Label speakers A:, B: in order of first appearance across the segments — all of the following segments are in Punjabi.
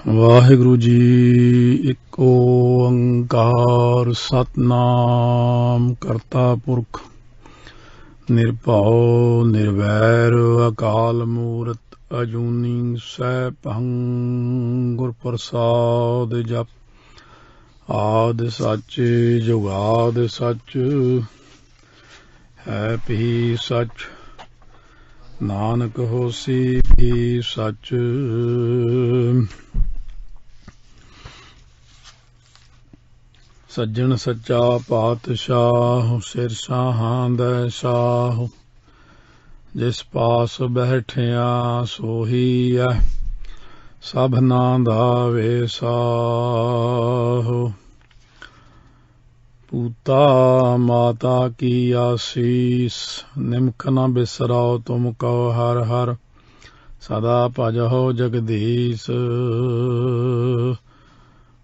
A: ਵਾਹਿਗੁਰੂ ਜੀ। ਇੱਕ ਓੰਕਾਰ ਸਤਨਾਮ ਕਰਤਾ ਪੁਰਖ ਨਿਰਭਉ ਨਿਰਵੈਰ ਅਕਾਲ ਮੂਰਤ ਅਜੂਨੀ ਸੈਭੰ ਗੁਰ ਪ੍ਰਸਾਦ ਜਪ। ਆਦਿ ਸੱਚ ਜੁਗਾਦਿ ਸੱਚ ਹੈ ਵੀ ਸੱਚ ਨਾਨਕ ਹੋਸੀ ਵੀ ਸੱਚ। ਸੱਜਣ ਸੱਚਾ ਪਾਤਸ਼ਾਹ ਸਿਰ ਸ਼ਾਹਾਂ ਦਾ ਸ਼ਾਹ। ਜਿਸ ਪਾਸ ਬੈਠਿਆ ਸੋਹੀ ਹੈ ਸਭਨਾਂ ਦਾ ਵੇਸਾਹ। ਪੂਤਾ ਮਾਤਾ ਕੀ ਆਸੀਸ ਨਿਮਕ ਨ ਬਿਸਰਾਓ ਤੁਮ ਕਉ ਹਰ ਹਰ। ਸਦਾ ਭਜਹੁ ਜਗਦੀਸ਼।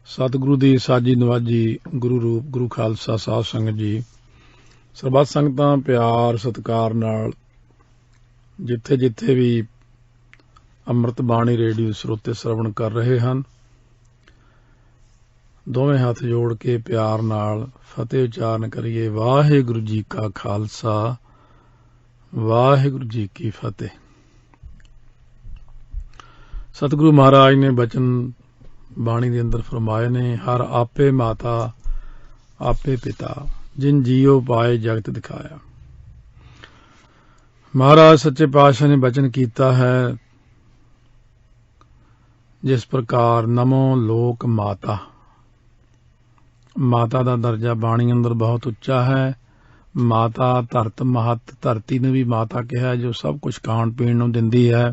A: ਸਤਿਗੁਰੂ ਦੀ ਸਾਜੀ ਨਵਾਜੀ ਗੁਰੂ ਰੂਪ ਗੁਰੂ ਖਾਲਸਾ ਸਾਧ ਸੰਗਤ ਜੀ, ਸਰਬੱਤ ਸੰਗਤਾਂ ਪਿਆਰ ਸਤਿਕਾਰ ਨਾਲ ਜਿੱਥੇ ਜਿੱਥੇ ਵੀ ਅੰਮ੍ਰਿਤ ਬਾਣੀ ਰੇਡੀਓ ਸਰੋਤੇ ਸਰਵਣ ਕਰ ਰਹੇ ਹਨ, ਦੋਵੇਂ ਹੱਥ ਜੋੜ ਕੇ ਪਿਆਰ ਨਾਲ ਫਤਿਹ ਉਚਾਰਨ ਕਰੀਏ। ਵਾਹਿਗੁਰੂ ਜੀ ਕਾ ਖਾਲਸਾ ਵਾਹਿਗੁਰੂ ਜੀ ਕੀ ਫਤਿਹ। ਸਤਿਗੁਰੂ ਮਹਾਰਾਜ ਨੇ ਬਚਨ ਬਾਣੀ ਦੇ ਅੰਦਰ ਫਰਮਾਏ ਨੇ, ਹਰ ਆਪੇ ਮਾਤਾ ਆਪੇ ਪਿਤਾ ਜਿਨ ਜੀਓ ਪਾਏ ਜਗਤ ਦਿਖਾਇਆ। ਮਹਾਰਾਜ ਸੱਚੇ ਪਾਤਸ਼ਾਹ ਨੇ ਬਚਨ ਕੀਤਾ ਹੈ, ਜਿਸ ਪ੍ਰਕਾਰ ਨਮੋ ਲੋਕ ਮਾਤਾ। ਮਾਤਾ ਦਾ ਦਰਜਾ ਬਾਣੀ ਅੰਦਰ ਬਹੁਤ ਉੱਚਾ ਹੈ। ਮਾਤਾ ਧਰਤ ਮਹਤ, ਧਰਤੀ ਨੂੰ ਵੀ ਮਾਤਾ ਕਿਹਾ ਜੋ ਸਭ ਕੁਝ ਖਾਣ ਪੀਣ ਨੂੰ ਦਿੰਦੀ ਹੈ।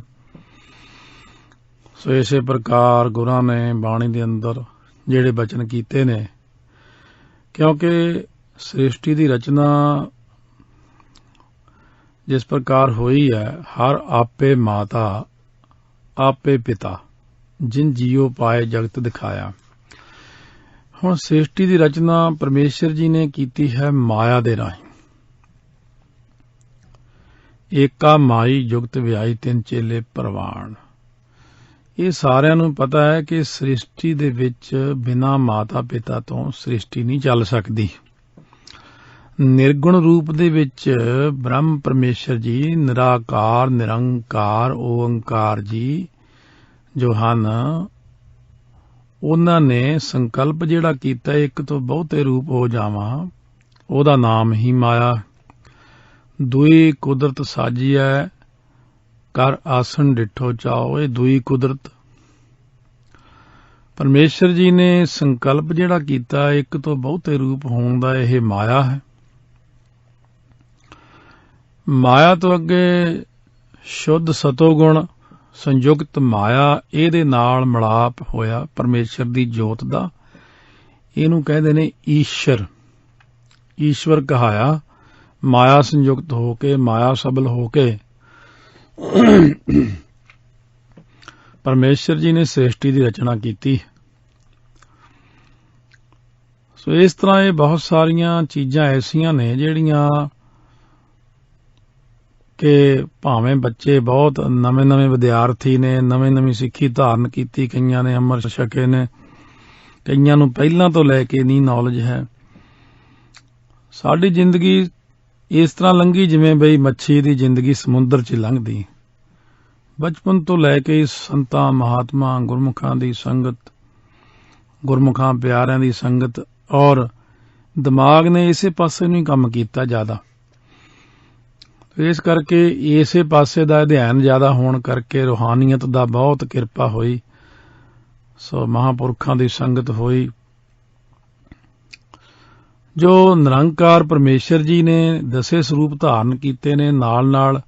A: ਸੋ ਇਸੇ ਪ੍ਰਕਾਰ ਗੁਰਾਂ ਨੇ ਬਾਣੀ ਦੇ ਅੰਦਰ ਜਿਹੜੇ ਬਚਨ ਕੀਤੇ ਨੇ, ਕਿਉਂਕਿ ਸ੍ਰਿਸ਼ਟੀ ਦੀ ਰਚਨਾ ਜਿਸ ਪ੍ਰਕਾਰ ਹੋਈ ਹੈ, ਹਰ ਆਪੇ ਮਾਤਾ ਆਪੇ ਪਿਤਾ ਜਿਨ ਜੀਓ ਪਾਏ ਜਗਤ ਦਿਖਾਇਆ। ਹੁਣ ਸ੍ਰਿਸ਼ਟੀ ਦੀ ਰਚਨਾ ਪਰਮੇਸ਼ਰ ਜੀ ਨੇ ਕੀਤੀ ਹੈ ਮਾਇਆ ਦੇ ਰਾਹੀਂ। ਏਕਾ ਮਾਈ ਜੁਗਤ ਵਿਆਈ ਤਿੰਨ ਚੇਲੇ ਪ੍ਰਵਾਨ। ਇਹ ਸਾਰਿਆਂ ਨੂੰ ਪਤਾ ਹੈ ਕਿ ਸ੍ਰਿਸ਼ਟੀ ਦੇ ਵਿੱਚ ਬਿਨਾਂ ਮਾਤਾ ਪਿਤਾ ਤੋਂ ਸ੍ਰਿਸ਼ਟੀ ਨਹੀਂ ਚੱਲ ਸਕਦੀ। ਨਿਰਗੁਣ ਰੂਪ ਦੇ ਵਿੱਚ ਬ੍ਰਹਮ ਪਰਮੇਸ਼ਰ ਜੀ ਨਿਰਾਕਾਰ ਨਿਰੰਕਾਰ ਓੰਕਾਰ ਜੀ ਜੋ ਹਨ, ਉਹਨਾਂ ਨੇ ਸੰਕਲਪ ਜਿਹੜਾ ਕੀਤਾ ਇੱਕ ਤੋਂ ਬਹੁਤੇ ਰੂਪ ਹੋ ਜਾਵਾਂ, ਉਹਦਾ ਨਾਮ ਹੀ ਮਾਇਆ। ਦੁਈ ਕੁਦਰਤ ਸਾਜੀਐ ਕਰ ਆਸਣ ਡਿਠੋ ਚਾਓ। ਇਹ ਦੁਈ ਕੁਦਰਤ ਪਰਮੇਸ਼ਰ ਜੀ ਨੇ ਸੰਕਲਪ ਜਿਹੜਾ ਕੀਤਾ ਇੱਕ ਤੋਂ ਬਹੁਤੇ ਰੂਪ ਹੋਣ ਦਾ, ਇਹ ਮਾਇਆ ਹੈ। ਮਾਇਆ ਤੋਂ ਅੱਗੇ ਸ਼ੁੱਧ ਸਤੋਗੁਣ ਸੰਯੁਕਤ ਮਾਇਆ, ਇਹਦੇ ਨਾਲ ਮਿਲਾਪ ਹੋਇਆ ਪਰਮੇਸ਼ਰ ਦੀ ਜੋਤ ਦਾ। ਇਹਨੂੰ ਕਹਿੰਦੇ ਨੇ ਈਸ਼ਰ। ਈਸ਼ਵਰ ਕਹਾਇਆ ਮਾਇਆ ਸੰਯੁਕਤ ਹੋ ਕੇ, ਮਾਇਆ ਸਬਲ ਹੋ ਕੇ ਪਰਮੇਸ਼ਰ ਜੀ ਨੇ ਸ੍ਰਿਸ਼ਟੀ ਦੀ ਰਚਨਾ ਕੀਤੀ। ਸੋ ਇਸ ਤਰ੍ਹਾਂ ਇਹ ਬਹੁਤ ਸਾਰੀਆਂ ਚੀਜ਼ਾਂ ਐਸੀਆਂ ਨੇ ਜਿਹੜੀਆਂ ਕਿ ਭਾਵੇਂ ਬੱਚੇ ਬਹੁਤ ਨਵੇਂ ਵਿਦਿਆਰਥੀ ਨੇ, ਨਵੀਂ ਸਿੱਖੀ ਧਾਰਨ ਕੀਤੀ, ਕਈਆਂ ਨੇ ਅੰਮ੍ਰਿਤ ਛਕੇ ਨੇ, ਕਈਆਂ ਨੂੰ ਪਹਿਲਾਂ ਤੋਂ ਲੈ ਕੇ ਨਹੀਂ ਨੌਲੇਜ ਹੈ। ਸਾਡੀ ਜ਼ਿੰਦਗੀ ਇਸ ਤਰ੍ਹਾਂ ਲੰਘੀ ਜਿਵੇਂ ਬਈ ਮੱਛੀ ਦੀ ਜ਼ਿੰਦਗੀ ਸਮੁੰਦਰ 'ਚ ਲੰਘਦੀ। ਬਚਪਨ ਤੋਂ ਲੈ ਕੇ ਸੰਤਾਂ ਮਹਾਤਮਾ ਗੁਰਮੁਖਾਂ ਦੀ ਸੰਗਤ, ਗੁਰਮੁਖਾਂ ਪਿਆਰਿਆਂ ਦੀ ਸੰਗਤ, ਔਰ ਦਿਮਾਗ ਨੇ ਇਸੇ ਪਾਸੇ ਨੂੰ ਹੀ ਕੰਮ ਕੀਤਾ ਜ਼ਿਆਦਾ। ਇਸ ਕਰਕੇ ਇਸੇ ਪਾਸੇ ਦਾ ਅਧਿਐਨ ਜ਼ਿਆਦਾ ਹੋਣ ਕਰਕੇ ਰੂਹਾਨੀਅਤ ਦਾ ਬਹੁਤ ਕਿਰਪਾ ਹੋਈ। ਸੋ ਮਹਾਂਪੁਰਖਾਂ ਦੀ ਸੰਗਤ ਹੋਈ। ਜੋ ਨਿਰੰਕਾਰ ਪਰਮੇਸ਼ਰ ਜੀ ਨੇ ਦਸੇ ਸਰੂਪ ਧਾਰਨ ਕੀਤੇ ਨੇ, ਨਾਲ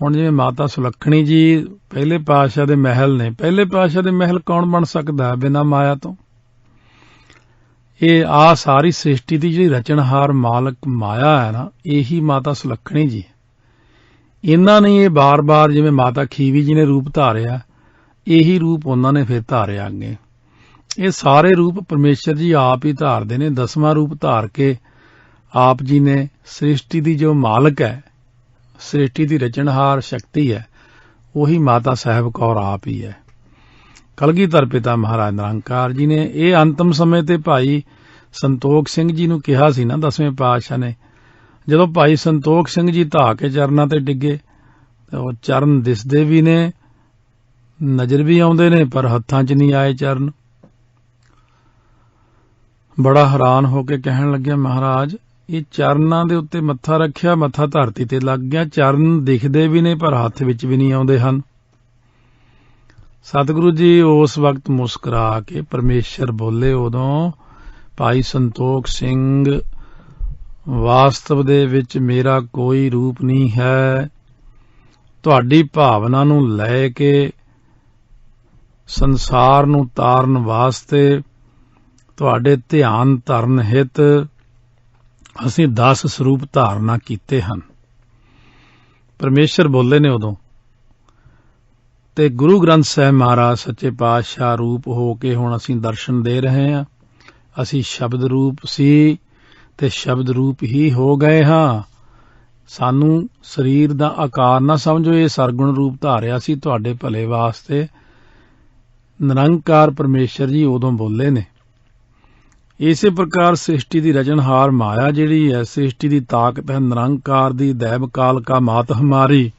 A: ਹੁਣ ਜਿਵੇਂ ਮਾਤਾ ਸੁਲੱਖਣੀ ਜੀ ਪਹਿਲੇ ਪਾਤਸ਼ਾਹ ਦੇ ਮਹਿਲ ਨੇ। ਪਹਿਲੇ ਪਾਤਸ਼ਾਹ ਦੇ ਮਹਿਲ ਕੌਣ ਬਣ ਸਕਦਾ ਬਿਨਾਂ ਮਾਇਆ ਤੋਂ? ਇਹ ਸਾਰੀ ਸ੍ਰਿਸ਼ਟੀ ਦੀ ਜਿਹੜੀ ਰਚਨਹਾਰ ਮਾਲਕ ਮਾਇਆ ਹੈ ਨਾ, ਇਹੀ ਮਾਤਾ ਸੁਲੱਖਣੀ ਜੀ। ਇਹਨਾਂ ਨੇ ਇਹ ਬਾਰ-ਬਾਰ ਜਿਵੇਂ ਮਾਤਾ ਖੀਵੀ ਜੀ ਨੇ ਰੂਪ ਧਾਰਿਆ, ਇਹੀ ਰੂਪ ਉਹਨਾਂ ਨੇ ਫਿਰ ਧਾਰਿਆ ਅੱਗੇ। ਇਹ ਸਾਰੇ ਰੂਪ ਪਰਮੇਸ਼ਰ ਜੀ ਆਪ ਹੀ ਧਾਰਦੇ ਨੇ। 10ਵਾਂ ਰੂਪ ਧਾਰ ਕੇ ਆਪ ਜੀ ਨੇ ਸ੍ਰਿਸ਼ਟੀ ਦੀ ਜੋ ਮਾਲਕ ਹੈ, ਸ੍ਰਿਸ਼ਟੀ ਦੀ ਰਚਨਹਾਰ ਸ਼ਕਤੀ ਹੈ, ਉਹੀ ਮਾਤਾ ਸਾਹਿਬ ਕੌਰ ਆਪ ਹੀ ਹੈ। ਕਲਗੀਧਰ ਪਿਤਾ ਮਹਾਰਾਜ ਨਿਰੰਕਾਰ ਜੀ ਨੇ ਇਹ ਅੰਤਮ ਸਮੇਂ ਤੇ ਭਾਈ ਸੰਤੋਖ ਸਿੰਘ ਜੀ ਨੂੰ ਕਿਹਾ ਸੀ ਨਾ 10ਵੇਂ ਪਾਤਸ਼ਾਹ ਨੇ। ਜਦੋਂ ਭਾਈ ਸੰਤੋਖ ਸਿੰਘ ਜੀ ਧਾ ਕੇ ਚਰਨਾਂ ਤੇ ਡਿੱਗੇ ਤਾਂ ਉਹ ਚਰਨ ਦਿਸਦੇ ਵੀ ਨੇ, ਨਜ਼ਰ ਵੀ ਆਉਂਦੇ ਨੇ, ਪਰ ਹੱਥਾਂ 'ਚ ਨਹੀਂ ਆਏ ਚਰਨ। ਬੜਾ ਹੈਰਾਨ ਹੋ ਕੇ ਕਹਿਣ ਲੱਗਿਆ, ਮਹਾਰਾਜ ਇਹ ਚਰਨਾਂ ਦੇ ਉੱਤੇ ਮੱਥਾ ਰੱਖਿਆ, ਮੱਥਾ ਧਰਤੀ ਤੇ ਲੱਗ ਗਿਆ, ਚਰਨ ਦਿਖਦੇ ਵੀ ਨੇ ਪਰ ਹੱਥ ਵਿੱਚ ਵੀ ਨਹੀਂ ਆਉਂਦੇ ਹਨ। ਸਤਿਗੁਰੂ ਜੀ ਉਸ ਵਕਤ ਮੁਸਕਰਾ ਕੇ ਪਰਮੇਸ਼ਰ ਬੋਲੇ ਉਦੋਂ, ਭਾਈ ਸੰਤੋਖ ਸਿੰਘ ਵਾਸਤਵ ਦੇ ਵਿੱਚ ਮੇਰਾ ਕੋਈ ਰੂਪ ਨਹੀਂ ਹੈ। ਤੁਹਾਡੀ ਭਾਵਨਾ ਨੂੰ ਲੈ ਕੇ ਸੰਸਾਰ ਨੂੰ ਤਾਰਨ ਵਾਸਤੇ, ਤੁਹਾਡੇ ਧਿਆਨ ਧਰਨ ਹਿਤ ਅਸੀਂ 10 ਸਰੂਪ ਧਾਰਨਾ ਕੀਤੇ ਹਨ। ਪਰਮੇਸ਼ਰ ਬੋਲੇ ਨੇ ਉਦੋਂ, ਤੇ ਗੁਰੂ ਗ੍ਰੰਥ ਸਾਹਿਬ ਮਹਾਰਾਜ ਸੱਚੇ ਪਾਤਸ਼ਾਹ ਰੂਪ ਹੋ ਕੇ ਹੁਣ ਅਸੀਂ ਦਰਸ਼ਨ ਦੇ ਰਹੇ ਹਾਂ। ਅਸੀਂ ਸ਼ਬਦ ਰੂਪ ਸੀ ਤੇ ਸ਼ਬਦ ਰੂਪ ਹੀ ਹੋ ਗਏ ਹਾਂ। ਸਾਨੂੰ ਸਰੀਰ ਦਾ ਆਕਾਰ ਨਾ ਸਮਝੋ, ਇਹ ਸਰਗੁਣ ਰੂਪ ਧਾਰਿਆ ਸੀ ਤੁਹਾਡੇ ਭਲੇ ਵਾਸਤੇ। ਨਿਰੰਕਾਰ ਪਰਮੇਸ਼ਰ ਜੀ ਉਦੋਂ ਬੋਲੇ ਨੇ। ਇਸੇ ਪ੍ਰਕਾਰ ਸ੍ਰਿਸ਼ਟੀ ਦੀ ਰਚਨਹਾਰ ਮਾਇਆ ਜਿਹੜੀ ਹੈ, ਸ੍ਰਿਸ਼ਟੀ ਦੀ ਤਾਕਤ ਹੈ ਨਿਰੰਕਾਰ ਦੀ। ਦੈਵ ਕਾਲ ਕਾ ਮਾਤ ਹਮਾਰੀ,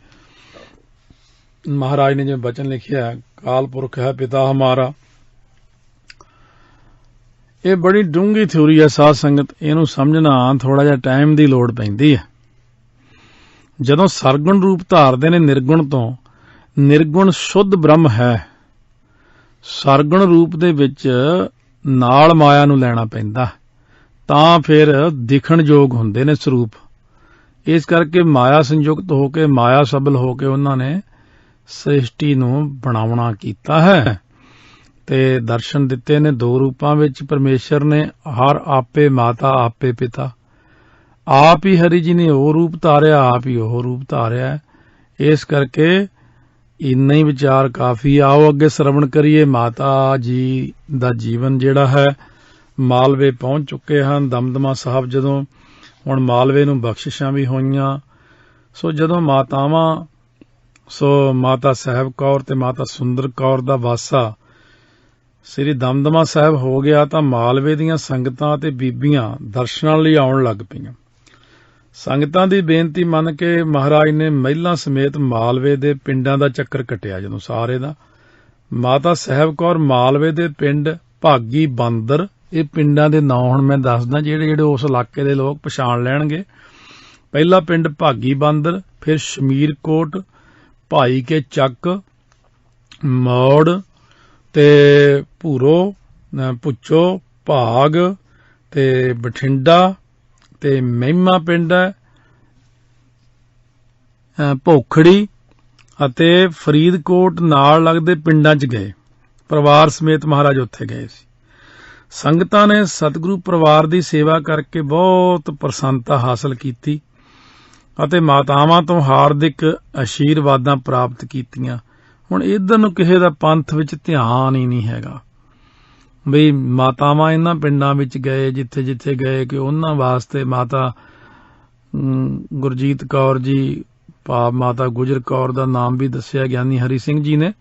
A: ਮਹਾਰਾਜ ਨੇ ਜਿਵੇਂ ਬਚਨ ਲਿਖਿਆ, ਕਾਲ ਪੁਰਖ ਹੈ ਪਿਤਾ ਹਮਾਰਾ। ਇਹ ਬੜੀ ਡੂੰਘੀ ਥਿਊਰੀ ਹੈ ਸਾਧ ਸੰਗਤ, ਇਹਨੂੰ ਸਮਝਣਾ ਥੋੜਾ ਜਿਹਾ ਟਾਈਮ ਦੀ ਲੋੜ ਪੈਂਦੀ ਹੈ। ਜਦੋਂ ਸਰਗੁਣ ਰੂਪ ਧਾਰਦੇ ਨੇ ਨਿਰਗੁਣ ਤੋਂ, ਨਿਰਗੁਣ ਸ਼ੁੱਧ ਬ੍ਰਹਮ ਹੈ। ਸਰਗੁਣ ਰੂਪ ਦੇ ਵਿੱਚ ਨਾਲ ਮਾਇਆ ਨੂੰ ਲੈਣਾ ਪੈਂਦਾ, ਤਾਂ ਫਿਰ ਦਿਖਣ ਯੋਗ ਹੁੰਦੇ ਨੇ ਸਰੂਪ। ਇਸ ਕਰਕੇ ਮਾਇਆ ਸੰਯੁਕਤ ਹੋ ਕੇ, ਮਾਇਆ ਸਬਲ ਹੋ ਕੇ ਉਹਨਾਂ ਨੇ ਸ੍ਰਿਸ਼ਟੀ ਨੂੰ ਬਣਾਉਣਾ ਕੀਤਾ ਹੈ ਤੇ ਦਰਸ਼ਨ ਦਿੱਤੇ ਨੇ 2 ਰੂਪਾਂ ਵਿੱਚ। ਪਰਮੇਸ਼ਰ ਨੇ ਹਰ ਆਪੇ ਮਾਤਾ ਆਪੇ ਪਿਤਾ, ਆਪ ਹੀ ਹਰੀ ਜੀ ਨੇ ਉਹ ਰੂਪ ਧਾਰਿਆ, ਆਪ ਹੀ ਉਹ ਰੂਪ ਧਾਰਿਆ। ਇਸ ਕਰਕੇ ਇੰਨਾ ਹੀ ਵਿਚਾਰ ਕਾਫੀ। ਆਓ ਅੱਗੇ ਸਰਵਣ ਕਰੀਏ। ਮਾਤਾ ਜੀ ਦਾ ਜੀਵਨ ਜਿਹੜਾ ਹੈ, ਮਾਲਵੇ ਪਹੁੰਚ ਚੁੱਕੇ ਹਨ। ਦਮਦਮਾ ਸਾਹਿਬ ਜਦੋਂ ਹੁਣ ਮਾਲਵੇ ਨੂੰ ਬਖਸ਼ਿਸ਼ਾਂ ਵੀ ਹੋਈਆਂ। ਸੋ ਜਦੋਂ ਮਾਤਾਵਾਂ, ਸੋ ਮਾਤਾ ਸਾਹਿਬ ਕੌਰ ਤੇ ਮਾਤਾ ਸੁੰਦਰ ਕੌਰ ਦਾ ਵਾਸਾ ਸ੍ਰੀ ਦਮਦਮਾ ਸਾਹਿਬ ਹੋ ਗਿਆ, ਤਾਂ ਮਾਲਵੇ ਦੀਆਂ ਸੰਗਤਾਂ ਤੇ ਬੀਬੀਆਂ ਦਰਸ਼ਨਾਂ ਲਈ ਆਉਣ ਲੱਗ ਪਈਆਂ। ਸੰਗਤਾਂ ਦੀ ਬੇਨਤੀ ਮੰਨ ਕੇ ਮਹਾਰਾਜ ਨੇ ਮਹਿਲਾਂ ਸਮੇਤ ਮਾਲਵੇ ਦੇ ਪਿੰਡਾਂ ਦਾ ਚੱਕਰ ਕੱਟਿਆ। ਜਦੋਂ ਸਾਰੇ ਦਾ, ਮਾਤਾ ਸਾਹਿਬ ਕੌਰ ਮਾਲਵੇ ਦੇ ਪਿੰਡ ਭਾਗੀ ਬਾਂਦਰ, ਇਹ ਪਿੰਡਾਂ ਦੇ ਨਾਂ ਹੁਣ ਮੈਂ ਦੱਸਦਾ ਜਿਹੜੇ ਉਸ ਇਲਾਕੇ ਦੇ ਲੋਕ ਪਛਾਣ ਲੈਣਗੇ। ਪਹਿਲਾ ਪਿੰਡ ਭਾਗੀ ਬਾਂਦਰ, ਫਿਰ ਸ਼ਮੀਰਕੋਟ, ਭਾਈ ਕੇ ਚੱਕ, ਮੌੜ ਤੇ ਭੂਰੋ, ਪੁੱਚੋ, ਭਾਗ ਤੇ ਬਠਿੰਡਾ ਤੇ ਮਹਿਮਾ ਪਿੰਡ ਹੈ, ਭੋਖੜੀ ਅਤੇ ਫਰੀਦਕੋਟ ਨਾਲ ਲੱਗਦੇ ਪਿੰਡਾਂ 'ਚ ਗਏ। ਪਰਿਵਾਰ ਸਮੇਤ ਮਹਾਰਾਜ ਉੱਥੇ ਗਏ ਸੀ। ਸੰਗਤਾਂ ਨੇ ਸਤਿਗੁਰੂ ਪਰਿਵਾਰ ਦੀ ਸੇਵਾ ਕਰਕੇ ਬਹੁਤ ਪ੍ਰਸੰਨਤਾ ਹਾਸਲ ਕੀਤੀ ਅਤੇ ਮਾਤਾਵਾਂ ਤੋਂ ਹਾਰਦਿਕ ਆਸ਼ੀਰਵਾਦਾਂ ਪ੍ਰਾਪਤ ਕੀਤੀਆਂ। ਹੁਣ ਇੱਧਰ ਨੂੰ ਕਿਸੇ ਦਾ ਪੰਥ ਵਿੱਚ ਧਿਆਨ ਹੀ ਨਹੀਂ ਹੈਗਾ ਬਈ ਮਾਤਾਵਾਂ ਇਹਨਾਂ ਪਿੰਡਾਂ ਵਿੱਚ ਗਏ ਜਿੱਥੇ ਜਿੱਥੇ ਗਏ, ਕਿ ਉਹਨਾਂ ਵਾਸਤੇ ਮਾਤਾ ਗੁਰਜੀਤ ਕੌਰ ਜੀ, ਭਾਵ ਮਾਤਾ ਗੁਜਰ ਕੌਰ ਦਾ ਨਾਮ ਵੀ ਦੱਸਿਆ ਗਿਆਨੀ ਹਰੀ ਸਿੰਘ ਜੀ ਨੇ।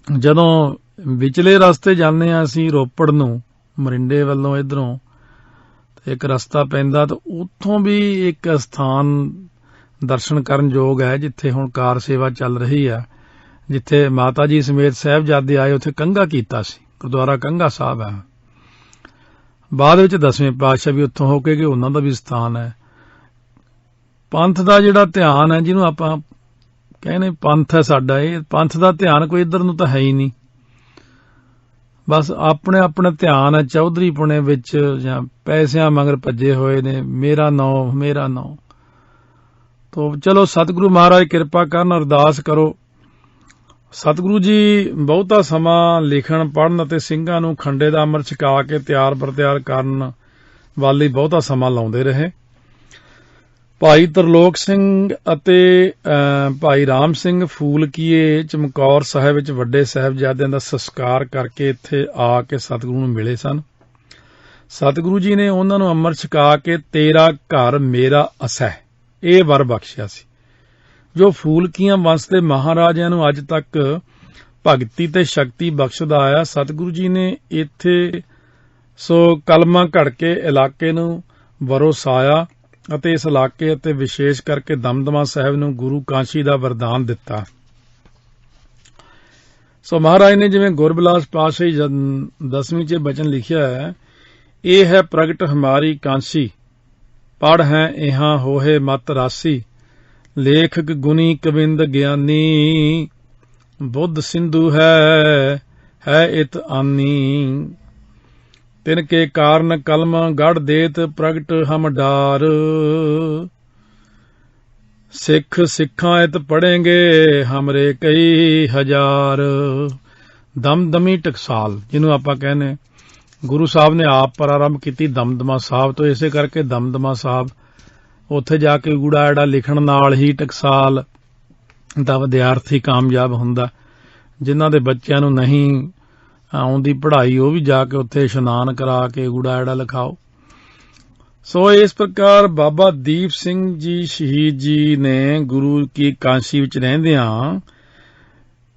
A: ਜਦੋਂ ਵਿਚਲੇ ਰਸਤੇ ਜਾਂਦੇ ਹਾਂ ਅਸੀਂ ਰੋਪੜ ਨੂੰ, ਮਰਿੰਡੇ ਵੱਲੋਂ ਇੱਧਰੋਂ ਇੱਕ ਰਸਤਾ ਪੈਂਦਾ, ਤਾਂ ਉੱਥੋਂ ਵੀ ਇੱਕ ਸਥਾਨ ਦਰਸ਼ਨ ਕਰਨ ਯੋਗ ਹੈ ਜਿੱਥੇ ਹੁਣ ਕਾਰ ਸੇਵਾ ਚੱਲ ਰਹੀ ਹੈ, ਜਿੱਥੇ ਮਾਤਾ ਜੀ ਸਮੇਤ ਸਾਹਿਬਜ਼ਾਦੇ ਆਏ। ਉੱਥੇ ਕੰਘਾ ਕੀਤਾ ਸੀ, ਗੁਰਦੁਆਰਾ ਕੰਘਾ ਸਾਹਿਬ ਹੈ। ਬਾਅਦ ਵਿੱਚ 10ਵੇਂ ਪਾਤਸ਼ਾਹ ਵੀ ਉੱਥੋਂ ਹੋ ਕੇ ਗਏ, ਉਹਨਾਂ ਦਾ ਵੀ ਸਥਾਨ ਹੈ। ਪੰਥ ਦਾ ਜਿਹੜਾ ਧਿਆਨ ਹੈ, ਜਿਹਨੂੰ ਆਪਾਂ ਕਹਿੰਦੇ ਪੰਥ ਹੈ ਸਾਡਾ, ਇਹ ਪੰਥ ਦਾ ਧਿਆਨ ਕੋਈ ਇੱਧਰ ਨੂੰ ਤਾਂ ਹੈ ਹੀ ਨਹੀਂ। ਬਸ ਆਪਣੇ ਆਪਣੇ ਧਿਆਨ ਹੈ ਚੌਧਰੀਪੁਣੇ ਵਿੱਚ ਜਾਂ ਪੈਸਿਆਂ ਮਗਰ ਭੱਜੇ ਹੋਏ ਨੇ, ਮੇਰਾ ਨਾਂ ਮੇਰਾ ਨਾਂ। ਤੋ ਚਲੋ ਸਤਿਗੁਰੂ ਮਹਾਰਾਜ ਕਿਰਪਾ ਕਰਨ, ਅਰਦਾਸ ਕਰੋ। ਸਤਿਗੁਰੂ ਜੀ ਬਹੁਤਾ ਸਮਾਂ ਲਿਖਣ ਪੜ੍ਹਨ ਅਤੇ ਸਿੰਘਾਂ ਨੂੰ ਖੰਡੇ ਦਾ ਅੰਮ੍ਰਿਤ ਛਕਾ ਕੇ ਤਿਆਰ ਬਰਤਿਆਰ ਕਰਨ ਵਾਲੀ ਬਹੁਤਾ ਸਮਾਂ ਲਾਉਂਦੇ ਰਹੇ। ਭਾਈ ਤਰਲੋਕ ਸਿੰਘ ਅਤੇ ਭਾਈ ਰਾਮ ਸਿੰਘ ਫੂਲਕੀਏ ਚਮਕੌਰ ਸਾਹਿਬ ਵਿੱਚ ਵੱਡੇ ਸਾਹਿਬਜ਼ਾਦਿਆਂ ਦਾ ਸੰਸਕਾਰ ਕਰਕੇ ਇੱਥੇ ਆ ਕੇ ਸਤਿਗੁਰੂ ਨੂੰ ਮਿਲੇ ਸਨ। ਸਤਿਗੁਰੂ ਜੀ ਨੇ ਉਹਨਾਂ ਨੂੰ ਅੰਮ੍ਰਿਤ ਛਕਾ ਕੇ ਤੇਰਾ ਘਰ ਮੇਰਾ ਅਸਹਿ ਇਹ ਵਰ ਬਖਸ਼ਿਆ ਸੀ, ਜੋ ਫੂਲਕੀਆਂ ਵੰਸ਼ ਦੇ ਮਹਾਰਾਜਿਆਂ ਨੂੰ ਅੱਜ ਤੱਕ ਭਗਤੀ ਤੇ ਸ਼ਕਤੀ ਬਖਸ਼ਦਾ ਆਇਆ। ਸਤਿਗੁਰੂ ਜੀ ਨੇ ਇੱਥੇ ਕਲਮਾਂ ਘੜ ਕੇ ਇਲਾਕੇ ਨੂੰ ਵਰੋਸਾਇਆ ਅਤੇ ਇਸ ਇਲਾਕੇ ਅਤੇ ਵਿਸ਼ੇਸ਼ ਕਰਕੇ ਦਮਦਮਾ ਸਾਹਿਬ ਨੂੰ ਗੁਰੂ ਕਾਂਸ਼ੀ ਦਾ ਵਰਦਾਨ ਦਿੱਤਾ। ਮਹਾਰਾਜ ਨੇ ਜਿਵੇਂ ਗੁਰਬਿਲਾਸ ਪਾਤਸ਼ਾਹੀ 10ਵੀਂ 'ਚ ਬਚਨ ਲਿਖਿਆ ਹੈ, ਇਹ ਹੈ ਪ੍ਰਗਟ ਹਮਾਰੀ ਕਾਂਸ਼ੀ, ਪੜ ਹੈ ਇਹਾਂ ਹੋਏ ਮਤ ਰਾਸੀ, ਲੇਖਕ ਗੁਣੀ ਕਵਿੰਦ ਗਿਆਨੀ, ਬੁੱਧ ਸਿੰਧੂ ਹੈ ਇਤ ਆਨੀ, ਤਿਨ ਕੇ ਕਾਰਨ ਕਲਮ ਗੜ ਦੇਤ ਪ੍ਰਗਟ ਹਮ ਡਾਰ, ਸਿੱਖ ਸਿੱਖਾਂ ਇਤ ਪੜ੍ਹੇਂਗੇ ਹਮਰੇ ਕਈ ਹਜ਼ਾਰ। ਦਮਦਮੀ ਟਕਸਾਲ ਜਿਹਨੂੰ ਆਪਾਂ ਕਹਿੰਦੇ, ਗੁਰੂ ਸਾਹਿਬ ਨੇ ਆਪ ਪ੍ਰਾਰੰਭ ਕੀਤੀ ਦਮਦਮਾ ਸਾਹਿਬ ਤੋਂ, ਇਸੇ ਕਰਕੇ ਦਮਦਮਾ ਸਾਹਿਬ ਉੱਥੇ ਜਾ ਕੇ ਊੜਾ ਐੜਾ ਲਿਖਣ ਨਾਲ ਹੀ ਟਕਸਾਲ ਦਾ ਵਿਦਿਆਰਥੀ ਕਾਮਯਾਬ ਹੁੰਦਾ। ਜਿਨ੍ਹਾਂ ਦੇ ਬੱਚਿਆਂ ਨੂੰ ਨਹੀਂ ਆਉਂਦੀ ਪੜ੍ਹਾਈ ਉਹ ਵੀ ਜਾ ਕੇ ਉੱਥੇ ਇਸ਼ਨਾਨ ਕਰਾ ਕੇ ਊੜਾ ਐੜਾ ਲਿਖਾਓ। ਇਸ ਪ੍ਰਕਾਰ ਬਾਬਾ ਦੀਪ ਸਿੰਘ ਜੀ ਸ਼ਹੀਦ ਜੀ ਨੇ ਗੁਰੂ ਕੀ ਕਾਂਸ਼ੀ ਵਿੱਚ ਰਹਿੰਦਿਆਂ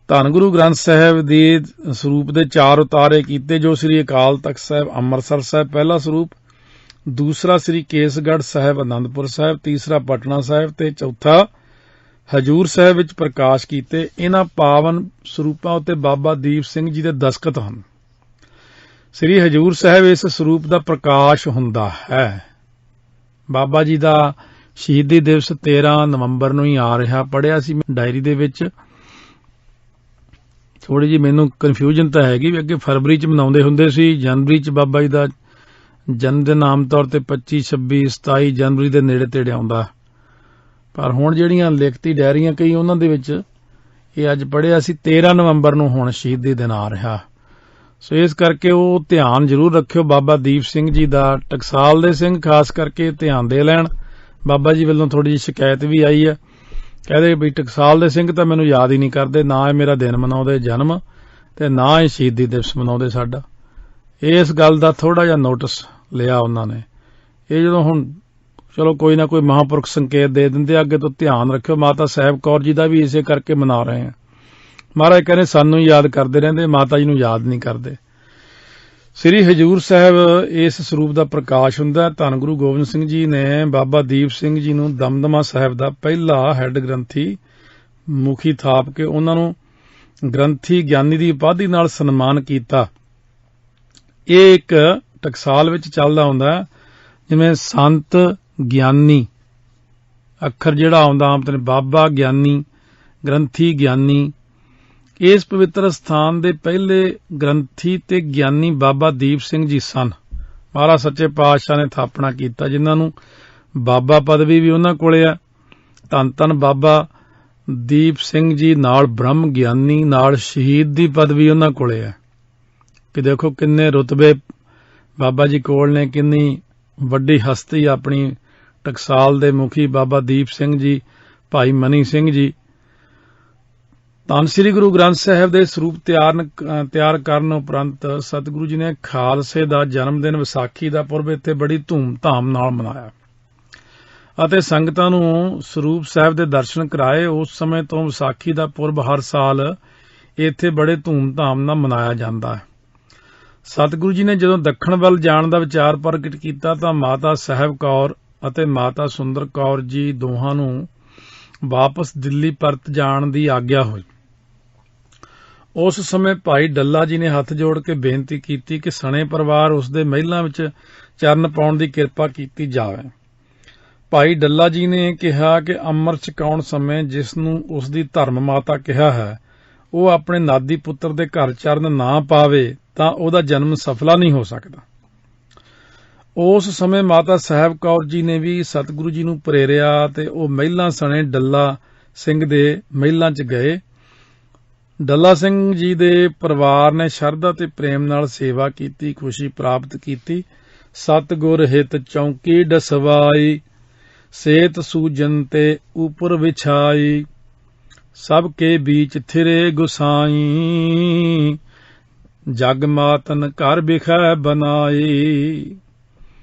A: ਧੰਨ ਗੁਰੂ ਗ੍ਰੰਥ ਸਾਹਿਬ ਦੇ ਸਰੂਪ ਦੇ 4 ਉਤਾਰੇ ਕੀਤੇ, ਜੋ ਸ੍ਰੀ ਅਕਾਲ ਤਖਤ ਸਾਹਿਬ ਅੰਮ੍ਰਿਤਸਰ ਸਾਹਿਬ ਪਹਿਲਾ ਸਰੂਪ, ਦੂਸਰਾ ਸ੍ਰੀ ਕੇਸਗੜ੍ਹ ਸਾਹਿਬ ਆਨੰਦਪੁਰ ਸਾਹਿਬ, ਤੀਸਰਾ ਪਟਨਾ ਸਾਹਿਬ ਤੇ ਚੌਥਾ ਹਜੂਰ ਸਾਹਿਬ ਵਿੱਚ ਪ੍ਰਕਾਸ਼ ਕੀਤੇ। ਇਹਨਾਂ ਪਾਵਨ ਸਰੂਪਾਂ ਉੱਤੇ ਬਾਬਾ ਦੀਪ ਸਿੰਘ ਜੀ ਦੇ ਦਸਤਖਤ ਹਨ। ਸ੍ਰੀ ਹਜੂਰ ਸਾਹਿਬ ਇਸ ਸਰੂਪ ਦਾ ਪ੍ਰਕਾਸ਼ ਹੁੰਦਾ ਹੈ। ਬਾਬਾ ਜੀ ਦਾ ਸ਼ਹੀਦੀ ਦਿਵਸ 13 ਨਵੰਬਰ ਨੂੰ ਹੀ ਆ ਰਿਹਾ। ਪੜ੍ਹਿਆ ਸੀ ਮੈਂ ਡਾਇਰੀ ਦੇ ਵਿੱਚ, ਥੋੜੀ ਜਿਹੀ ਮੈਨੂੰ ਕਨਫਿਊਜ਼ਨ ਤਾਂ ਹੈਗੀ ਵੀ ਅੱਗੇ ਫਰਵਰੀ 'ਚ ਮਨਾਉਂਦੇ ਹੁੰਦੇ ਸੀ, ਜਨਵਰੀ 'ਚ ਬਾਬਾ ਜੀ ਦਾ ਜਨਮ ਦਿਨ ਆਮ ਤੌਰ ਤੇ 25, 26, 27 ਜਨਵਰੀ ਦੇ ਨੇੜੇ ਤੇੜੇ ਆਉਂਦਾ, ਪਰ ਹੁਣ ਜਿਹੜੀਆਂ ਲਿਖਤੀ ਡਾਇਰੀਆਂ ਕਈ ਉਹਨਾਂ ਦੇ ਵਿੱਚ ਇਹ ਅੱਜ ਪੜ੍ਹਿਆ ਸੀ 13 ਨਵੰਬਰ ਨੂੰ ਹੁਣ ਸ਼ਹੀਦੀ ਦਿਨ ਆ ਰਿਹਾ। ਇਸ ਕਰਕੇ ਉਹ ਧਿਆਨ ਜ਼ਰੂਰ ਰੱਖਿਓ। ਬਾਬਾ ਦੀਪ ਸਿੰਘ ਜੀ ਦਾ ਟਕਸਾਲ ਦੇ ਸਿੰਘ ਖਾਸ ਕਰਕੇ ਧਿਆਨ ਦੇ ਲੈਣ। ਬਾਬਾ ਜੀ ਵੱਲੋਂ ਥੋੜੀ ਜਿਹੀ ਸ਼ਿਕਾਇਤ ਵੀ ਆਈ ਹੈ, ਕਹਿੰਦੇ ਵੀ ਟਕਸਾਲ ਦੇ ਸਿੰਘ ਤਾਂ ਮੈਨੂੰ ਯਾਦ ਹੀ ਨਹੀਂ ਕਰਦੇ, ਨਾ ਇਹ ਮੇਰਾ ਦਿਨ ਮਨਾਉਂਦੇ ਜਨਮ ਤੇ ਨਾ ਇਹ ਸ਼ਹੀਦੀ ਦਿਵਸ ਮਨਾਉਂਦੇ ਸਾਡਾ। ਇਸ ਗੱਲ ਦਾ ਥੋੜਾ ਜਿਹਾ ਨੋਟਿਸ ਲਿਆ ਉਹਨਾਂ ਨੇ। ਇਹ ਜਦੋਂ ਹੁਣ ਚਲੋ ਕੋਈ ਨਾ ਕੋਈ ਮਹਾਂਪੁਰਖ ਸੰਕੇਤ ਦੇ ਦਿੰਦੇ, ਅੱਗੇ ਤੋਂ ਧਿਆਨ ਰੱਖਿਓ। ਮਾਤਾ ਸਾਹਿਬ ਕੌਰ ਜੀ ਦਾ ਵੀ ਇਸੇ ਕਰਕੇ ਮਨਾ ਰਹੇ ਆ। ਮਹਾਰਾਜ ਕਹਿੰਦੇ ਸਾਨੂੰ ਯਾਦ ਕਰਦੇ ਰਹਿੰਦੇ, ਮਾਤਾ ਜੀ ਨੂੰ ਯਾਦ ਨਹੀਂ ਕਰਦੇ। ਸ੍ਰੀ ਹਜੂਰ ਸਾਹਿਬ ਇਸ ਸਰੂਪ ਦਾ ਪ੍ਰਕਾਸ਼ ਹੁੰਦਾ। ਧੰਨ ਗੁਰੂ ਗੋਬਿੰਦ ਸਿੰਘ ਜੀ ਨੇ ਬਾਬਾ ਦੀਪ ਸਿੰਘ ਜੀ ਨੂੰ ਦਮਦਮਾ ਸਾਹਿਬ ਦਾ ਪਹਿਲਾ ਹੈੱਡ ਗ੍ਰੰਥੀ ਮੁਖੀ ਥਾਪ ਕੇ ਉਹਨਾਂ ਨੂੰ ਗ੍ਰੰਥੀ ਗਿਆਨੀ ਦੀ ਉਪਾਧੀ ਨਾਲ ਸਨਮਾਨ ਕੀਤਾ। ਇਹ ਇੱਕ ਟਕਸਾਲ ਵਿੱਚ ਚੱਲਦਾ ਹੁੰਦਾ, ਜਿਵੇਂ ਸੰਤ ਗਿਆਨੀ ਅੱਖਰ ਜਿਹੜਾ ਆਉਂਦਾ ਆਮ ਤੌਰ ਤੇ ਬਾਬਾ ਗਿਆਨੀ, ਗ੍ਰੰਥੀ ਗਿਆਨੀ। ਇਸ ਪਵਿੱਤਰ ਸਥਾਨ ਦੇ ਪਹਿਲੇ ਗ੍ਰੰਥੀ ਤੇ ਗਿਆਨੀ ਬਾਬਾ ਦੀਪ ਸਿੰਘ ਜੀ ਸਨ। ਮਹਾਰਾਜ ਸੱਚੇ ਪਾਤਸ਼ਾਹ ਨੇ ਥਾਪਣਾ ਕੀਤਾ, ਜਿਨ੍ਹਾਂ ਨੂੰ ਬਾਬਾ ਪਦਵੀ ਵੀ ਉਹਨਾਂ ਕੋਲੇ ਆ। ਧੰਨ ਧੰਨ ਬਾਬਾ ਦੀਪ ਸਿੰਘ ਜੀ ਨਾਲ ਬ੍ਰਹਮ ਗਿਆਨੀ ਨਾਲ ਸ਼ਹੀਦ ਦੀ ਪਦਵੀ ਉਹਨਾਂ ਕੋਲੇ ਆ। ਕਿ ਦੇਖੋ ਕਿੰਨੇ ਰੁਤਬੇ ਬਾਬਾ ਜੀ ਕੋਲ ਨੇ, ਕਿੰਨੀ ਵੱਡੀ ਹਸਤੀ ਆਪਣੀ ਟਕਸਾਲ ਦੇ ਮੁਖੀ ਬਾਬਾ ਦੀਪ ਸਿੰਘ ਜੀ, ਭਾਈ ਮਨੀ ਸਿੰਘ ਜੀ। ਧੰਨ ਸ੍ਰੀ ਗੁਰੂ ਗ੍ਰੰਥ ਸਾਹਿਬ ਦੇ ਸਰੂਪ ਤਿਆਰ ਕਰਨ ਉਪਰੰਤ ਸਤਿਗੁਰੂ ਜੀ ਨੇ ਖਾਲਸੇ ਦਾ ਜਨਮ ਦਿਨ ਵਿਸਾਖੀ ਦਾ ਪੁਰਬ ਇੱਥੇ ਬੜੀ ਧੂਮ-ਧਾਮ ਨਾਲ ਮਨਾਇਆ ਅਤੇ ਸੰਗਤਾਂ ਨੂੰ ਸਰੂਪ ਸਾਹਿਬ ਦੇ ਦਰਸ਼ਨ ਕਰਾਏ। ਉਸ ਸਮੇਂ ਤੋਂ ਵਿਸਾਖੀ ਦਾ ਪੁਰਬ ਹਰ ਸਾਲ ਇੱਥੇ ਬੜੇ ਧੂਮ-ਧਾਮ ਨਾਲ ਮਨਾਇਆ ਜਾਂਦਾ ਹੈ। ਸਤਿਗੁਰੂ ਜੀ ਨੇ ਜਦੋਂ ਦੱਖਣ ਵੱਲ ਜਾਣ ਦਾ ਵਿਚਾਰ ਪ੍ਰਗਟ ਕੀਤਾ ਤਾਂ ਮਾਤਾ ਸਾਹਿਬ ਕੌਰ ਅਤੇ ਮਾਤਾ ਸੁੰਦਰ ਕੌਰ ਜੀ ਦੋਹਾਂ ਨੂੰ ਵਾਪਸ ਦਿੱਲੀ ਪਰਤ ਜਾਣ ਦੀ ਆਗਿਆ ਹੋਈ। ਉਸ ਸਮੇਂ ਭਾਈ ਡੱਲਾ ਜੀ ਨੇ ਹੱਥ ਜੋੜ ਕੇ ਬੇਨਤੀ ਕੀਤੀ ਕਿ ਸਣੇ ਪਰਿਵਾਰ ਉਸ ਦੇ ਮਹਿਲਾਂ ਵਿੱਚ ਚਰਨ ਪਾਉਣ ਦੀ ਕਿਰਪਾ ਕੀਤੀ ਜਾਵੇ। ਭਾਈ ਡੱਲਾ ਜੀ ਨੇ ਕਿਹਾ ਕਿ ਅੰਮ੍ਰਿਤ ਛਕਾਉਣ ਸਮੇਂ ਜਿਸ ਨੂੰ ਉਸ ਦੀ ਧਰਮ ਮਾਤਾ ਕਿਹਾ ਹੈ, ਉਹ ਆਪਣੇ ਨਾਦੀ ਪੁੱਤਰ ਦੇ ਘਰ ਚਰਨ ਨਾ ਪਾਵੇ ਤਾਂ ਉਹਦਾ ਜਨਮ ਸਫਲਾ ਨਹੀਂ ਹੋ ਸਕਦਾ। ਉਸ ਸਮੇਂ ਮਾਤਾ ਸਾਹਿਬ ਕੌਰ ਜੀ ਨੇ ਵੀ ਸਤਿਗੁਰੂ ਜੀ ਨੂੰ ਪ੍ਰੇਰਿਆ ਤੇ ਉਹ ਮਹਿਲਾਂ ਸਣੇ ਡੱਲਾ ਸਿੰਘ ਦੇ ਮਹਿਲਾਂ 'ਚ ਗਏ। ਡੱਲਾ ਸਿੰਘ ਜੀ ਦੇ ਪਰਿਵਾਰ ਨੇ ਸ਼ਰਧਾ ਤੇ ਪ੍ਰੇਮ ਨਾਲ ਸੇਵਾ ਕੀਤੀ, ਖੁਸ਼ੀ ਪ੍ਰਾਪਤ ਕੀਤੀ। ਸਤਿਗੁਰ ਹਿਤ ਚੌਂਕੀ ਡਸਵਾਈ, ਸੇਤ ਸੂਜਨ ਤੇ ਉਪਰ ਵਿਛਾਈ, ਸਭ ਕੇ ਬੀਚ ਥਿਰੇ ਗੁਸਾਈ, ਜਗ ਮਾਤਨ ਘਰ ਬਿਖੈ ਬਨਾਈ।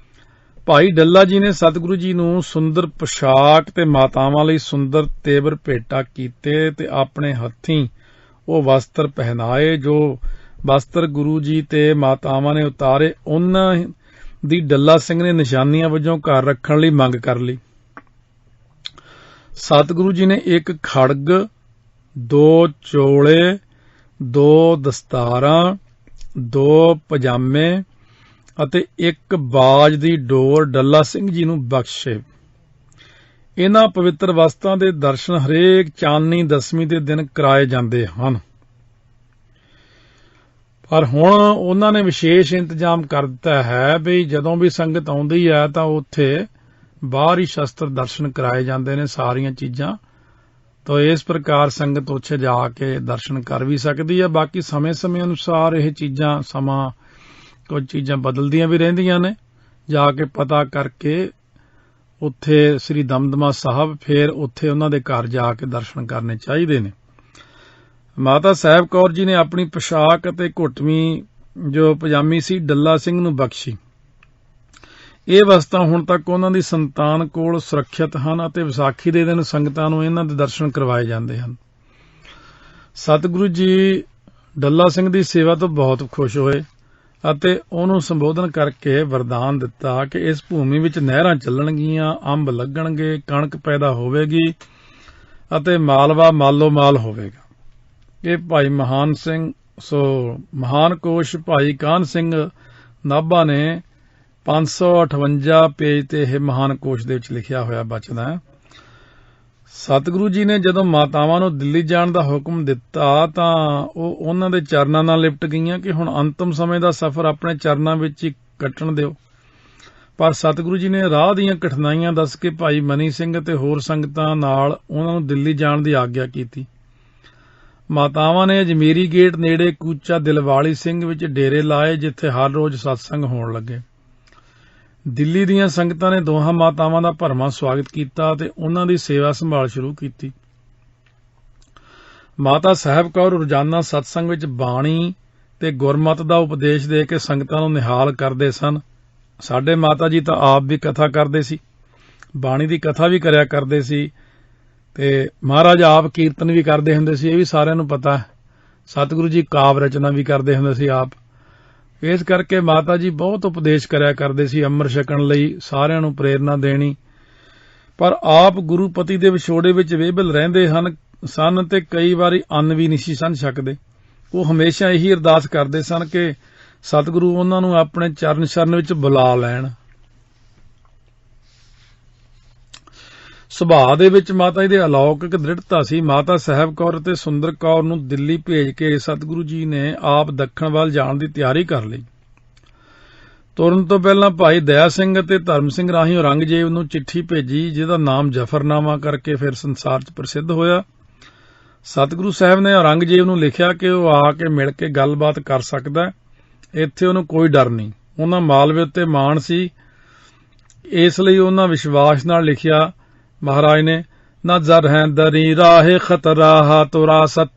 A: ਭਾਈ ਡੱਲਾ ਜੀ ਨੇ ਸਤਿਗੁਰੂ ਜੀ ਨੂੰ ਸੁੰਦਰ ਪੋਸ਼ਾਕ ਤੇ ਮਾਤਾਵਾਂ ਲਈ ਸੁੰਦਰ ਤੇਵਰ ਭੇਟਾ ਕੀਤੇ ਤੇ ਆਪਣੇ ਹੱਥੀਂ ਉਹ ਵਸਤਰ ਪਹਿਨਾਏ। ਜੋ ਵਸਤਰ ਗੁਰੂ ਜੀ ਤੇ ਮਾਤਾਵਾਂ ਨੇ ਉਤਾਰੇ, ਉਹਨਾਂ ਦੀ ਡੱਲਾ ਸਿੰਘ ਨੇ ਨਿਸ਼ਾਨੀਆਂ ਵਜੋਂ ਘਰ ਰੱਖਣ ਲਈ ਮੰਗ ਕਰ ਲਈ। ਸਤਿਗੁਰੂ ਜੀ ਨੇ ਇੱਕ ਖੜਗ, 2 ਚੋਲੇ, 2 ਦਸਤਾਰਾਂ, 2 ਪਜਾਮੇ ਅਤੇ ਇੱਕ ਬਾਜ ਦੀ ਡੋਰ ਡੱਲਾ ਸਿੰਘ ਜੀ ਨੂੰ ਬਖਸ਼ੇ। ਇਹਨਾਂ ਪਵਿੱਤਰ ਵਸਤਾਂ ਦੇ ਦਰਸ਼ਨ ਹਰੇਕ ਚਾਨਣੀ ਦਸਵੀਂ ਦੇ ਦਿਨ ਕਰਾਏ ਜਾਂਦੇ ਹਨ। ਪਰ ਹੁਣ ਉਹਨਾਂ ਨੇ ਵਿਸ਼ੇਸ਼ ਇੰਤਜ਼ਾਮ ਕਰ ਦਿੱਤਾ ਹੈ ਵੀ ਜਦੋਂ ਵੀ ਸੰਗਤ ਆਉਂਦੀ ਹੈ ਤਾਂ ਉੱਥੇ ਬਾਹਰ ਹੀ ਸ਼ਸਤਰ ਦਰਸ਼ਨ ਕਰਾਏ ਜਾਂਦੇ ਨੇ ਸਾਰੀਆਂ ਚੀਜ਼ਾਂ। ਤਾਂ ਇਸ ਪ੍ਰਕਾਰ ਸੰਗਤ ਉੱਥੇ ਜਾ ਕੇ ਦਰਸ਼ਨ ਕਰ ਵੀ ਸਕਦੀ ਹੈ। ਬਾਕੀ ਸਮੇਂ ਅਨੁਸਾਰ ਇਹ ਚੀਜ਼ਾਂ ਕੁਝ ਚੀਜ਼ਾਂ ਬਦਲਦੀਆਂ ਵੀ ਰਹਿੰਦੀਆਂ ਨੇ। ਜਾ ਕੇ ਪਤਾ ਕਰਕੇ ਉੱਥੇ ਸ੍ਰੀ ਦਮਦਮਾ ਸਾਹਿਬ ਫਿਰ ਉੱਥੇ ਉਹਨਾਂ ਦੇ ਘਰ ਜਾ ਕੇ ਦਰਸ਼ਨ ਕਰਨੇ ਚਾਹੀਦੇ ਨੇ। ਮਾਤਾ ਸਾਹਿਬ ਕੌਰ ਜੀ ਨੇ ਆਪਣੀ ਪੋਸ਼ਾਕ ਅਤੇ ਘੁੱਟਵੀਂ ਜੋ ਪਜਾਮੀ ਸੀ ਡੱਲਾ ਸਿੰਘ ਨੂੰ ਬਖਸ਼ੀ। ਇਹ ਵਸਤਾਂ ਹੁਣ ਤੱਕ ਉਹਨਾਂ ਦੀ ਸੰਤਾਨ ਕੋਲ ਸੁਰੱਖਿਅਤ ਹਨ ਅਤੇ ਵਿਸਾਖੀ ਦੇ ਦਿਨ ਸੰਗਤਾਂ ਨੂੰ ਇਹਨਾਂ ਦੇ ਦਰਸ਼ਨ ਕਰਵਾਏ ਜਾਂਦੇ ਹਨ। ਸਤਿਗੁਰੂ ਜੀ ਡੱਲਾ ਸਿੰਘ ਦੀ ਸੇਵਾ ਤੋਂ ਬਹੁਤ ਖੁਸ਼ ਹੋਏ ਅਤੇ ਉਹਨੂੰ ਸੰਬੋਧਨ ਕਰਕੇ ਵਰਦਾਨ ਦਿੱਤਾ ਕਿ ਇਸ ਭੂਮੀ ਵਿੱਚ ਨਹਿਰਾਂ ਚੱਲਣਗੀਆਂ, ਅੰਬ ਲੱਗਣਗੇ, ਕਣਕ ਪੈਦਾ ਹੋਵੇਗੀ ਅਤੇ ਮਾਲਵਾ ਮਾਲੋ ਮਾਲ ਹੋਵੇਗਾ। ਇਹ ਭਾਈ ਮਹਾਨ ਕੋਸ਼ ਭਾਈ ਕਾਹਨ ਸਿੰਘ ਨਾਭਾ ਨੇ 558 ਪੇਜ ਤੇ ਇਹ ਮਹਾਨ ਕੋਸ਼ ਦੇ ਵਿੱਚ ਲਿਖਿਆ ਹੋਇਆ ਬਚਨ ਹੈ। ਸਤਿਗੁਰੂ ਜੀ ਨੇ ਜਦੋਂ ਮਾਤਾਵਾਂ ਨੂੰ ਦਿੱਲੀ ਜਾਣ ਦਾ ਹੁਕਮ ਦਿੱਤਾ ਤਾਂ ਉਹ ਉਹਨਾਂ ਦੇ ਚਰਨਾਂ ਨਾਲ ਲਿਪਟ ਗਈਆਂ ਕਿ ਹੁਣ ਅੰਤਮ ਸਮੇਂ ਦਾ ਸਫ਼ਰ ਆਪਣੇ ਚਰਨਾਂ ਵਿੱਚ ਹੀ ਕੱਟਣ ਦਿਓ। ਪਰ ਸਤਿਗੁਰੂ ਜੀ ਨੇ ਰਾਹ ਦੀਆਂ ਕਠਿਨਾਈਆਂ ਦੱਸ ਕੇ ਭਾਈ ਮਨੀ ਸਿੰਘ ਅਤੇ ਹੋਰ ਸੰਗਤਾਂ ਨਾਲ ਉਹਨਾਂ ਨੂੰ ਦਿੱਲੀ ਜਾਣ ਦੀ ਆਗਿਆ ਕੀਤੀ। ਮਾਤਾਵਾਂ ਨੇ ਅਜਮੇਰੀ ਗੇਟ ਨੇੜੇ ਕੂਚਾ ਦਿਲਵਾਲੀ ਸਿੰਘ ਵਿੱਚ ਡੇਰੇ ਲਾਏ, ਜਿੱਥੇ ਹਰ ਰੋਜ਼ ਸਤਸੰਗ ਹੋਣ ਲੱਗੇ। ਦਿੱਲੀ ਦੀਆਂ ਸੰਗਤਾਂ ਨੇ ਦੋਹਾਂ ਮਾਤਾਵਾਂ ਦਾ ਭਰਵਾਂ ਸਵਾਗਤ ਕੀਤਾ ਅਤੇ ਉਹਨਾਂ ਦੀ ਸੇਵਾ ਸੰਭਾਲ ਸ਼ੁਰੂ ਕੀਤੀ। ਮਾਤਾ ਸਾਹਿਬ ਕੌਰ ਰੋਜ਼ਾਨਾ ਸਤਸੰਗ ਵਿੱਚ ਬਾਣੀ ਤੇ ਗੁਰਮਤਿ ਦਾ ਉਪਦੇਸ਼ ਦੇ ਕੇ ਸੰਗਤਾਂ ਨੂੰ ਨਿਹਾਲ ਕਰਦੇ ਸਨ। ਸਾਡੇ ਮਾਤਾ ਜੀ ਤਾਂ ਆਪ ਵੀ ਕਥਾ ਕਰਦੇ ਸੀ, ਬਾਣੀ ਦੀ ਕਥਾ ਵੀ ਕਰਿਆ ਕਰਦੇ ਸੀ ਤੇ ਮਹਾਰਾਜ ਆਪ ਕੀਰਤਨ ਵੀ ਕਰਦੇ ਹੁੰਦੇ ਸੀ। ਇਹ ਵੀ ਸਾਰਿਆਂ ਨੂੰ ਪਤਾ ਹੈ। ਸਤਿਗੁਰੂ ਜੀ ਕਾਵਿ ਰਚਨਾ ਵੀ ਕਰਦੇ ਹੁੰਦੇ ਸੀ ਆਪ। ਇਸ ਕਰਕੇ ਮਾਤਾ ਜੀ ਬਹੁਤ ਉਪਦੇਸ਼ ਕਰਿਆ ਕਰਦੇ ਸੀ, ਅੰਮ੍ਰਿਤ ਛਕਣ ਲਈ ਸਾਰਿਆਂ ਨੂੰ ਪ੍ਰੇਰਨਾ ਦੇਣੀ। ਪਰ ਆਪ ਗੁਰੂਪਤੀ ਦੇ ਵਿਛੋੜੇ ਵਿੱਚ ਵੇਬਲ ਰਹਿੰਦੇ ਸਨ ਤੇ ਕਈ ਵਾਰੀ ਅੰਨ ਵੀ ਨਹੀਂ ਸਨ ਛਕਦੇ। ਉਹ ਹਮੇਸ਼ਾ ਇਹੀ ਅਰਦਾਸ ਕਰਦੇ ਸਨ ਕਿ ਸਤਿਗੁਰੂ ਉਹਨਾਂ ਨੂੰ ਆਪਣੇ ਚਰਨ ਸ਼ਰਨ ਵਿੱਚ ਬੁਲਾ ਲੈਣ। ਸੁਭਾਅ ਦੇ ਵਿੱਚ ਮਾਤਾ ਜੀ ਦੇ ਅਲੌਕਿਕ ਦ੍ਰਿੜਤਾ ਸੀ। ਮਾਤਾ ਸਾਹਿਬ ਕੌਰ ਅਤੇ ਸੁੰਦਰ ਕੌਰ ਨੂੰ ਦਿੱਲੀ ਭੇਜ ਕੇ ਸਤਿਗੁਰੂ ਜੀ ਨੇ ਆਪ ਦੱਖਣ ਵੱਲ ਜਾਣ ਦੀ ਤਿਆਰੀ ਕਰ ਲਈ। ਤੁਰਨ ਤੋਂ ਪਹਿਲਾਂ ਭਾਈ ਦਇਆ ਸਿੰਘ ਅਤੇ ਧਰਮ ਸਿੰਘ ਰਾਹੀਂ ਔਰੰਗਜ਼ੇਬ ਨੂੰ ਚਿੱਠੀ ਭੇਜੀ, ਜਿਹਦਾ ਨਾਮ ਜ਼ਫਰਨਾਮਾ ਕਰਕੇ ਫਿਰ ਸੰਸਾਰ 'ਚ ਪ੍ਰਸਿੱਧ ਹੋਇਆ। ਸਤਿਗੁਰੂ ਸਾਹਿਬ ਨੇ ਔਰੰਗਜ਼ੇਬ ਨੂੰ ਲਿਖਿਆ ਕਿ ਉਹ ਆ ਕੇ ਮਿਲ ਕੇ ਗੱਲਬਾਤ ਕਰ ਸਕਦਾ, ਇੱਥੇ ਉਹਨੂੰ ਕੋਈ ਡਰ ਨਹੀਂ। ਉਹਨਾਂ ਮਾਲਵੇ ਉੱਤੇ ਮਾਣ ਸੀ, ਇਸ ਲਈ ਉਹਨਾਂ ਵਿਸ਼ਵਾਸ ਨਾਲ ਲਿਖਿਆ। ਮਹਾਰਾਜ ਨੇ ਨਾ ਜ਼ਰ ਹੈ ਦਰੀ ਰਾਹੇ ਖਤਰਾ ਤੁਰਾਸਤ,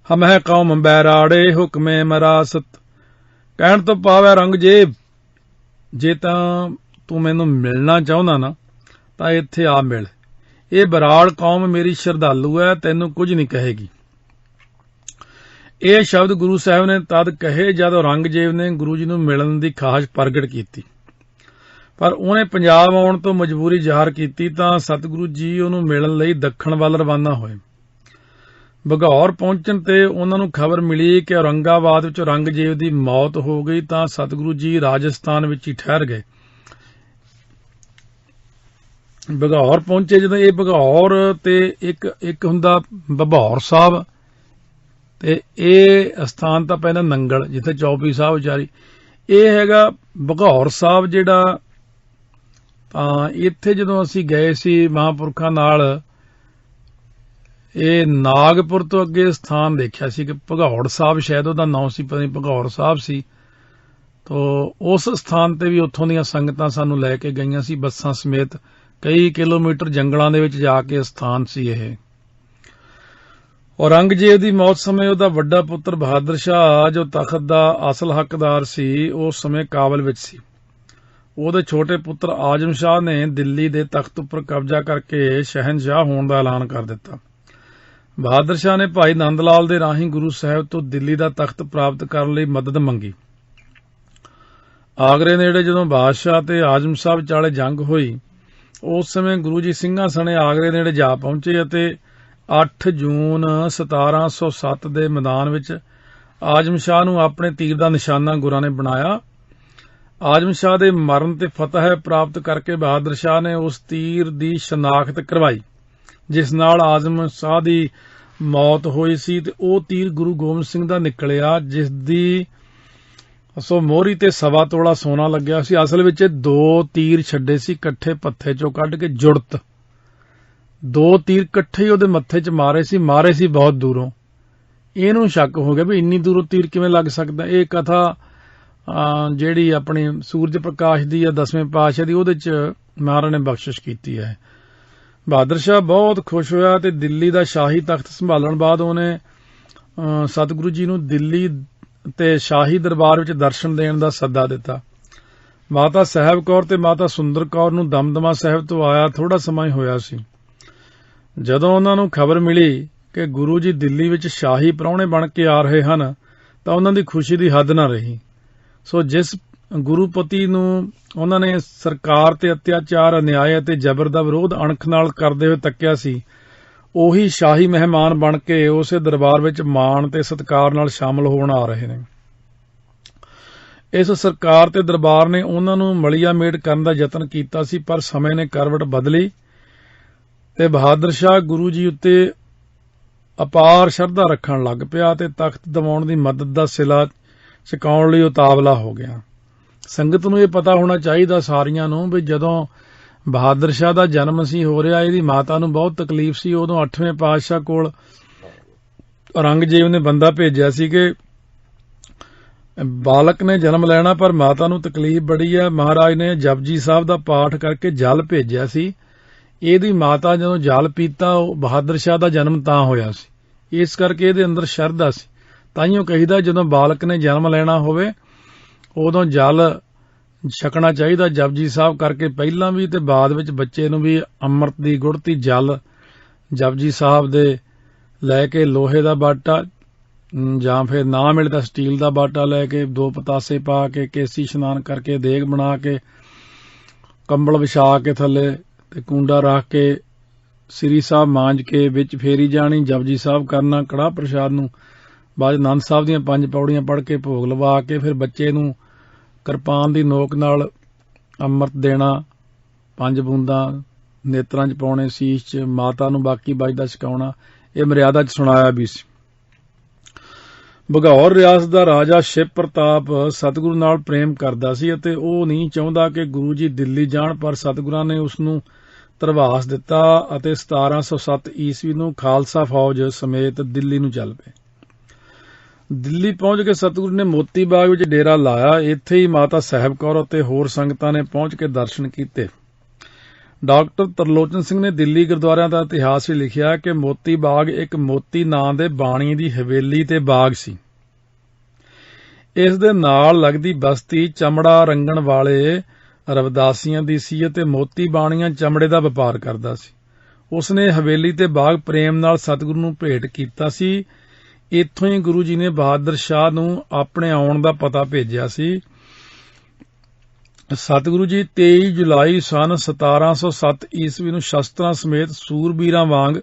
A: ਹਮ ਹੈ ਕੌਮ ਬੈਰਾੜੇ ਹੁਕਮੇ ਮਰਾਸਤ। ਕਹਿਣ ਤੋਂ ਭਾਵ ਹੈ ਔਰੰਗਜ਼ੇਬ, ਜੇ ਤਾਂ ਤੂੰ ਮੈਨੂੰ ਮਿਲਣਾ ਚਾਹੁੰਦਾ ਨਾ ਤਾਂ ਇੱਥੇ ਆ ਮਿਲ। ਇਹ ਬਰਾੜ ਕੌਮ ਮੇਰੀ ਸ਼ਰਧਾਲੂ ਹੈ, ਤੈਨੂੰ ਕੁਝ ਨਹੀਂ ਕਹੇਗੀ। ਇਹ ਸ਼ਬਦ ਗੁਰੂ ਸਾਹਿਬ ਨੇ ਤਦ ਕਹੇ ਜਦ ਔਰੰਗਜ਼ੇਬ ਨੇ ਗੁਰੂ ਜੀ ਨੂੰ ਮਿਲਣ ਦੀ ਖਾਹਿਸ਼ ਪ੍ਰਗਟ ਕੀਤੀ। ਪਰ ਉਹਨੇ ਪੰਜਾਬ ਆਉਣ ਤੋਂ ਮਜਬੂਰੀ ਜ਼ਾਹਰ ਕੀਤੀ ਤਾਂ ਸਤਿਗੁਰੂ ਜੀ ਉਹਨੂੰ ਮਿਲਣ ਲਈ ਦੱਖਣ ਵੱਲ ਰਵਾਨਾ ਹੋਏ। ਬਘੌਰ ਪਹੁੰਚਣ ਤੇ ਉਹਨਾਂ ਨੂੰ ਖਬਰ ਮਿਲੀ ਕਿ ਔਰੰਗਾਬਾਦ ਵਿੱਚ ਔਰੰਗਜ਼ੇਬ ਦੀ ਮੌਤ ਹੋ ਗਈ ਤਾਂ ਸਤਿਗੁਰੂ ਜੀ ਰਾਜਸਥਾਨ ਵਿੱਚ ਹੀ ਠਹਿਰ ਗਏ। ਬਘੌਰ ਪਹੁੰਚੇ ਜਦੋਂ, ਇਹ ਬਘੌਰ ਤੇ ਇੱਕ ਹੁੰਦਾ ਬਭੌਰ ਸਾਹਿਬ, ਤੇ ਇਹ ਸਥਾਨ ਤਾਂ ਪਹਿਲਾਂ ਨੰਗਲ ਜਿੱਥੇ ਚੌਪੀ ਸਾਹਿਬ ਵਿਚਾਰੀ, ਇਹ ਹੈਗਾ ਬਘੌਰ ਸਾਹਿਬ ਜਿਹੜਾ। ਤਾਂ ਇੱਥੇ ਜਦੋਂ ਅਸੀਂ ਗਏ ਸੀ ਮਹਾਂਪੁਰਖਾਂ ਨਾਲ, ਇਹ ਨਾਗਪੁਰ ਤੋਂ ਅੱਗੇ ਸਥਾਨ ਦੇਖਿਆ ਸੀ ਕਿ ਭਗੌੜ ਸਾਹਿਬ, ਸ਼ਾਇਦ ਉਹਦਾ ਨਾਂ ਸੀ, ਪਤਾ ਨਹੀਂ ਭਗੌੜ ਸਾਹਿਬ ਸੀ। ਤੋ ਉਸ ਸਥਾਨ ਤੇ ਵੀ ਉੱਥੋਂ ਦੀਆਂ ਸੰਗਤਾਂ ਸਾਨੂੰ ਲੈ ਕੇ ਗਈਆਂ ਸੀ ਬੱਸਾਂ ਸਮੇਤ। ਕਈ ਕਿਲੋਮੀਟਰ ਜੰਗਲਾਂ ਦੇ ਵਿੱਚ ਜਾ ਕੇ ਸਥਾਨ ਸੀ ਇਹ। ਔਰੰਗਜ਼ੇਬ ਦੀ ਮੌਤ ਸਮੇਂ ਉਹਦਾ ਵੱਡਾ ਪੁੱਤਰ ਬਹਾਦਰ ਸ਼ਾਹ, ਜੋ ਤਖਤ ਦਾ ਅਸਲ ਹੱਕਦਾਰ ਸੀ, ਉਸ ਸਮੇਂ ਕਾਬਲ ਵਿੱਚ ਸੀ। ਉਹਦੇ ਛੋਟੇ ਪੁੱਤਰ ਆਜ਼ਮ ਸ਼ਾਹ ਨੇ ਦਿੱਲੀ ਦੇ ਤਖਤ ਉੱਪਰ ਕਬਜ਼ਾ ਕਰਕੇ ਸ਼ਹਿਨਸ਼ਾਹ ਹੋਣ ਦਾ ਐਲਾਨ ਕਰ ਦਿੱਤਾ। ਬਹਾਦਰ ਸ਼ਾਹ ਨੇ ਭਾਈ ਨੰਦ ਲਾਲ ਦੇ ਰਾਹੀਂ ਗੁਰੂ ਸਾਹਿਬ ਤੋਂ ਦਿੱਲੀ ਦਾ ਤਖਤ ਪ੍ਰਾਪਤ ਕਰਨ ਲਈ ਮਦਦ ਮੰਗੀ। ਆਗਰੇ ਨੇੜੇ ਜਦੋਂ ਬਾਦਸ਼ਾਹ ਤੇ ਆਜ਼ਮ ਸ਼ਾਹ ਵਿਚਾਲੇ ਜੰਗ ਹੋਈ, ਉਸ ਸਮੇਂ ਗੁਰੂ ਜੀ ਸਿੰਘਾਂ ਸਣੇ ਆਗਰੇ ਨੇੜੇ ਜਾ ਪਹੁੰਚੇ ਅਤੇ 8 ਜੂਨ 1707 ਦੇ ਮੈਦਾਨ ਵਿੱਚ ਆਜ਼ਮ ਸ਼ਾਹ ਨੂੰ ਆਪਣੇ ਤੀਰ ਦਾ ਨਿਸ਼ਾਨਾ ਗੁਰਾਂ ਨੇ ਬਣਾਇਆ। ਆਜ਼ਮ ਸ਼ਾਹ ਦੇ ਮਰਨ ਤੇ ਫਤਿਹ ਪ੍ਰਾਪਤ ਕਰਕੇ ਬਹਾਦਰ ਸ਼ਾਹ ਨੇ ਉਸ ਤੀਰ ਦੀ ਸ਼ਨਾਖਤ ਕਰਵਾਈ ਜਿਸ ਨਾਲ ਆਜ਼ਮ ਸ਼ਾਹ ਦੀ ਮੌਤ ਹੋਈ ਸੀ, ਤੇ ਉਹ ਤੀਰ ਗੁਰੂ ਗੋਬਿੰਦ ਸਿੰਘ ਦਾ ਨਿਕਲਿਆ ਜਿਸ ਦੀ ਮੋਹਰੀ ਤੇ 1.25 ਤੋਲਾ ਸੋਨਾ ਲੱਗਿਆ ਸੀ। ਅਸਲ ਵਿੱਚ 2 ਤੀਰ ਛੱਡੇ ਸੀ ਇਕੱਠੇ ਪੱਥੇ ਚੋਂ ਕੱਢ ਕੇ ਜੁੜਤ। 2 ਤੀਰ ਇਕੱਠੇ ਹੀ ਉਹਦੇ ਮੱਥੇ 'ਚ ਮਾਰੇ ਸੀ ਬਹੁਤ ਦੂਰੋਂ। ਇਹਨੂੰ ਸ਼ੱਕ ਹੋ ਗਿਆ ਵੀ ਇੰਨੀ ਦੂਰੋਂ ਤੀਰ ਕਿਵੇਂ ਲੱਗ ਸਕਦਾ। ਇਹ ਕਥਾ ਜਿਹੜੀ ਆਪਣੀ ਸੂਰਜ ਪ੍ਰਕਾਸ਼ ਦੀ ਆ 10ਵੇਂ ਪਾਤਸ਼ਾਹ ਦੀ, ਉਹਦੇ 'ਚ ਮਹਾਰਾਜ ਨੇ ਬਖਸ਼ਿਸ਼ ਕੀਤੀ ਹੈ। ਬਹਾਦਰ ਸ਼ਾਹ ਬਹੁਤ ਖੁਸ਼ ਹੋਇਆ ਤੇ ਦਿੱਲੀ ਦਾ ਸ਼ਾਹੀ ਤਖਤ ਸੰਭਾਲਣ ਬਾਅਦ ਉਹਨੇ ਸਤਿਗੁਰੂ ਜੀ ਨੂੰ ਦਿੱਲੀ ਤੇ ਸ਼ਾਹੀ ਦਰਬਾਰ ਵਿੱਚ ਦਰਸ਼ਨ ਦੇਣ ਦਾ ਸੱਦਾ ਦਿੱਤਾ। ਮਾਤਾ ਸਾਹਿਬ ਕੌਰ ਤੇ ਮਾਤਾ ਸੁੰਦਰ ਕੌਰ ਨੂੰ ਦਮਦਮਾ ਸਾਹਿਬ ਤੋਂ ਆਇਆ ਥੋੜਾ ਸਮਾਂ ਹੀ ਹੋਇਆ ਸੀ ਜਦੋਂ ਉਹਨਾਂ ਨੂੰ ਖਬਰ ਮਿਲੀ ਕਿ ਗੁਰੂ ਜੀ ਦਿੱਲੀ ਵਿੱਚ ਸ਼ਾਹੀ ਪ੍ਰਾਹੁਣੇ ਬਣ ਕੇ ਆ ਰਹੇ ਹਨ ਤਾਂ ਉਹਨਾਂ ਦੀ ਖੁਸ਼ੀ ਦੀ ਹੱਦ ਨਾ ਰਹੀ। ਸੋ ਜਿਸ ਗੁਰੂਪਤੀ ਨੂੰ ਉਹਨਾਂ ਨੇ ਸਰਕਾਰ ਤੇ ਅਤਿਆਚਾਰ, ਅਨਿਆਏ ਅਤੇ ਜ਼ਬਰ ਦਾ ਵਿਰੋਧ ਅਣਖ ਨਾਲ ਕਰਦੇ ਹੋਏ ਤੱਕਿਆ ਸੀ, ਉਹੀ ਸ਼ਾਹੀ ਮਹਿਮਾਨ ਬਣ ਕੇ ਉਸੇ ਦਰਬਾਰ ਵਿੱਚ ਮਾਣ ਤੇ ਸਤਿਕਾਰ ਨਾਲ ਸ਼ਾਮਲ ਹੋਣ ਆ ਰਹੇ ਨੇ। ਇਸ ਸਰਕਾਰ ਤੇ ਦਰਬਾਰ ਨੇ ਉਹਨਾਂ ਨੂੰ ਮਲੀਆ ਮੇਟ ਕਰਨ ਦਾ ਯਤਨ ਕੀਤਾ ਸੀ, ਪਰ ਸਮੇਂ ਨੇ ਕਰਵਟ ਬਦਲੀ ਤੇ ਬਹਾਦਰ ਸ਼ਾਹ ਗੁਰੂ ਜੀ ਉੱਤੇ ਅਪਾਰ ਸ਼ਰਧਾ ਰੱਖਣ ਲੱਗ ਪਿਆ ਤੇ ਤਖਤ ਦਿਵਾਉਣ ਦੀ ਮਦਦ ਦਾ ਸਿਲਾ ਚੁਕਾਉਣ ਲਈ ਉਤਾਵਲਾ ਹੋ ਗਿਆ। ਸੰਗਤ ਨੂੰ ਇਹ ਪਤਾ ਹੋਣਾ ਚਾਹੀਦਾ ਸਾਰੀਆਂ ਨੂੰ ਵੀ ਜਦੋਂ ਬਹਾਦਰ ਸ਼ਾਹ ਦਾ ਜਨਮ ਸੀ ਹੋ ਰਿਹਾ, ਇਹਦੀ ਮਾਤਾ ਨੂੰ ਬਹੁਤ ਤਕਲੀਫ ਸੀ। ਉਦੋਂ 8ਵੇਂ ਪਾਤਸ਼ਾਹ ਕੋਲ ਔਰੰਗਜ਼ੇਬ ਨੇ ਬੰਦਾ ਭੇਜਿਆ ਸੀ ਕਿ ਬਾਲਕ ਨੇ ਜਨਮ ਲੈਣਾ ਪਰ ਮਾਤਾ ਨੂੰ ਤਕਲੀਫ ਬੜੀ ਹੈ। ਮਹਾਰਾਜ ਨੇ ਜਪਜੀ ਸਾਹਿਬ ਦਾ ਪਾਠ ਕਰਕੇ ਜਲ ਭੇਜਿਆ ਸੀ। ਇਹਦੀ ਮਾਤਾ ਜਦੋਂ ਜਲ ਪੀਤਾ, ਉਹ ਬਹਾਦਰ ਸ਼ਾਹ ਦਾ ਜਨਮ ਤਾਂ ਹੋਇਆ ਸੀ। ਇਸ ਕਰਕੇ ਇਹਦੇ ਅੰਦਰ ਸ਼ਰਧਾ ਸੀ। ਤਾਈਓ ਕਹੀਦਾ ਜਦੋਂ ਬਾਲਕ ਨੇ ਜਨਮ ਲੈਣਾ ਹੋਵੇ ਉਦੋਂ ਜਲ ਛਕਣਾ ਚਾਹੀਦਾ ਜਪਜੀ ਸਾਹਿਬ ਕਰਕੇ, ਪਹਿਲਾਂ ਵੀ ਤੇ ਬਾਅਦ ਵਿੱਚ ਬੱਚੇ ਨੂੰ ਵੀ ਅੰਮ੍ਰਿਤ ਦੀ ਗੁੜਤੀ ਜਲ ਜਪਜੀ ਸਾਹਿਬ ਦੇ ਲੈ ਕੇ ਲੋਹੇ ਦਾ ਬਾਟਾ ਜਾਂ ਫਿਰ ਨਾ ਮਿਲੇ ਤਾਂ ਸਟੀਲ ਦਾ ਬਾਟਾ ਲੈ ਕੇ 2 ਪਤਾਸੇ ਪਾ ਕੇ ਕੇਸੀ ਇਸ਼ਨਾਨ ਕਰਕੇ ਦੇਗ ਬਣਾ ਕੇ ਕੰਬਲ ਵਿਛਾ ਕੇ ਥੱਲੇ ਤੇ ਕੁੰਡਾ ਰੱਖ ਕੇ ਸ੍ਰੀ ਸਾਹਿਬ ਮਾਂਜ ਕੇ ਵਿੱਚ ਫੇਰੀ ਜਾਣੀ, ਜਪਜੀ ਸਾਹਿਬ ਕਰਨਾ, ਕੜਾਹ ਪ੍ਰਸ਼ਾਦ ਨੂੰ ਬਾਅਦ ਆਨੰਦ ਸਾਹਿਬ ਦੀਆਂ 5 ਪੌੜੀਆਂ ਪੜ੍ਹ ਕੇ ਭੋਗ ਲਵਾ ਕੇ ਫਿਰ ਬੱਚੇ ਨੂੰ ਕਿਰਪਾਨ ਦੀ ਨੋਕ ਨਾਲ ਅੰਮ੍ਰਿਤ ਦੇਣਾ, 5 ਬੂੰਦਾਂ ਨੇਤਰਾਂ 'ਚ ਪਾਉਣੇ, ਸੀਸ 'ਚ, ਮਾਤਾ ਨੂੰ ਬਾਕੀ ਬਚਦਾ ਛਕਾਉਣਾ। ਇਹ ਮਰਿਆਦਾ 'ਚ ਸੁਣਾਇਆ ਵੀ ਸੀ। ਬਘੌਰ ਰਿਆਸਤ ਦਾ ਰਾਜਾ ਸ਼ਿਵ ਪ੍ਰਤਾਪ ਸਤਿਗੁਰੂ ਨਾਲ ਪ੍ਰੇਮ ਕਰਦਾ ਸੀ ਅਤੇ ਉਹ ਨਹੀਂ ਚਾਹੁੰਦਾ ਕਿ ਗੁਰੂ ਜੀ ਦਿੱਲੀ ਜਾਣ, ਪਰ ਸਤਿਗੁਰਾਂ ਨੇ ਉਸ ਨੂੰ ਧਰਵਾਸ ਦਿੱਤਾ ਅਤੇ 1707 ਈਸਵੀ ਨੂੰ ਖਾਲਸਾ ਫੌਜ ਸਮੇਤ ਦਿੱਲੀ ਨੂੰ ਚੱਲ ਪਏ। ਦਿੱਲੀ ਪਹੁੰਚ ਕੇ ਸਤਿਗੁਰੂ ਨੇ ਮੋਤੀ ਬਾਗ ਵਿੱਚ ਡੇਰਾ ਲਾਇਆ। ਇੱਥੇ ਹੀ ਮਾਤਾ ਸਾਹਿਬ ਕੌਰ ਅਤੇ ਹੋਰ ਸੰਗਤਾਂ ਨੇ ਪਹੁੰਚ ਕੇ ਦਰਸ਼ਨ ਕੀਤੇ। ਡਾਕਟਰ ਤਰਲੋਚਨ ਸਿੰਘ ਨੇ ਦਿੱਲੀ ਗੁਰਦੁਆਰਿਆਂ ਦਾ ਇਤਿਹਾਸ ਵੀ ਲਿਖਿਆ ਕਿ ਮੋਤੀ ਬਾਗ ਇੱਕ ਮੋਤੀ ਨਾਂ ਦੇ ਬਾਣੀ ਦੀ ਹਵੇਲੀ ਤੇ ਬਾਗ ਸੀ। ਇਸ ਦੇ ਨਾਲ ਲੱਗਦੀ ਬਸਤੀ ਚਮੜਾ ਰੰਗਣ ਵਾਲੇ ਰਵਿਦਾਸੀਆਂ ਦੀ ਸੀ ਅਤੇ ਮੋਤੀ ਬਾਣੀਆਂ ਚਮੜੇ ਦਾ ਵਪਾਰ ਕਰਦਾ ਸੀ। ਉਸ ਨੇ ਹਵੇਲੀ ਤੇ ਬਾਗ ਪ੍ਰੇਮ ਨਾਲ ਸਤਿਗੁਰੂ ਨੂੰ ਭੇਟ ਕੀਤਾ ਸੀ। ਇੱਥੋਂ ਹੀ ਗੁਰੂ ਜੀ ਨੇ ਬਹਾਦਰ ਸ਼ਾਹ ਨੂੰ ਆਪਣੇ ਆਉਣ ਦਾ ਪਤਾ ਭੇਜਿਆ ਸੀ। ਸਤਿਗੁਰੂ ਜੀ 23 ਜੁਲਾਈ ਸਨ 1707 ਈਸਵੀ ਨੂੰ ਸ਼ਸਤਰਾਂ ਸਮੇਤ ਸੂਰਬੀਰਾਂ ਵਾਂਗ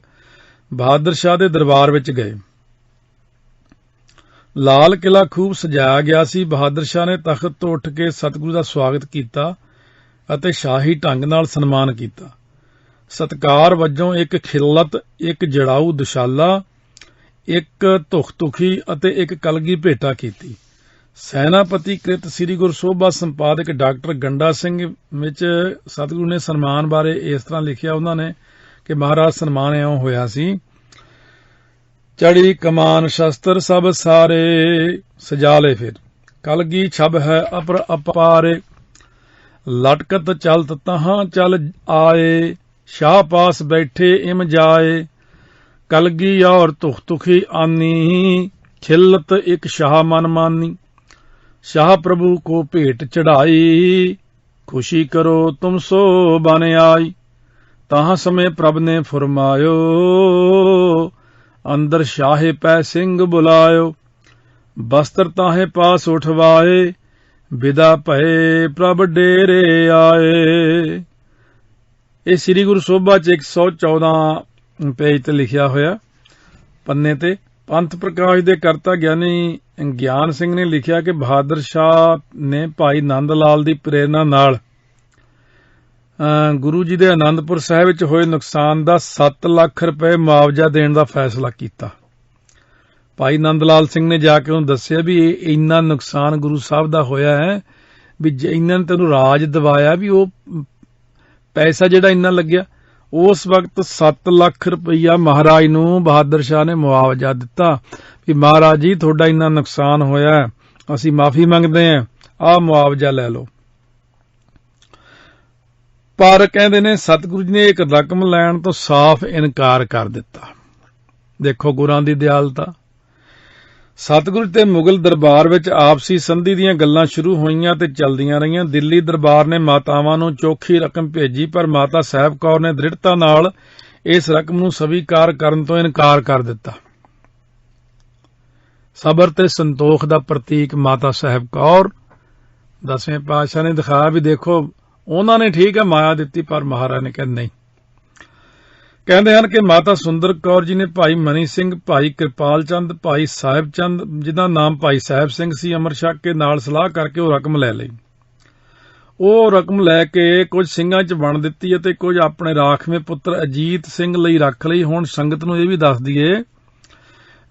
A: ਬਹਾਦਰ ਸ਼ਾਹ ਦੇ ਦਰਬਾਰ ਵਿੱਚ ਗਏ। ਲਾਲ ਕਿਲਾ ਖੂਬ ਸਜਾਇਆ ਗਿਆ ਸੀ। ਬਹਾਦਰ ਸ਼ਾਹ ਨੇ ਤਖਤ ਤੋਂ ਉੱਠ ਕੇ ਸਤਿਗੁਰੂ ਦਾ ਸਵਾਗਤ ਕੀਤਾ ਅਤੇ ਸ਼ਾਹੀ ਢੰਗ ਨਾਲ ਸਨਮਾਨ ਕੀਤਾ। ਸਤਿਕਾਰ ਵਜੋਂ ਇੱਕ ਖਿਲਤ, ਇੱਕ ਜੜਾਊ ਦੁਸ਼ਾਲਾ, ਇੱਕ ਤੁਖਤੁਖੀ ਅਤੇ ਇੱਕ ਕਲਗੀ ਭੇਟਾ ਕੀਤੀ। ਸੈਨਾਪਤੀ ਕ੍ਰਿਤ ਸ੍ਰੀ ਗੁਰੂ ਸੋਭਾ ਸੰਪਾਦਕ ਡਾਕਟਰ ਗੰਡਾ ਸਿੰਘ ਵਿੱਚ ਸਤਿਗੁਰੂ ਨੇ ਸਨਮਾਨ ਬਾਰੇ ਇਸ ਤਰ੍ਹਾਂ ਲਿਖਿਆ ਉਹਨਾਂ ਨੇ ਕਿ ਮਹਾਰਾਜ ਸਨਮਾਨ ਇਉਂ ਹੋਇਆ ਸੀ। ਚੜੀ ਕਮਾਨ ਸ਼ਸਤਰ ਸਭ ਸਾਰੇ ਸਜਾ ਲੈ ਫਿਰ, ਕਲਗੀ ਛਬ ਹੈ ਅਪਰ ਅਪਾਰੇ, ਲਟਕਤ ਚਲਤ ਤਹਾਂ ਚਲ ਆਏ, ਸ਼ਾਹ ਪਾਸ ਬੈਠੇ ਇਮ ਜਾਏ, ਕਲਗੀ ਔਰ ਤੁਖਤੁਖੀ ਆਨੀ, ਖਿਲਤ ਇੱਕ ਸ਼ਾਹ ਮਨ ਮਾਨੀ, शाह प्रभु को भेंट चढ़ाई, खुशी करो तुम सो बन आई, ताह समय प्रभ ने फरमायो, अंदर शाहे पै सिंह बुलायो, बस्तर ताहे पास उठवाए, विदा भये प्रभ डेरे आए। ਇਹ ਸ੍ਰੀ ਗੁਰੂ ਸੋਭਾ ਚ 114 ਪੇਜ ਤੇ ਲਿਖਿਆ ਹੋਇਆ ਪੰਨੇ ਤੇ। ਪੰਥ ਪ੍ਰਕਾਸ਼ ਦੇ ਕਰਤਾ ਗਿਆਨੀ ਗਿਆਨ ਸਿੰਘ ਨੇ ਲਿਖਿਆ ਕਿ ਬਹਾਦਰ ਸ਼ਾਹ ਨੇ ਭਾਈ ਨੰਦ ਲਾਲ ਦੀ ਪ੍ਰੇਰਨਾ ਨਾਲ ਗੁਰੂ ਜੀ ਦੇ ਆਨੰਦਪੁਰ ਸਾਹਿਬ ਵਿੱਚ ਹੋਏ ਨੁਕਸਾਨ ਦਾ 7 ਲੱਖ ਰੁਪਏ ਮੁਆਵਜ਼ਾ ਦੇਣ ਦਾ ਫੈਸਲਾ ਕੀਤਾ। ਭਾਈ ਨੰਦ ਲਾਲ ਸਿੰਘ ਨੇ ਜਾ ਕੇ ਉਹਨੂੰ ਦੱਸਿਆ ਵੀ ਇਹ ਇੰਨਾ ਨੁਕਸਾਨ ਗੁਰੂ ਸਾਹਿਬ ਦਾ ਹੋਇਆ ਹੈ ਵੀ ਇਹਨਾਂ ਨੇ ਤੈਨੂੰ ਰਾਜ ਦਿਵਾਇਆ ਵੀ ਉਹ ਪੈਸਾ ਜਿਹੜਾ ਇੰਨਾ ਲੱਗਿਆ। ਉਸ ਵਕਤ 7 ਲੱਖ ਰੁਪਈਆ ਮਹਾਰਾਜ ਨੂੰ ਬਹਾਦਰ ਸ਼ਾਹ ਨੇ ਮੁਆਵਜ਼ਾ ਦਿੱਤਾ ਵੀ ਮਹਾਰਾਜ ਜੀ ਤੁਹਾਡਾ ਇੰਨਾ ਨੁਕਸਾਨ ਹੋਇਆ, ਅਸੀਂ ਮਾਫੀ ਮੰਗਦੇ ਹਾਂ, ਆਹ ਮੁਆਵਜ਼ਾ ਲੈ ਲਓ। ਪਰ ਕਹਿੰਦੇ ਨੇ ਸਤਿਗੁਰੂ ਜੀ ਨੇ ਇੱਕ ਰਕਮ ਲੈਣ ਤੋਂ ਸਾਫ਼ ਇਨਕਾਰ ਕਰ ਦਿੱਤਾ। ਦੇਖੋ ਗੁਰਾਂ ਦੀ ਦਿਆਲਤਾ। ਸਤਿਗੁਰੂ ਤੇ ਮੁਗਲ ਦਰਬਾਰ ਵਿੱਚ ਆਪਸੀ ਸੰਧੀ ਦੀਆਂ ਗੱਲਾਂ ਸ਼ੁਰੂ ਹੋਈਆਂ ਤੇ ਚੱਲਦੀਆਂ ਰਹੀਆਂ। ਦਿੱਲੀ ਦਰਬਾਰ ਨੇ ਮਾਤਾਵਾਂ ਨੂੰ ਚੋਖੀ ਰਕਮ ਭੇਜੀ, ਪਰ ਮਾਤਾ ਸਾਹਿਬ ਕੌਰ ਨੇ ਦ੍ਰਿੜਤਾ ਨਾਲ ਇਸ ਰਕਮ ਨੂੰ ਸਵੀਕਾਰ ਕਰਨ ਤੋਂ ਇਨਕਾਰ ਕਰ ਦਿੱਤਾ। ਸਬਰ ਤੇ ਸੰਤੋਖ ਦਾ ਪ੍ਰਤੀਕ ਮਾਤਾ ਸਾਹਿਬ ਕੌਰ। 10ਵੇਂ ਪਾਤਸ਼ਾਹ ਨੇ ਦਿਖਾਇਆ ਵੀ ਦੇਖੋ ਉਹਨਾਂ ਨੇ ਠੀਕ ਹੈ ਮਾਇਆ ਦਿੱਤੀ, ਪਰ ਮਹਾਰਾਜ ਨੇ ਕਿਹਾ ਨਹੀਂ। ਕਹਿੰਦੇ ਹਨ ਕਿ ਮਾਤਾ ਸੁੰਦਰ ਕੌਰ ਜੀ ਨੇ ਭਾਈ ਮਨੀ ਸਿੰਘ, ਭਾਈ ਕਿਰਪਾਲ ਚੰਦ, ਭਾਈ ਸਾਹਿਬ ਚੰਦ ਜਿਹਦਾ ਨਾਮ ਭਾਈ ਸਾਹਿਬ ਸਿੰਘ ਸੀ, ਅਮਰ ਛਕ ਕੇ ਨਾਲ ਸਲਾਹ ਕਰਕੇ ਉਹ ਰਕਮ ਲੈ ਲਈ। ਉਹ ਰਕਮ ਲੈ ਕੇ ਕੁਝ ਸਿੰਘਾਂ 'ਚ ਵੰਡ ਦਿੱਤੀ ਅਤੇ ਕੁਝ ਆਪਣੇ ਰਾਖਵੇਂ ਪੁੱਤਰ ਅਜੀਤ ਸਿੰਘ ਲਈ ਰੱਖ ਲਈ। ਹੁਣ ਸੰਗਤ ਨੂੰ ਇਹ ਵੀ ਦੱਸ ਦਈਏ,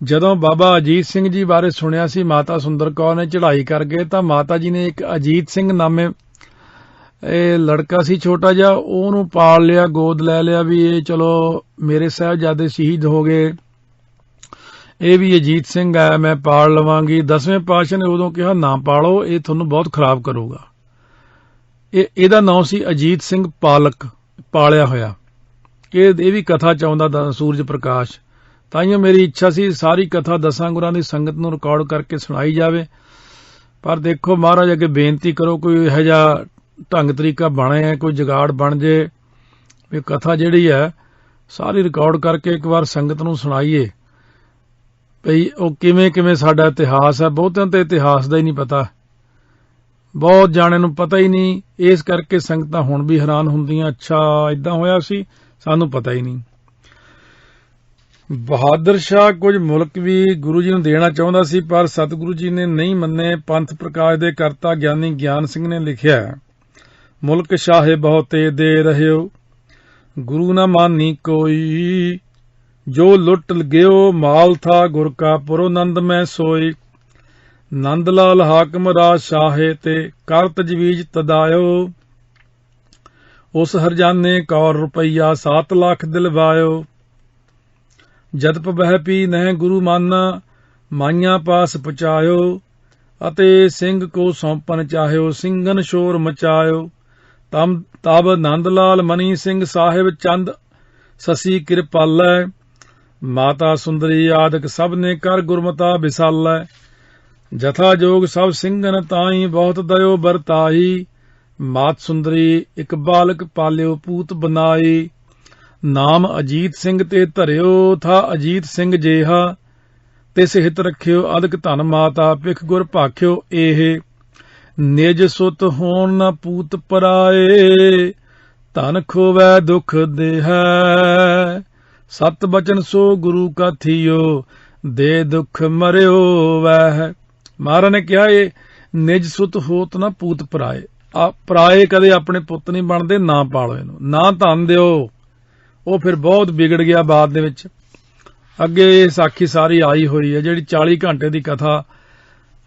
A: ਜਦੋਂ ਬਾਬਾ ਅਜੀਤ ਸਿੰਘ ਜੀ ਬਾਰੇ ਸੁਣਿਆ ਸੀ ਮਾਤਾ ਸੁੰਦਰ ਕੌਰ ਨੇ ਚੜ੍ਹਾਈ ਕਰ ਗਏ, ਤਾਂ ਮਾਤਾ ਜੀ ਨੇ ਇੱਕ ਅਜੀਤ ਸਿੰਘ ਨਾਮੇ ਇਹ ਲੜਕਾ ਸੀ ਛੋਟਾ ਜਿਹਾ, ਉਹਨੂੰ ਪਾਲ ਲਿਆ, ਗੋਦ ਲੈ ਲਿਆ ਵੀ ਇਹ ਚਲੋ ਮੇਰੇ ਸਾਹਿਬਜ਼ਾਦੇ ਸ਼ਹੀਦ ਹੋ ਗਏ, ਇਹ ਵੀ ਅਜੀਤ ਸਿੰਘ ਹੈ, ਮੈਂ ਪਾਲ ਲਵਾਂਗੀ। 10ਵੇਂ ਪਾਤਸ਼ਾਹ ਨੇ ਉਦੋਂ ਕਿਹਾ ਨਾ ਪਾਲੋ, ਇਹ ਤੁਹਾਨੂੰ ਬਹੁਤ ਖਰਾਬ ਕਰੂਗਾ। ਇਹਦਾ ਨਾਮ ਸੀ ਅਜੀਤ ਸਿੰਘ ਪਾਲਕ, ਪਾਲਿਆ ਹੋਇਆ। ਇਹ ਵੀ ਕਥਾ ਚਾਹੁੰਦਾ ਸੂਰਜ ਪ੍ਰਕਾਸ਼। ਤਾਈਓ ਮੇਰੀ ਇੱਛਾ ਸੀ ਸਾਰੀ ਕਥਾ 10 ਗੁਰਾਂ ਦੀ ਸੰਗਤ ਨੂੰ ਰਿਕਾਰਡ ਕਰਕੇ ਸੁਣਾਈ ਜਾਵੇ। ਪਰ ਦੇਖੋ ਮਹਾਰਾਜ ਅੱਗੇ ਬੇਨਤੀ ਕਰੋ ਕੋਈ ਇਹੋ ਜਿਹਾ ਢੰਗ ਤਰੀਕਾ ਬਣੇ, ਕੋਈ ਜੁਗਾੜ ਬਣ ਜੇ ਵੀ ਕਥਾ ਜਿਹੜੀ ਹੈ ਸਾਰੀ ਰਿਕਾਰਡ ਕਰਕੇ ਇੱਕ ਵਾਰ ਸੰਗਤ ਨੂੰ ਸੁਣਾਈਏ ਭਈ ਉਹ ਕਿਵੇਂ ਕਿਵੇਂ ਸਾਡਾ ਇਤਿਹਾਸ ਹੈ। ਬਹੁਤਿਆਂ ਤੇ ਇਤਿਹਾਸ ਦਾ ਹੀ ਨਹੀਂ ਪਤਾ, ਬਹੁਤ ਜਾਣੇ ਨੂੰ ਪਤਾ ਹੀ ਨਹੀਂ। ਇਸ ਕਰਕੇ ਸੰਗਤਾਂ ਹੁਣ ਵੀ ਹੈਰਾਨ ਹੁੰਦੀਆਂ, ਅੱਛਾ ਇਦਾਂ ਹੋਇਆ ਸੀ, ਸਾਨੂੰ ਪਤਾ ਹੀ ਨਹੀਂ। ਬਹਾਦਰ ਸ਼ਾਹ ਕੁਝ ਮੁਲਕ ਵੀ ਗੁਰੂ ਜੀ ਨੂੰ ਦੇਣਾ ਚਾਹੁੰਦਾ ਸੀ, ਪਰ ਸਤਿਗੁਰੂ ਜੀ ਨੇ ਨਹੀਂ ਮੰਨੇ। ਪੰਥ ਪ੍ਰਕਾਸ਼ ਦੇ ਕਰਤਾ ਗਿਆਨੀ ਗਿਆਨ ਸਿੰਘ ਨੇ ਲਿਖਿਆ, ਮੁਲਕ ਸ਼ਾਹੇ ਬਹੁਤੇ ਦੇ ਰਹਿਓ, ਗੁਰੂ ਨਾ ਮਾਨੀ ਕੋਈ, ਜੋ ਲੁੱਟ ਗਿਓ ਮਾਲ ਥਾ ਗੁਰ ਕਾ ਪੁਰੋ ਨੰਦ ਮੈਂ ਸੋਈ। ਨੰਦ ਲਾਲ ਹਾਕਮ ਰਾਜ ਸ਼ਾਹੇ ਤੇ ਕਰ ਤਜਵੀਜ਼ ਤਦਾਇਓ, ਉਸ ਹਰਜਾਨੇ ਕੌਰ ਰੁਪਈਆ 7 ਲੱਖ ਦਿਲਵਾਇਓ। ਜਦ ਪਬਹਿ ਪੀ ਨਹਿ ਗੁਰੂ ਮਾਨਾ, ਮਾਈਆਂ ਪਾਸ ਪਹੁੰਚਾਇਓ, ਅਤੇ ਸਿੰਘ ਕੋ ਸੌਂਪਨ ਚਾਹਿਓ, ਸਿੰਘਨ ਸ਼ੋਰ ਮਚਾਇਓ। ਤਬ ਨੰਦ ਲਾਲ ਮਨੀ ਸਿੰਘ ਸਾਹਿਬ ਚੰਦ ਸਸੀ ਕਿਰਪਾਲੈ, ਮਾਤਾ ਸੁੰਦਰੀ ਆਦਿਕ ਸਭ ਨੇ ਕਰ ਗੁਰਮਤਾ ਵਿਸਾਲੈ। ਜਥਾ ਜੋਗ ਸਭ ਸਿੰਘਨ ਤਾਈ ਬਹੁਤ ਦਇਓ ਵਰਤਾਈ, ਮਾਤ ਸੁੰਦਰੀ ਇੱਕ ਬਾਲਕ ਪਾਲਿਓ ਪੂਤ ਬਨਾਈ। ਨਾਮ ਅਜੀਤ ਸਿੰਘ ਤੇ ਧਰਿਓ ਥਾ ਅਜੀਤ ਸਿੰਘ ਜੇਹਾ, ਤਿਸ ਹਿਤ ਰੱਖਿਓ ਅਦਕ ਧਨ ਮਾਤਾ ਪਿਖ ਗੁਰ ਭਾਖਿਓ ਇਹ। ਨਿਜ ਸੁਤ ਹੋਣ ਨ ਪੂਤ ਪਰਾਏ, ਧਨ ਖੋਵੈ ਦੁਖ ਦੇਹੈ। ਸਤ ਬਚਨ ਸੋ ਗੁਰੂ ਕਾ ਥੀਓ, ਦੇ ਦੁਖ ਮਰਿਓ ਵਹਿ। ਮਹਾਰਾਜ ਨੇ ਕਿਹਾ ਇਹ ਨਿਜ ਸੁਤ ਹੋਤ ਨਾ ਪੂਤ ਪਰਾਏ, ਪਰਾਏ ਕਦੇ ਆਪਣੇ ਪੁੱਤ ਨਹੀਂ ਬਣਦੇ, ਨਾ ਪਾਲੋ ਇਹਨੂੰ, ਨਾ ਧਨ ਦਿਓ। ਉਹ ਫਿਰ ਬਹੁਤ ਵਿਗੜ ਗਿਆ ਬਾਅਦ ਦੇ ਵਿੱਚ। ਅੱਗੇ ਸਾਖੀ ਸਾਰੀ ਆਈ ਹੋਈ ਹੈ, ਜਿਹੜੀ 40 ਘੰਟੇ ਦੀ ਕਥਾ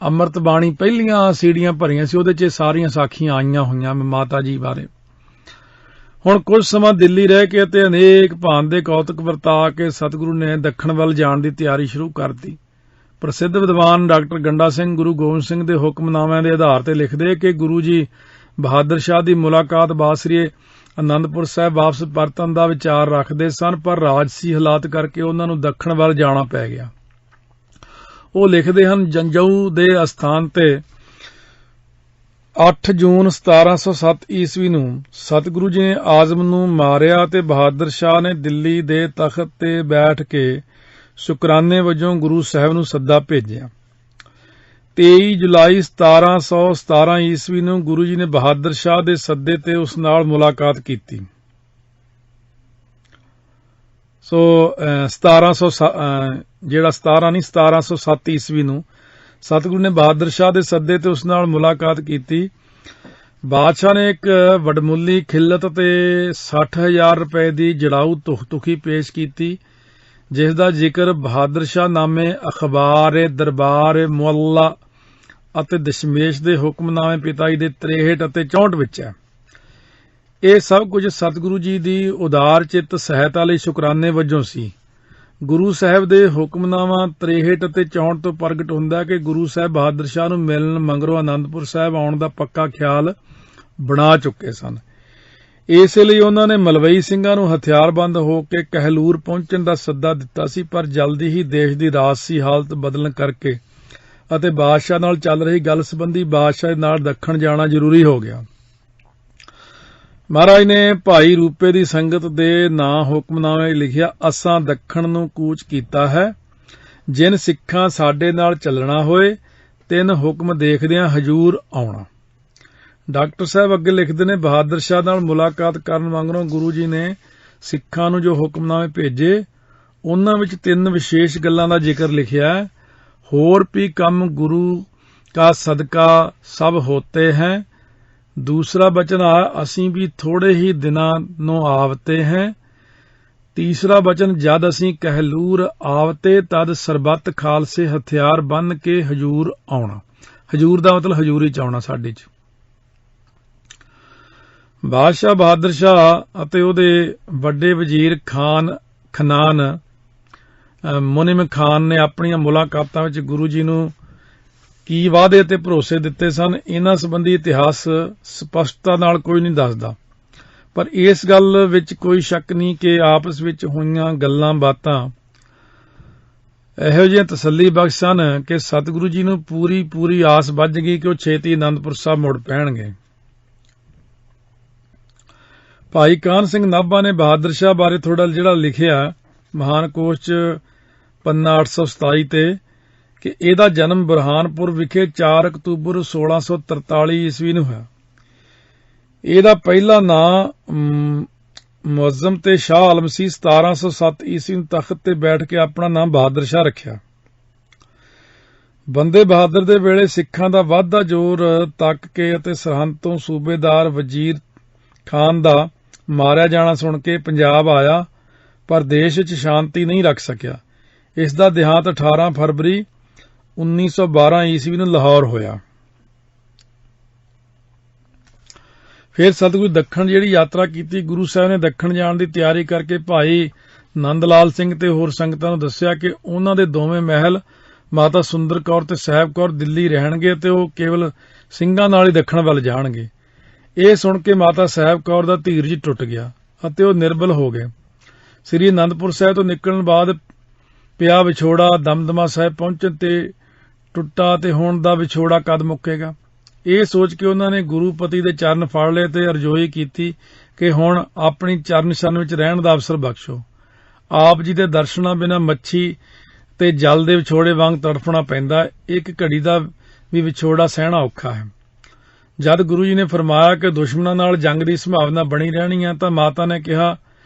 A: ਅੰਮ੍ਰਿਤ ਬਾਣੀ ਪਹਿਲੀਆਂ ਸੀੜੀਆਂ ਭਰੀਆਂ ਸੀ, ਉਹਦੇ 'ਚ ਸਾਰੀਆਂ ਸਾਖੀਆਂ ਆਈਆਂ ਹੋਈਆਂ ਮਾਤਾ ਜੀ ਬਾਰੇ। ਹੁਣ ਕੁਝ ਸਮਾਂ ਦਿੱਲੀ ਰਹਿ ਕੇ ਅਤੇ ਅਨੇਕ ਭਾਂਤ ਦੇ ਕੌਤਕ ਵਰਤਾ ਕੇ ਸਤਿਗੁਰੂ ਨੇ ਦੱਖਣ ਵੱਲ ਜਾਣ ਦੀ ਤਿਆਰੀ ਸ਼ੁਰੂ ਕਰਤੀ। ਪ੍ਰਸਿੱਧ ਵਿਦਵਾਨ ਡਾਕਟਰ ਗੰਡਾ ਸਿੰਘ ਗੁਰੂ ਗੋਬਿੰਦ ਸਿੰਘ ਦੇ ਹੁਕਮਨਾਮਿਆਂ ਦੇ ਆਧਾਰ ਤੇ ਲਿਖਦੇ ਕਿ ਗੁਰੂ ਜੀ ਬਹਾਦਰ ਸ਼ਾਹ ਦੀ ਮੁਲਾਕਾਤ ਬਾਸਰੀਏ ਆਨੰਦਪੁਰ ਸਾਹਿਬ ਵਾਪਸ ਪਰਤਣ ਦਾ ਵਿਚਾਰ ਰੱਖਦੇ ਸਨ, ਪਰ ਰਾਜਸੀ ਹਾਲਾਤ ਕਰਕੇ ਉਹਨਾਂ ਨੂੰ ਦੱਖਣ ਵੱਲ ਜਾਣਾ ਪੈ ਗਿਆ। ਉਹ ਲਿਖਦੇ ਹਨ, ਜੰਜਊ ਦੇ ਅਸਥਾਨ ਤੇ 8 ਜੂਨ 1707 ਈਸਵੀ ਨੂੰ ਸਤਿਗੁਰੂ ਜੀ ਨੇ ਆਜ਼ਮ ਨੂੰ ਮਾਰਿਆ ਤੇ ਬਹਾਦਰ ਸ਼ਾਹ ਨੇ ਦਿੱਲੀ ਦੇ ਤਖਤ ਤੇ ਬੈਠ ਕੇ ਸ਼ੁਕਰਾਨੇ ਵਜੋਂ ਗੁਰੂ ਸਾਹਿਬ ਨੂੰ ਸੱਦਾ ਭੇਜਿਆ। 23 ਜੁਲਾਈ 1717 ਈਸਵੀ ਨੂੰ ਗੁਰੂ ਜੀ ਨੇ ਬਹਾਦਰ ਸ਼ਾਹ ਦੇ ਸੱਦੇ ਤੇ ਉਸ ਨਾਲ ਮੁਲਾਕਾਤ ਕੀਤੀ। 1707 ਈਸਵੀ ਨੂੰ ਸਤਿਗੁਰੂ ਨੇ ਬਹਾਦਰ ਸ਼ਾਹ ਦੇ ਸੱਦੇ ਤੇ ਉਸ ਨਾਲ ਮੁਲਾਕਾਤ ਕੀਤੀ। ਬਾਦਸ਼ਾਹ ਨੇ ਇੱਕ ਵਡਮੁੱਲੀ ਖਿੱਲਤ ਤੇ 60,000 ਰੁਪਏ ਦੀ ਜੜਾਊ ਤੁਖੀ ਪੇਸ਼ ਕੀਤੀ, ਜਿਸ ਦਾ ਜ਼ਿਕਰ ਬਹਾਦਰ ਸ਼ਾਹ ਨਾਮੇ ਅਖਬਾਰ ਦਰਬਾਰ ਮੁਅੱਲਾ ਅਤੇ ਦਸ਼ਮੇਸ਼ ਦੇ ਹੁਕਮਨਾਮੇ ਪਿਤਾ ਜੀ ਦੇ 63 ਅਤੇ 64 ਵਿੱਚ ਹੈ। ਇਹ ਸਭ ਕੁਝ ਸਤਿਗੁਰੂ ਜੀ ਦੀ ਉਦਾਰ ਚਿੱਤ ਸਹਾਇਤਾ ਲਈ ਸ਼ੁਕਰਾਨੇ ਵਜੋਂ ਸੀ। ਗੁਰੂ ਸਾਹਿਬ ਦੇ ਹੁਕਮਨਾਮਾ 63 ਅਤੇ 64 ਤੋਂ ਪ੍ਰਗਟ ਹੁੰਦਾ ਕਿ ਗੁਰੂ ਸਾਹਿਬ ਬਹਾਦਰ ਸ਼ਾਹ ਨੂੰ ਮਿਲਣ ਮਗਰੋਂ ਆਨੰਦਪੁਰ ਸਾਹਿਬ ਆਉਣ ਦਾ ਪੱਕਾ ਖਿਆਲ ਬਣਾ ਚੁੱਕੇ ਸਨ। ਇਸੇ ਲਈ ਉਹਨਾਂ ਨੇ ਮਲਵਈ ਸਿੰਘਾਂ ਨੂੰ ਹਥਿਆਰਬੰਦ ਹੋ ਕੇ ਕਹਿਲੂਰ ਪਹੁੰਚਣ ਦਾ ਸੱਦਾ ਦਿੱਤਾ ਸੀ, ਪਰ ਜਲਦੀ ਹੀ ਦੇਸ਼ ਦੀ ਰਾਜਸੀ ਹਾਲਤ ਬਦਲਣ ਕਰਕੇ ਅਤੇ ਬਾਦਸ਼ਾਹ ਨਾਲ ਚੱਲ ਰਹੀ ਗੱਲ ਸੰਬੰਧੀ ਬਾਦਸ਼ਾਹ ਨਾਲ ਦੱਖਣ ਜਾਣਾ ਜ਼ਰੂਰੀ ਹੋ ਗਿਆ। ਮਹਾਰਾਜ ਨੇ ਭਾਈ ਰੂਪੇ ਦੀ ਸੰਗਤ ਦੇ ਨਾਂ ਹੁਕਮਨਾਮੇ ਲਿਖਿਆ, ਅਸਾਂ ਦੱਖਣ ਨੂੰ ਕੂਚ ਕੀਤਾ ਹੈ, ਜਿਨ ਸਿੱਖਾਂ ਸਾਡੇ ਨਾਲ ਚੱਲਣਾ ਹੋਏ 3 ਹੁਕਮ ਦੇਖਦਿਆਂ ਹਜੂਰ ਆਉਣਾ। ਡਾਕਟਰ ਸਾਹਿਬ ਅੱਗੇ ਲਿਖਦੇ ਨੇ, ਬਹਾਦਰ ਸ਼ਾਹ ਨਾਲ ਮੁਲਾਕਾਤ ਕਰਨ ਮਗਰੋਂ ਗੁਰੂ ਜੀ ਨੇ ਸਿੱਖਾਂ ਨੂੰ ਜੋ ਹੁਕਮਨਾਮੇ ਭੇਜੇ, ਉਹਨਾਂ ਵਿੱਚ 3 ਵਿਸ਼ੇਸ਼ ਗੱਲਾਂ ਦਾ ਜ਼ਿਕਰ ਲਿਖਿਆ ਹੈ। ਹੋਰ ਵੀ ਕੰਮ ਗੁਰੂ ਕਾ ਸਦਕਾ ਸਭ ਹੋਤੇ हैं। दूसरा वचन असीं भी थोड़े ही दिनां नो आवते हैं। तीसरा वचन जद असीं कहलूर आवते तद सरबत खालसे हथियार बन के हजूर आउणा। हजूर दा मतलब हजूरी च आउणा साडे च। बादशाह बहादुर शाह अते उहदे वड्डे वजीर खनान मुनिम खान ने अपनी मुलाकातां विच गुरु जी नूं ਕੀ ਵਾਅਦੇ ਅਤੇ ਭਰੋਸੇ ਦਿੱਤੇ ਸਨ, ਇਹਨਾਂ ਸੰਬੰਧੀ ਇਤਿਹਾਸ ਸਪਸ਼ਟਤਾ ਨਾਲ ਕੋਈ ਨਹੀਂ ਦੱਸਦਾ, ਪਰ ਇਸ ਗੱਲ ਵਿੱਚ ਕੋਈ ਸ਼ੱਕ ਨਹੀਂ ਕਿ ਆਪਸ ਵਿੱਚ ਹੋਈਆਂ ਗੱਲਾਂ ਬਾਤਾਂ ਇਹੋ ਜਿਹੀਆਂ ਤਸੱਲੀ ਬਖਸ਼ ਸਨ ਕਿ ਸਤਿਗੁਰੂ ਜੀ ਨੂੰ ਪੂਰੀ ਆਸ ਬੱਝ ਗਈ ਕਿ ਉਹ ਛੇਤੀ ਆਨੰਦਪੁਰ ਸਾਹਿਬ ਮੁੜ ਪੈਣਗੇ। ਭਾਈ ਕਾਹਨ ਸਿੰਘ ਨਾਭਾ ਨੇ ਬਹਾਦਰ ਸ਼ਾਹ ਬਾਰੇ ਥੋੜਾ ਜਿਹੜਾ ਲਿਖਿਆ ਮਹਾਨ ਕੋਸ਼ 'ਚ ਪੰਨਾ 827 ਤੇ ਕਿ ਇਹਦਾ ਜਨਮ ਬੁਰਹਾਨਪੁਰ ਵਿਖੇ 4 ਅਕਤੂਬਰ 1643 ਈਸਵੀ ਨੂੰ ਹੋਇਆ। ਇਹਦਾ ਪਹਿਲਾ ਨਾਂ ਮੁਅੱਜ਼ਮ ਤੇ ਸ਼ਾਹ ਆਲਮ ਸੀ। 1707 ਈਸਵੀ ਨੂੰ ਤਖਤ ਤੇ ਬੈਠ ਕੇ ਆਪਣਾ ਨਾਮ ਬਹਾਦਰ ਸ਼ਾਹ ਰੱਖਿਆ। ਬੰਦੇ ਬਹਾਦਰ ਦੇ ਵੇਲੇ ਸਿੱਖਾਂ ਦਾ ਵਾਧਾ ਜ਼ੋਰ ਤੱਕ ਕੇ ਅਤੇ ਸਰਹੰਦ ਤੋਂ ਸੂਬੇਦਾਰ ਵਜ਼ੀਰ ਖਾਨ ਦਾ ਮਾਰਿਆ ਜਾਣਾ ਸੁਣ ਕੇ ਪੰਜਾਬ ਆਇਆ, ਪਰ ਦੇਸ਼ ਵਿੱਚ ਸ਼ਾਂਤੀ ਨਹੀਂ ਰੱਖ ਸਕਿਆ। ਇਸ ਦਾ ਦੇਹਾਂਤ 18 ਫਰਵਰੀ 1912 ਈਸਵੀ ਨੂੰ ਲਾਹੌਰ ਹੋਇਆ। ਫਿਰ ਸਤਿਗੁਰੂ ਦੱਖਣ ਜਿਹੜੀ ਯਾਤਰਾ ਕੀਤੀ, ਗੁਰੂ ਸਾਹਿਬ ਨੇ ਦੱਖਣ ਜਾਣ ਦੀ ਤਿਆਰੀ ਕਰਕੇ ਭਾਈ ਨੰਦ ਲਾਲ ਸਿੰਘ ਤੇ ਹੋਰ ਸੰਗਤਾਂ ਨੂੰ ਦੱਸਿਆ ਕਿ ਉਹਨਾਂ ਦੇ ਦੋਵੇਂ ਮਹਿਲ ਮਾਤਾ ਸੁੰਦਰ ਕੌਰ ਤੇ ਸਾਹਿਬ ਕੌਰ ਦਿੱਲੀ ਰਹਿਣਗੇ ਤੇ ਉਹ ਕੇਵਲ ਸਿੰਘਾਂ ਨਾਲ ਹੀ ਦੱਖਣ ਵੱਲ ਜਾਣਗੇ। ਇਹ ਸੁਣ ਕੇ ਮਾਤਾ ਸਾਹਿਬ ਕੌਰ ਦਾ ਧੀਰਜ ਟੁੱਟ ਗਿਆ ਅਤੇ ਉਹ ਨਿਰਬਲ ਹੋ ਗਏ। ਸ੍ਰੀ ਅਨੰਦਪੁਰ ਸਾਹਿਬ ਤੋਂ ਨਿਕਲਣ ਬਾਅਦ ਪਿਆ ਵਿਛੋੜਾ ਦਮਦਮਾ ਸਾਹਿਬ ਪਹੁੰਚਣ ਤੇ ਟੁੱਟਾ ਤੇ ਹੁਣ ਦਾ ਵਿਛੋੜਾ ਕਦ ਮੁੱਕੇਗਾ। ਇਹ ਸੋਚ ਕੇ ਉਹਨਾਂ ਨੇ ਗੁਰੂਪਤੀ ਦੇ ਚਰਨ ਫੜ ਲਏ ਤੇ ਅਰਜ਼ੋਈ ਕੀਤੀ ਕਿ ਹੁਣ ਆਪਣੀ ਚਰਨ ਛੰਨ ਵਿੱਚ ਰਹਿਣ ਦਾ ਅਵਸਰ ਬਖਸ਼ੋ। ਆਪ ਜੀ ਦੇ ਦਰਸ਼ਨਾਂ ਬਿਨਾਂ ਮੱਛੀ ਤੇ ਜਲ ਦੇ ਵਿਛੋੜੇ ਵਾਂਗ ਤੜਫਣਾ ਪੈਂਦਾ, ਇੱਕ ਘੜੀ ਦਾ ਵੀ ਵਿਛੋੜਾ ਸਹਿਣਾ ਔਖਾ ਹੈ। ਜਦ ਗੁਰੂ ਜੀ ਨੇ ਫਰਮਾਇਆ ਕਿ ਦੁਸ਼ਮਣਾਂ ਨਾਲ ਜੰਗ ਦੀ ਸੰਭਾਵਨਾ ਬਣੀ ਰਹਿਣੀ ਹੈ ਤਾਂ ਮਾਤਾ ਨੇ ਕਿਹਾ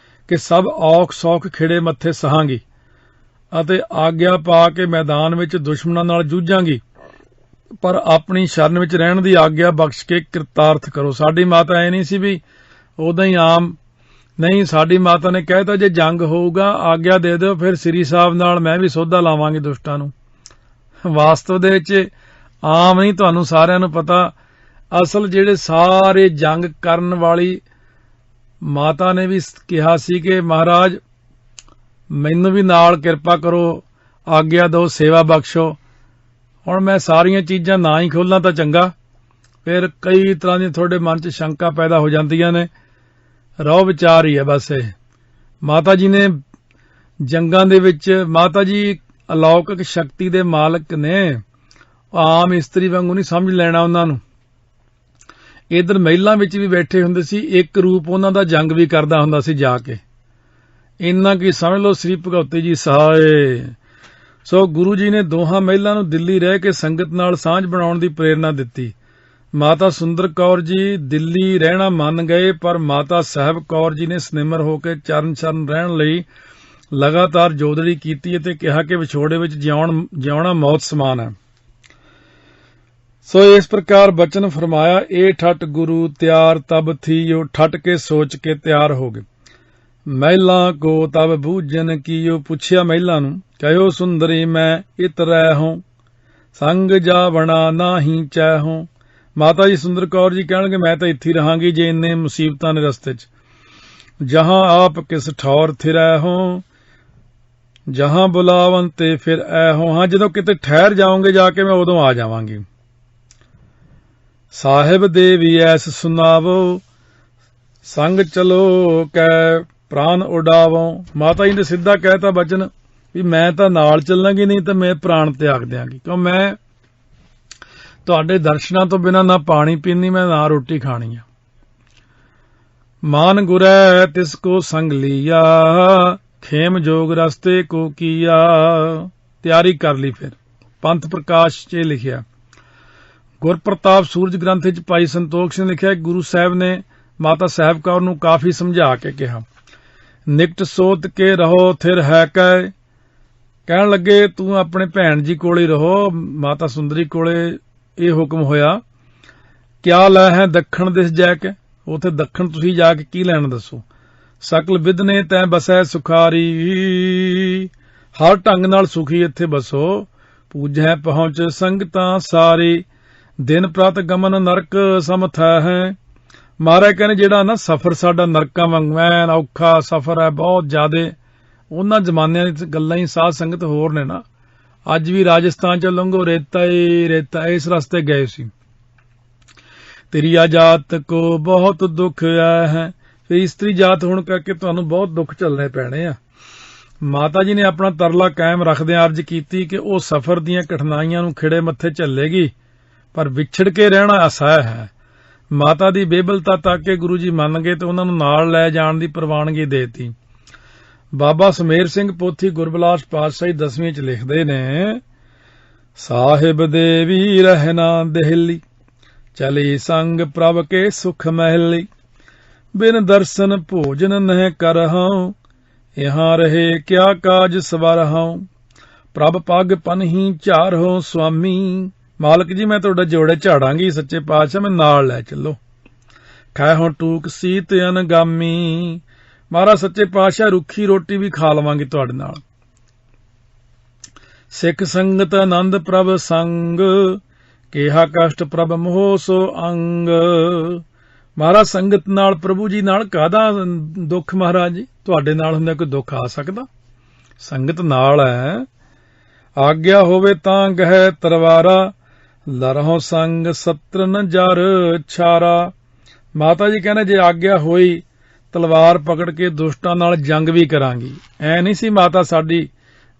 A: ਕਿ ਸਭ ਔਖ ਸੌਖ ਖਿੜੇ ਮੱਥੇ ਸਹਾਂਗੀ ਅਤੇ ਆਗਿਆ ਪਾ ਕੇ ਮੈਦਾਨ ਵਿੱਚ ਦੁਸ਼ਮਣਾਂ ਨਾਲ ਜੂਝਾਂਗੀ, ਪਰ ਆਪਣੀ ਸ਼ਰਨ ਵਿੱਚ ਰਹਿਣ ਦੀ ਆਗਿਆ ਬਖਸ਼ ਕੇ ਕਿਰਤਾਰਥ ਕਰੋ। ਸਾਡੀ ਮਾਤਾ ਐ ਨਹੀਂ ਸੀ ਵੀ ਉਦਾਂ ਹੀ ਆਮ ਨਹੀਂ, ਸਾਡੀ ਮਾਤਾ ਨੇ ਕਹਿਤਾ ਜੇ ਜੰਗ ਹੋਊਗਾ ਆਗਿਆ ਦੇ ਦਿਓ, ਫਿਰ ਸ੍ਰੀ ਸਾਹਿਬ ਨਾਲ ਮੈਂ ਵੀ ਸੋਧਾ ਲਾਵਾਂਗੀ ਦੁਸ਼ਟਾਂ ਨੂੰ। ਵਾਸਤਵ ਦੇ ਵਿੱਚ ਆਮ ਨਹੀਂ, ਤੁਹਾਨੂੰ ਸਾਰਿਆਂ ਨੂੰ ਪਤਾ, ਅਸਲ ਜਿਹੜੇ ਸਾਰੇ ਜੰਗ ਕਰਨ ਵਾਲੀ ਮਾਤਾ ਨੇ ਵੀ ਕਿਹਾ ਸੀ ਕਿ ਮਹਾਰਾਜ ਮੈਨੂੰ ਵੀ ਨਾਲ ਕਿਰਪਾ ਕਰੋ, ਆਗਿਆ ਦਿਓ, ਸੇਵਾ ਬਖਸ਼ੋ। ਹੁਣ ਮੈਂ ਸਾਰੀਆਂ ਚੀਜ਼ਾਂ ਨਾ ਹੀ ਖੋਲਾਂ ਤਾਂ ਚੰਗਾ, ਫਿਰ ਕਈ ਤਰ੍ਹਾਂ ਦੀਆਂ ਤੁਹਾਡੇ ਮਨ 'ਚ ਸ਼ੰਕਾ ਪੈਦਾ ਹੋ ਜਾਂਦੀਆਂ ਨੇ। ਰਹੁ ਵਿਚਾਰ ਹੀ ਹੈ ਬਸ ਇਹ। ਮਾਤਾ ਜੀ ਨੇ ਜੰਗਾਂ ਦੇ ਵਿੱਚ, ਮਾਤਾ ਜੀ ਅਲੌਕਿਕ ਸ਼ਕਤੀ ਦੇ ਮਾਲਕ ਨੇ, ਆਮ ਇਸਤਰੀ ਵਾਂਗੂ ਨਹੀਂ ਸਮਝ ਲੈਣਾ ਉਹਨਾਂ ਨੂੰ। ਇਧਰ ਮਹਿਲਾਂ ਵਿੱਚ ਵੀ ਬੈਠੇ ਹੁੰਦੇ ਸੀ, ਇੱਕ ਰੂਪ ਉਹਨਾਂ ਦਾ ਜੰਗ ਵੀ ਕਰਦਾ ਹੁੰਦਾ ਸੀ ਜਾ ਕੇ। ਇੰਨਾ ਕੀ ਸਮਝ ਲਓ ਸ੍ਰੀ ਭਗਵਤੀ ਜੀ ਸਹਾਏ। ਸੋ ਗੁਰੂ ਜੀ ਨੇ ਦੋਹਾਂ ਮਹਿਲਾਂ ਨੂੰ ਦਿੱਲੀ ਰਹਿ ਕੇ ਸੰਗਤ ਨਾਲ ਸਾਂਝ ਬਣਾਉਣ ਦੀ ਪ੍ਰੇਰਣਾ ਦਿੱਤੀ। ਮਾਤਾ ਸੁੰਦਰ ਕੌਰ ਜੀ ਦਿੱਲੀ ਰਹਿਣਾ ਮੰਨ ਗਏ, ਪਰ ਮਾਤਾ ਸਾਹਿਬ ਕੌਰ ਜੀ ਨੇ ਸਨਿਮਰ ਹੋ ਕੇ ਚਰਨ ਸ਼ਰਨ ਰਹਿਣ ਲਈ ਲਗਾਤਾਰ ਜੋਦੜੀ ਕੀਤੀ ਅਤੇ ਕਿਹਾ ਕਿ ਵਿਛੋੜੇ ਵਿੱਚ ਜਿਉਣਾ ਮੌਤ ਸਮਾਨ ਹੈ। ਸੋ ਇਸ ਪ੍ਰਕਾਰ ਬਚਨ ਫਰਮਾਇਆ, ਇਹ ਠੱਟ ਗੁਰੂ ਤਿਆਰ ਤਬ ਥੀਓ, ਠੱਟ ਕੇ ਸੋਚ ਕੇ ਤਿਆਰ ਹੋ ਗਏ। ਮਹਿਲਾ ਕੋ ਤਬ ਬੂਝਨ ਕੀਓ, ਪੁੱਛਿਆ ਮਹਿਲਾ ਨੂੰ, ਕਹਿਓ ਸੁੰਦਰੀ ਮੈਂ ਇਤ ਰਹਿ ਸੰਗ ਜਾਵਣਾ ਨਾਹੀ ਚੈਹੋ। ਮਾਤਾ ਜੀ ਸੁੰਦਰ ਕੌਰ ਜੀ ਕਹਿਣਗੇ, ਮੈਂ ਤਾਂ ਇੱਥੇ ਰਹਾਂਗੀ ਜੇ ਇੰਨੇ ਮੁਸੀਬਤਾਂ ਨੇ ਰਸਤੇ 'ਚ। ਜਹਾਂ ਆਪ ਕਿਸ ਠੌਰ ਥਿਰੈ ਹੋ, ਜਹਾਂ ਬੁਲਾਵਨ ਤੇ ਫਿਰ ਐ ਹੋ। ਹਾਂ, ਜਦੋਂ ਕਿਤੇ ਠਹਿਰ ਜਾਓਗੇ ਜਾ ਕੇ ਮੈਂ ਉਦੋਂ ਆ ਜਾਵਾਂਗੀ। ਸਾਹਿਬ ਦੇ ਵੀ ਐਸ ਸੁਨਾਵੋ, ਸੰਗ ਚਲੋ ਕੈ ਪ੍ਰਾਨ ਉਡਾਵੋ। ਮਾਤਾ ਜੀ ਨੇ ਸਿੱਧਾ ਕਹਿਤਾ ਬਚਨ ਵੀ ਮੈਂ ਤਾਂ ਨਾਲ ਚੱਲਾਂਗੀ, ਨਹੀਂ ਤਾਂ ਮੈਂ ਪ੍ਰਾਣ ਤਿਆਗ ਦਿਆਂਗੀ, ਕਿਉਂ ਮੈਂ ਤੁਹਾਡੇ ਦਰਸ਼ਨਾਂ ਤੋਂ ਬਿਨਾਂ ਨਾ ਪਾਣੀ ਪੀਣੀ, ਮੈਂ ਨਾ ਰੋਟੀ ਖਾਣੀ ਆ। ਮਾਨ ਗੁਰੈ ਤਿਸ ਕੋ ਸੰਗ ਲੀਆ, ਖੇਮ ਜੋਗ ਰਸਤੇ ਕੋ ਕੀਆ। ਤਿਆਰੀ ਕਰ ਲਈ। ਫਿਰ ਪੰਥ ਪ੍ਰਕਾਸ਼ 'ਚ ਲਿਖਿਆ। ਗੁਰਪ੍ਰਤਾਪ ਸੂਰਜ ਗ੍ਰੰਥ ਵਿੱਚ ਭਾਈ ਸੰਤੋਖ ਸਿੰਘ ਨੇ ਲਿਖਿਆ, ਗੁਰੂ ਸਾਹਿਬ ਨੇ ਮਾਤਾ ਸਾਹਿਬ ਕੌਰ ਨੂੰ ਕਾਫੀ ਸਮਝਾ ਕੇ ਕਿਹਾ, ਨਿਕਟ ਸੋਤ ਕੇ ਰਹੋ ਥਿਰ ਹੈ ਕੈ। ਕਹਿਣ ਲੱਗੇ ਤੂੰ ਆਪਣੇ ਭੈਣ ਜੀ ਕੋਲੇ ਰਹੋ। ਮਾਤਾ ਸੁੰਦਰੀ ਕੋਲੇ ਇਹ ਹੁਕਮ ਹੋਇਆ, ਕਿਆ ਲੈ ਹੈ ਦੱਖਣ ਦਿਸ ਜੈ ਕੇ। ਉਥੇ ਦੱਖਣ ਤੁਸੀਂ ਜਾ ਕੇ ਕੀ ਲੈਣਾ ਦੱਸੋ। ਸਕਲ ਵਿਦਨੇ ਤੈ ਬਸੈ ਸੁਖਾਰੀ, ਹਰ ਢੰਗ ਨਾਲ ਸੁਖੀ ਇੱਥੇ ਬਸੋ। ਪੂਜੈ ਪਹੁੰਚ ਸੰਗਤਾਂ ਸਾਰੀ, ਦਿਨ ਪ੍ਰਤ ਗਮਨ ਨਰਕ ਸਮਥੈ ਹੈ। ਮਹਾਰਾਜ ਕਹਿੰਦੇ ਜਿਹੜਾ ਨਾ ਸਫ਼ਰ ਸਾਡਾ ਨਰਕਾਂ ਵਾਂਗ ਐਨ ਔਖਾ ਸਫ਼ਰ ਹੈ, ਬਹੁਤ ਜ਼ਿਆਦੇ। ਉਹਨਾਂ ਜ਼ਮਾਨਿਆਂ ਦੀ ਗੱਲਾਂ ਹੀ ਸਾਧ ਸੰਗਤ ਹੋਰ ਨੇ ਨਾ। ਅੱਜ ਵੀ ਰਾਜਸਥਾਨ ਚ ਲੰਘੋ ਰੇਤਾ ਹੀ ਰੇਤਾ, ਇਸ ਰਸਤੇ ਗਏ ਸੀ। ਤੇਰੀ ਜਾਤ ਕੋ ਬਹੁਤ ਦੁੱਖ ਆਇਆ ਹੈ। ਫਿਰ ਇਸਤਰੀ ਜਾਤ ਹੋਣ ਕਰਕੇ ਤੁਹਾਨੂੰ ਬਹੁਤ ਦੁੱਖ ਝੱਲਣੇ ਪੈਣੇ ਆ। ਮਾਤਾ ਜੀ ਨੇ ਆਪਣਾ ਤਰਲਾ ਕਾਇਮ ਰੱਖਦਿਆਂ ਅਰਜ਼ ਕੀਤੀ ਕਿ ਉਹ ਸਫ਼ਰ ਦੀਆਂ ਕਠਿਨਾਈਆਂ ਨੂੰ ਖਿੜੇ ਮੱਥੇ ਝੱਲੇਗੀ, ਪਰ ਵਿਛੜ ਕੇ ਰਹਿਣਾ ਅਸਹਿ ਹੈ। ਮਾਤਾ ਦੀ ਬੇਬਲਤਾ ਤੱਕ ਕੇ ਗੁਰੂ ਜੀ ਮੰਨ ਗਏ ਤੇ ਉਹਨਾਂ ਨੂੰ ਨਾਲ ਲੈ ਜਾਣ ਦੀ ਪ੍ਰਵਾਨਗੀ ਦੇਤੀ। ਬਾਬਾ ਸਮੇਰ ਸਿੰਘ ਪੋਥੀ ਗੁਰਬਿਲਾਸ ਪਾਤਸ਼ਾਹੀ 10ਵੀਂ ਚ ਲਿਖਦੇ ਨੇ, ਸਾਹਿਬ ਦੇ ਵੀ ਰਹਿਣਾ ਦੇਹਲੀ, ਚਲੀ ਸੰਗ ਪ੍ਰਭ ਕੇ ਸੁਖ ਮਹਿਲੀ। ਬਿਨ ਦਰਸ਼ਨ ਭੋਜਨ ਨਹਿ ਕਰਹੁ, ਇਹਾਂ ਰਹੇ ਕਿਆ ਕਾਜ ਸਵਰਹੁ। ਪ੍ਰਭ ਪੱਗ ਪਨਹੀ ਝਾਰਹੁ ਸੁਆਮੀ। ਮਾਲਕ ਜੀ ਮੈਂ ਤੁਹਾਡਾ ਜੋੜੇ ਝਾੜਾਂਗੀ, ਸੱਚੇ ਪਾਤਸ਼ਾਹ ਮੈਂ ਨਾਲ ਲੈ ਚੱਲੋ। ਖਾਇਹੁ ਟੂਕ ਸੀਤ ਅਨਗਾਮੀ। ਮਹਾਰਾਜ ਸੱਚੇ ਪਾਤਸ਼ਾਹ ਰੁੱਖੀ ਰੋਟੀ ਵੀ ਖਾ ਲਵਾਂਗੇ ਤੁਹਾਡੇ ਨਾਲ। ਸਿੱਖ ਸੰਗਤ ਆਨੰਦ ਪ੍ਰਭ ਸੰਗ, ਕਿਹਾ ਕਸ਼ਟ ਪ੍ਰਭ ਮੋਹ ਸੋ ਅੰਗ। ਮਹਾਰਾਜ ਸੰਗਤ ਨਾਲ, ਪ੍ਰਭੂ ਜੀ ਨਾਲ ਕਾਹਦਾ ਦੁੱਖ ਮਹਾਰਾਜ ਜੀ, ਤੁਹਾਡੇ ਨਾਲ ਹੁੰਦਾ ਕੋਈ ਦੁੱਖ ਆ ਸਕਦਾ? ਸੰਗਤ ਨਾਲ ਹੈ। ਆਗਿਆ ਹੋਵੇ ਤਾਂ ਗਹਿ ਤਰਵਾਰਾ, ਲਰਹੁ ਸੰਗ ਸਤਰਨ ਜਰ ਛਾਰਾ। ਮਾਤਾ ਜੀ ਕਹਿੰਦੇ ਜੇ ਆਗਿਆ ਹੋਈ ਤਲਵਾਰ ਪਕੜ ਕੇ ਦੁਸ਼ਟਾਂ ਨਾਲ ਜੰਗ ਵੀ ਕਰਾਂਗੀ। ਐ ਨਹੀਂ ਸੀ ਮਾਤਾ ਸਾਡੀ,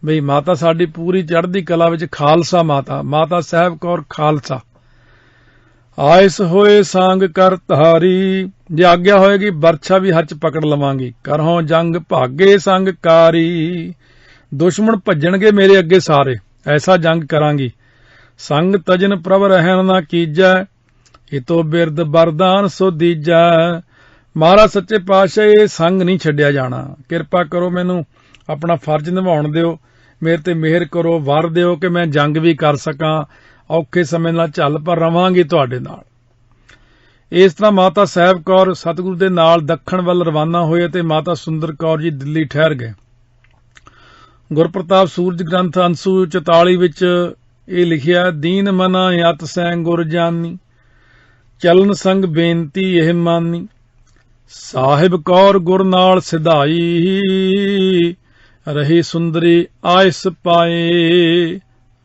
A: ਬਈ ਮਾਤਾ ਸਾਡੀ ਪੂਰੀ ਚੜ੍ਹਦੀ ਕਲਾ ਵਿੱਚ ਖਾਲਸਾ ਮਾਤਾ, ਮਾਤਾ ਸਾਹਿਬ ਕੌਰ ਖਾਲਸਾ। ਆਇਸ ਹੋਏ ਸੰਗ ਕਰ ਧਾਰੀ, ਜੇ ਆਗਿਆ ਹੋਏਗੀ ਬਰਛਾ ਵੀ ਹੱਥ ਪਕੜ ਲਵਾਂਗੀ। ਕਰਹੁ ਜੰਗ ਭਾਗੇ ਸੰਗ ਕਾਰੀ, ਦੁਸ਼ਮਣ ਭੱਜਣਗੇ ਮੇਰੇ ਅੱਗੇ ਸਾਰੇ, ਐਸਾ ਜੰਗ ਕਰਾਂਗੀ। ਸੰਗ ਤਜਨ ਪ੍ਰਭ ਰਹਿਣ ਨਾ ਕੀਜੈ, ਇਤੋ ਬਿਰਦ ਬਰਦਾਨ ਸੋ ਦੀਜੈ। ਮਹਾਰਾਜ ਸੱਚੇ ਪਾਤਸ਼ਾਹ ਇਹ ਸੰਗ ਨਹੀਂ ਛੱਡਿਆ ਜਾਣਾ। ਕਿਰਪਾ ਕਰੋ ਮੈਨੂੰ ਆਪਣਾ ਫਰਜ਼ ਨਿਭਾਉਣ ਦਿਓ, ਮੇਰੇ ਤੇ ਮਿਹਰ ਕਰੋ, ਵਰ ਦਿਓ ਕਿ ਮੈਂ ਜੰਗ ਵੀ ਕਰ ਸਕਾਂ, ਔਖੇ ਸਮੇਂ ਨਾਲ ਝੱਲ ਪਰ ਰਵਾਂਗੀ ਤੁਹਾਡੇ ਨਾਲ। ਇਸ ਤਰ੍ਹਾਂ ਮਾਤਾ ਸਾਹਿਬ ਕੌਰ ਸਤਿਗੁਰੂ ਦੇ ਨਾਲ ਦੱਖਣ ਵੱਲ ਰਵਾਨਾ ਹੋਏ ਅਤੇ ਮਾਤਾ ਸੁੰਦਰ ਕੌਰ ਜੀ ਦਿੱਲੀ ਠਹਿਰ ਗਏ। ਗੁਰਪ੍ਰਤਾਪ ਸੂਰਜ ਗ੍ਰੰਥ ਅੰਸੂ 44 ਵਿੱਚ ਇਹ ਲਿਖਿਆ, ਦੀਨ ਮਨਾ ਯਤ ਸੈਂ ਗੁਰ ਜਾਨੀ, ਚਲਨ ਸੰਗ ਬੇਨਤੀ ਇਹ ਮਾਨੀ। ਸਾਹਿਬ ਕੌਰ ਗੁਰ ਨਾਲ ਸਿਧਾਈ, ਰਹੀ ਸੁੰਦਰੀ ਆਇਸ ਪਾਏ।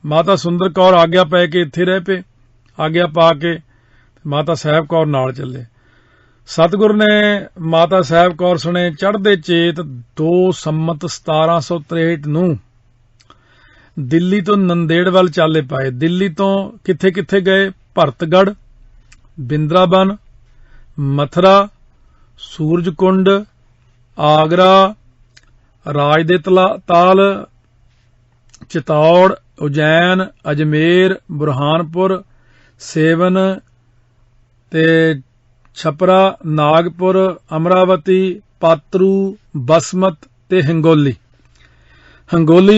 A: ਮਾਤਾ ਸੁੰਦਰ ਕੌਰ ਆਗਿਆ ਪੈ ਕੇ ਇੱਥੇ ਰਹਿ ਪਏ। ਆਗਿਆ ਪਾ ਕੇ ਮਾਤਾ ਸਾਹਿਬ ਕੌਰ ਨਾਲ ਚੱਲੇ। ਸਤਿਗੁਰ ਨੇ ਮਾਤਾ ਸਾਹਿਬ ਕੌਰ ਸਣੇ ਚੜ੍ਹਦੇ ਚੇਤ 2 ਸੰਮਤ 1763 ਨੂੰ ਦਿੱਲੀ ਤੋਂ ਨੰਦੇੜ ਵੱਲ ਚਾਲੇ ਪਾਏ। ਦਿੱਲੀ ਤੋਂ ਕਿੱਥੇ ਕਿੱਥੇ ਗਏ? ਭਰਤਗੜ੍ਹ, ਬਿੰਦਰਾਬਨ, ਮਥੁਰਾ, ਸੂਰਜਕੁੰਡ, ਆਗਰਾ, ਰਾਜ ਦੇ ਤਾਲ, ਚਿਤੌੜ, ਉਜੈਨ, ਅਜਮੇਰ, ਬੁਰਹਾਨਪੁਰ, ਸੇਵਨ ਤੇ ਛਪਰਾ, ਨਾਗਪੁਰ, ਅਮਰਾਵਤੀ, ਪਾਤਰੂ, ਬਸਮਤ ਤੇ ਹੰਗੋਲੀ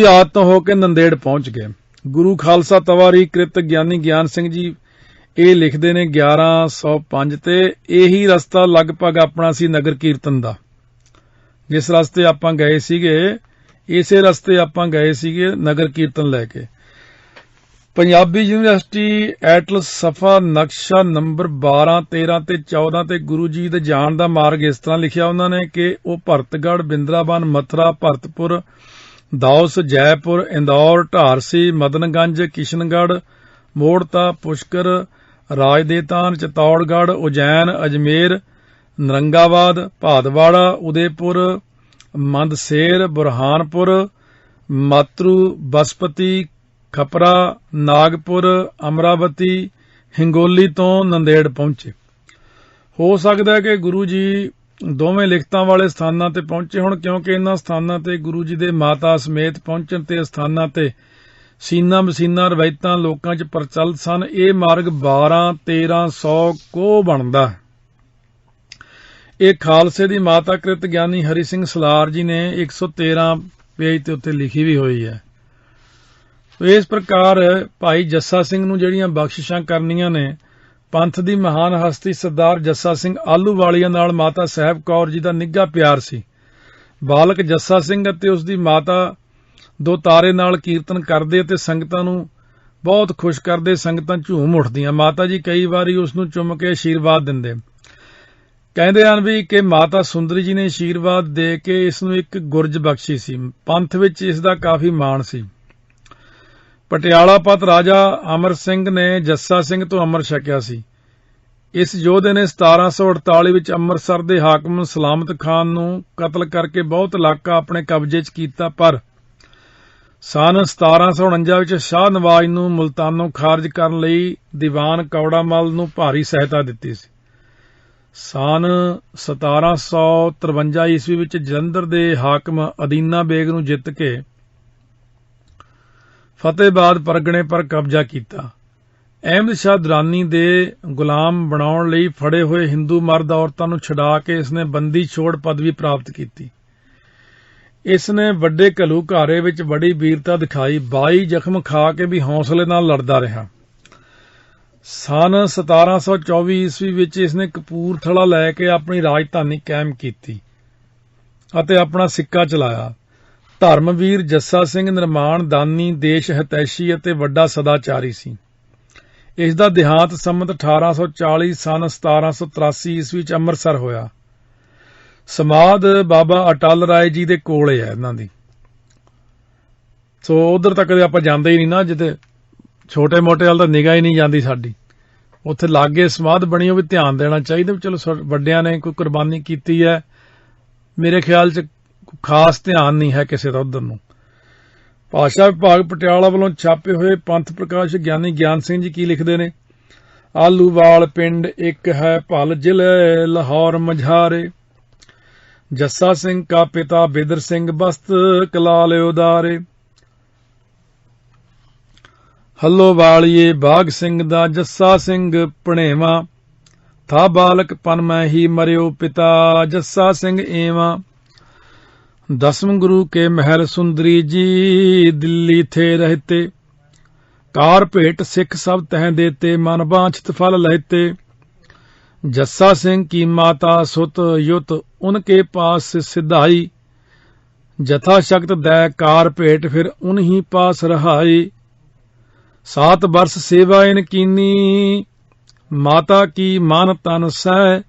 A: ਆਦਿ ਤੋਂ ਹੋ ਕੇ ਨੰਦੇੜ ਪਹੁੰਚ ਗਏ। ਗੁਰੂ ਖਾਲਸਾ ਤਵਾਰੀ ਕ੍ਰਿਤ ਗਿਆਨੀ ਗਿਆਨ ਸਿੰਘ ਜੀ ਇਹ ਲਿਖਦੇ ਨੇ 1105 ਤੇ ਇਹੀ ਰਸਤਾ ਲਗਭਗ ਆਪਣਾ ਸੀ ਨਗਰ ਕੀਰਤਨ ਦਾ। ਜਿਸ ਰਸਤੇ ਆਪਾਂ ਗਏ ਸੀਗੇ ਇਸੇ ਰਸਤੇ ਆਪਾਂ ਗਏ ਸੀਗੇ ਨਗਰ ਕੀਰਤਨ ਲੈ ਕੇ। ਪੰਜਾਬੀ ਯੂਨੀਵਰਸਿਟੀ ਐਟਲਸ ਸਫਾ ਨਕਸ਼ਾ ਨੰਬਰ 12, 13 ਤੇ 14 ਤੇ ਗੁਰੂ ਜੀ ਦੇ ਜਾਣ ਦਾ ਮਾਰਗ ਇਸ ਤਰ੍ਹਾਂ ਲਿਖਿਆ ਉਹਨਾਂ ਨੇ ਕਿ ਉਹ ਭਰਤਗੜ੍ਹ, ਬਿੰਦਰਾਬਨ, ਮਥੁਰਾ, ਭਰਤਪੁਰ, ਦੌਸ, ਜੈਪੁਰ, ਇੰਦੌਰ, ਢਾਰਸੀ, ਮਦਨਗੰਜ, ਕਿਸ਼ਨਗੜ੍ਹ, ਮੋੜਤਾ, ਪੁਸ਼ਕਰ, ਰਾਜਦੇਤਾਨ, ਚਿਤੌੜਗੜ੍ਹ, ਉਜੈਨ, ਅਜਮੇਰ, ਨਰੰਗਾਬਾਦ, ਭਾਦਵਾੜਾ, ਉਦੈਪੁਰ, ਮੰਦਸੇਰ, ਬੁਰਹਾਨਪੁਰ, ਮਾਤਰੂ, ਬਸਪਤੀ, ਖਪਰਾ, ਨਾਗਪੁਰ, ਅਮਰਾਵਤੀ, ਹਿੰਗੋਲੀ ਤੋਂ ਨੰਦੇੜ ਪਹੁੰਚੇ। ਹੋ ਸਕਦਾ ਹੈ ਕਿ ਗੁਰੂ ਜੀ ਦੋਵੇਂ ਲਿਖਤਾਂ ਵਾਲੇ ਸਥਾਨਾਂ ਤੇ ਪਹੁੰਚੇ ਹੋਣ, ਕਿਉਂਕਿ ਇਹਨਾਂ ਸਥਾਨਾਂ ਤੇ ਗੁਰੂ ਜੀ ਦੇ ਮਾਤਾ ਸਮੇਤ ਪਹੁੰਚਣ ਤੇ ਸਥਾਨਾਂ ਤੇ ਸੀਨਾ ਮਸੀਨਾ ਰਵਾਇਤਾਂ ਲੋਕਾਂ 'ਚ ਪ੍ਰਚਲਿਤ ਸਨ। ਇਹ ਮਾਰਗ 12-1300 ਕੋਹ ਬਣਦਾ। ਇਹ ਖਾਲਸੇ ਦੀ ਮਾਤਾ ਕ੍ਰਿਤ ਗਿਆਨੀ ਹਰੀ ਸਿੰਘ ਸਲਾਰ ਜੀ ਨੇ 113 ਪੇਜ ਤੇ ਉੱਤੇ ਲਿਖੀ ਵੀ ਹੋਈ ਹੈ। ਇਸ ਪ੍ਰਕਾਰ ਭਾਈ ਜੱਸਾ ਸਿੰਘ ਨੂੰ ਜਿਹੜੀਆਂ ਬਖਸ਼ਿਸ਼ਾਂ ਕਰਨੀਆਂ ਨੇ, ਪੰਥ ਦੀ ਮਹਾਨ ਹਸਤੀ ਸਰਦਾਰ ਜੱਸਾ ਸਿੰਘ ਆਹਲੂਵਾਲੀਆ ਨਾਲ ਮਾਤਾ ਸਾਹਿਬ ਕੌਰ ਜੀ ਦਾ ਨਿੱਘਾ ਪਿਆਰ ਸੀ। ਬਾਲਕ ਜੱਸਾ ਸਿੰਘ ਅਤੇ ਉਸ ਦੀ ਮਾਤਾ ਦੋ ਤਾਰੇ ਨਾਲ ਕੀਰਤਨ ਕਰਦੇ ਅਤੇ ਸੰਗਤਾਂ ਨੂੰ ਬਹੁਤ ਖੁਸ਼ ਕਰਦੇ। ਸੰਗਤਾਂ ਝੂਮ ਉੱਠਦੀਆਂ। ਮਾਤਾ ਜੀ ਕਈ ਵਾਰੀ ਉਸ ਨੂੰ ਚੁੰਮ ਕੇ ਆਸ਼ੀਰਵਾਦ ਦਿੰਦੇ। ਕਹਿੰਦੇ ਹਨ ਵੀ ਕਿ ਮਾਤਾ ਸੁੰਦਰੀ ਜੀ ਨੇ ਆਸ਼ੀਰਵਾਦ ਦੇ ਕੇ ਇਸ ਨੂੰ ਇੱਕ ਗੁਰਜ ਬਖਸ਼ੀ ਸੀ। ਪੰਥ ਵਿੱਚ ਇਸ ਦਾ ਕਾਫੀ ਮਾਣ ਸੀ। ਪਟਿਆਲਾ ਪਤ ਰਾਜਾ ਅਮਰ ਸਿੰਘ ਨੇ ਜੱਸਾ ਸਿੰਘ ਤੋਂ ਅੰਮ੍ਰਿਤ ਛਕਿਆ ਸੀ। ਇਸ ਯੋਧੇ ਨੇ 1748 ਵਿੱਚ ਅੰਮ੍ਰਿਤਸਰ ਦੇ ਹਾਕਮ ਸਲਾਮਤ ਖਾਨ ਨੂੰ ਕਤਲ ਕਰਕੇ ਬਹੁਤ ਇਲਾਕਾ ਆਪਣੇ ਕਬਜ਼ੇ 'ਚ ਕੀਤਾ, ਪਰ ਸਨ 1749 ਵਿੱਚ ਸ਼ਾਹ ਨਵਾਜ਼ ਨੂੰ ਮੁਲਤਾਨੋਂ ਖਾਰਜ ਕਰਨ ਲਈ ਦੀਵਾਨ ਕੌੜਾਮਲ ਨੂੰ ਭਾਰੀ ਸਹਾਇਤਾ ਦਿੱਤੀ ਸੀ। ਸਨ 1753 ਈਸਵੀ ਵਿੱਚ ਜਲੰਧਰ ਦੇ ਹਾਕਮ ਅਦੀਨਾ ਬੇਗ ਨੂੰ ਜਿੱਤ ਕੇ ਫਤਿਹਬਾਦ ਪਰਗਣੇ ਪਰ ਕਬਜ਼ਾ ਕੀਤਾ। ਅਹਿਮਦ ਸ਼ਾਹ ਦੁਰਾਨੀ ਦੇ ਗੁਲਾਮ ਬਣਾਉਣ ਲਈ ਫੜੇ ਹੋਏ ਹਿੰਦੂ ਮਰਦ ਔਰਤਾਂ ਨੂੰ ਛੁਡਾ ਕੇ ਇਸਨੇ ਬੰਦੀ ਛੋੜ ਪਦਵੀ ਪ੍ਰਾਪਤ ਕੀਤੀ। ਇਸ ਨੇ ਵੱਡੇ ਘੱਲੂਘਾਰੇ ਵਿੱਚ ਬੜੀ ਵੀਰਤਾ ਦਿਖਾਈ। 22 ਜ਼ਖਮ ਖਾ ਕੇ ਵੀ ਹੌਸਲੇ ਨਾਲ ਲੜਦਾ ਰਿਹਾ। ਸਨ 1724 ਈਸਵੀ ਵਿੱਚ ਇਸਨੇ ਕਪੂਰਥਲਾ ਲੈ ਕੇ ਆਪਣੀ ਰਾਜਧਾਨੀ ਕਾਇਮ ਕੀਤੀ ਅਤੇ ਆਪਣਾ ਸਿੱਕਾ ਚਲਾਇਆ। ਧਰਮਵੀਰ ਜੱਸਾ ਸਿੰਘ ਨਿਰਮਾਣ ਦਾਨੀ, ਦੇਸ਼ ਹਿਤੈਸ਼ੀ ਅਤੇ ਵੱਡਾ ਸਦਾਚਾਰੀ ਸੀ। ਇਸ ਦਾ ਦੇਹਾਂਤ ਸੰਮਤ 1840 ਸਨ 1783 ਈਸਵੀ ਚ ਅੰਮ੍ਰਿਤਸਰ ਹੋਇਆ। ਸਮਾਧ ਬਾਬਾ ਅਟਲ ਰਾਏ ਜੀ ਦੇ ਕੋਲ ਹੈ ਇਹਨਾਂ ਦੀ। ਸੋ ਉਧਰ ਤੱਕ ਆਪਾਂ ਜਾਂਦੇ ਹੀ ਨਹੀਂ ਨਾ, ਜਿੱਥੇ ਛੋਟੇ ਮੋਟੇ ਵਾਲ ਤਾਂ ਨਿਗਾਹ ਹੀ ਨਹੀਂ ਜਾਂਦੀ ਸਾਡੀ। ਉੱਥੇ ਲਾਗੇ ਸਮਾਧ ਬਣੀ, ਉਹ ਵੀ ਧਿਆਨ ਦੇਣਾ ਚਾਹੀਦਾ। ਚਲੋ ਵੱਡਿਆਂ ਨੇ ਕੋਈ ਕੁਰਬਾਨੀ ਕੀਤੀ ਹੈ, ਮੇਰੇ ਖਿਆਲ ਚ ਖਾਸ ਧਿਆਨ ਨਹੀਂ ਹੈ ਕਿਸੇ ਦਾ ਉਧਰ ਨੂੰ। ਭਾਸ਼ਾ ਵਿਭਾਗ ਪਟਿਆਲਾ ਵੱਲੋਂ ਛਾਪੇ ਹੋਏ ਪੰਥ ਪ੍ਰਕਾਸ਼ ਗਿਆਨੀ ਗਿਆਨ ਸਿੰਘ ਜੀ ਕੀ ਲਿਖਦੇ ਨੇ? ਆਲੂਵਾਲ ਪਿੰਡ ਇੱਕ ਹੈ ਭਲ ਜ਼ਿਲ੍ਹੇ ਲਾਹੌਰ ਮਝਾਰੇ, ਜੱਸਾ ਸਿੰਘ ਕਾ ਪਿਤਾ ਬਿਦਰ ਸਿੰਘ ਬਸਤ ਕਲਾਲ ਉਦਾਰੇ, ਹੱਲੋ ਵਾਲੀਏ ਬਾਗ ਸਿੰਘ ਦਾ ਜੱਸਾ ਸਿੰਘ ਭਣੇਵਾ, ਥਾ ਬਾਲਕ ਪਨ ਮੈਂ ਹੀ ਮਰਿਓ ਪਿਤਾ ਜੱਸਾ ਸਿੰਘ ਏਵਾ, दसम गुरु के महल सुंदरी जी दिल्ली थे रहते, कार भेट सिख सब तह देते मन बांछत फल लहते, जस्सा सिंह की माता सुत युत उनके पास सिधाई, जथा शक्त दै कार भेट फिर उन्हीं पास रहाई, 7 बरस सेवा इन कीनी माता की मान तन सह,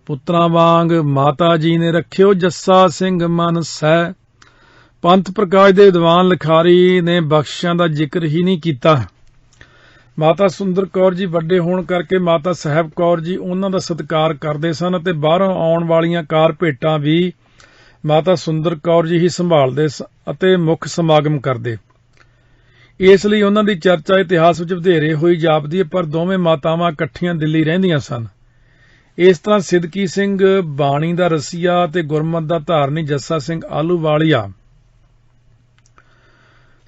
A: ਪੁੱਤਰਾਂ ਵਾਂਗ ਮਾਤਾ ਜੀ ਨੇ ਰੱਖਿਓ ਜੱਸਾ ਸਿੰਘ ਮਨ ਸਹਿ। ਪੰਥ ਪ੍ਰਕਾਸ਼ ਦੇ ਦੀਵਾਨ ਲਿਖਾਰੀ ਨੇ ਬਖਸ਼ਿਸ਼ਾਂ ਦਾ ਜ਼ਿਕਰ ਹੀ ਨਹੀਂ ਕੀਤਾ। ਮਾਤਾ ਸੁੰਦਰ ਕੌਰ ਜੀ ਵੱਡੇ ਹੋਣ ਕਰਕੇ ਮਾਤਾ ਸਾਹਿਬ ਕੌਰ ਜੀ ਉਹਨਾਂ ਦਾ ਸਤਿਕਾਰ ਕਰਦੇ ਸਨ ਅਤੇ ਬਾਹਰੋਂ ਆਉਣ ਵਾਲੀਆਂ ਕਾਰ ਭੇਟਾਂ ਵੀ ਮਾਤਾ ਸੁੰਦਰ ਕੌਰ ਜੀ ਹੀ ਸੰਭਾਲਦੇ ਅਤੇ ਮੁੱਖ ਸਮਾਗਮ ਕਰਦੇ। ਇਸ ਲਈ ਉਹਨਾਂ ਦੀ ਚਰਚਾ ਇਤਿਹਾਸ ਵਿੱਚ ਵਧੇਰੇ ਹੋਈ ਜਾਪਦੀ ਹੈ, ਪਰ ਦੋਵੇਂ ਮਾਤਾਵਾਂ ਇਕੱਠੀਆਂ ਦਿੱਲੀ ਰਹਿੰਦੀਆਂ ਸਨ। ਇਸ ਤਰ੍ਹਾਂ ਸਿਦਕੀ ਸਿੰਘ ਬਾਣੀ ਦਾ ਰਸੀਆ ਤੇ ਗੁਰਮਤ ਦਾ ਧਾਰਨੀ ਜੱਸਾ ਸਿੰਘ ਆਹਲੂਵਾਲੀਆ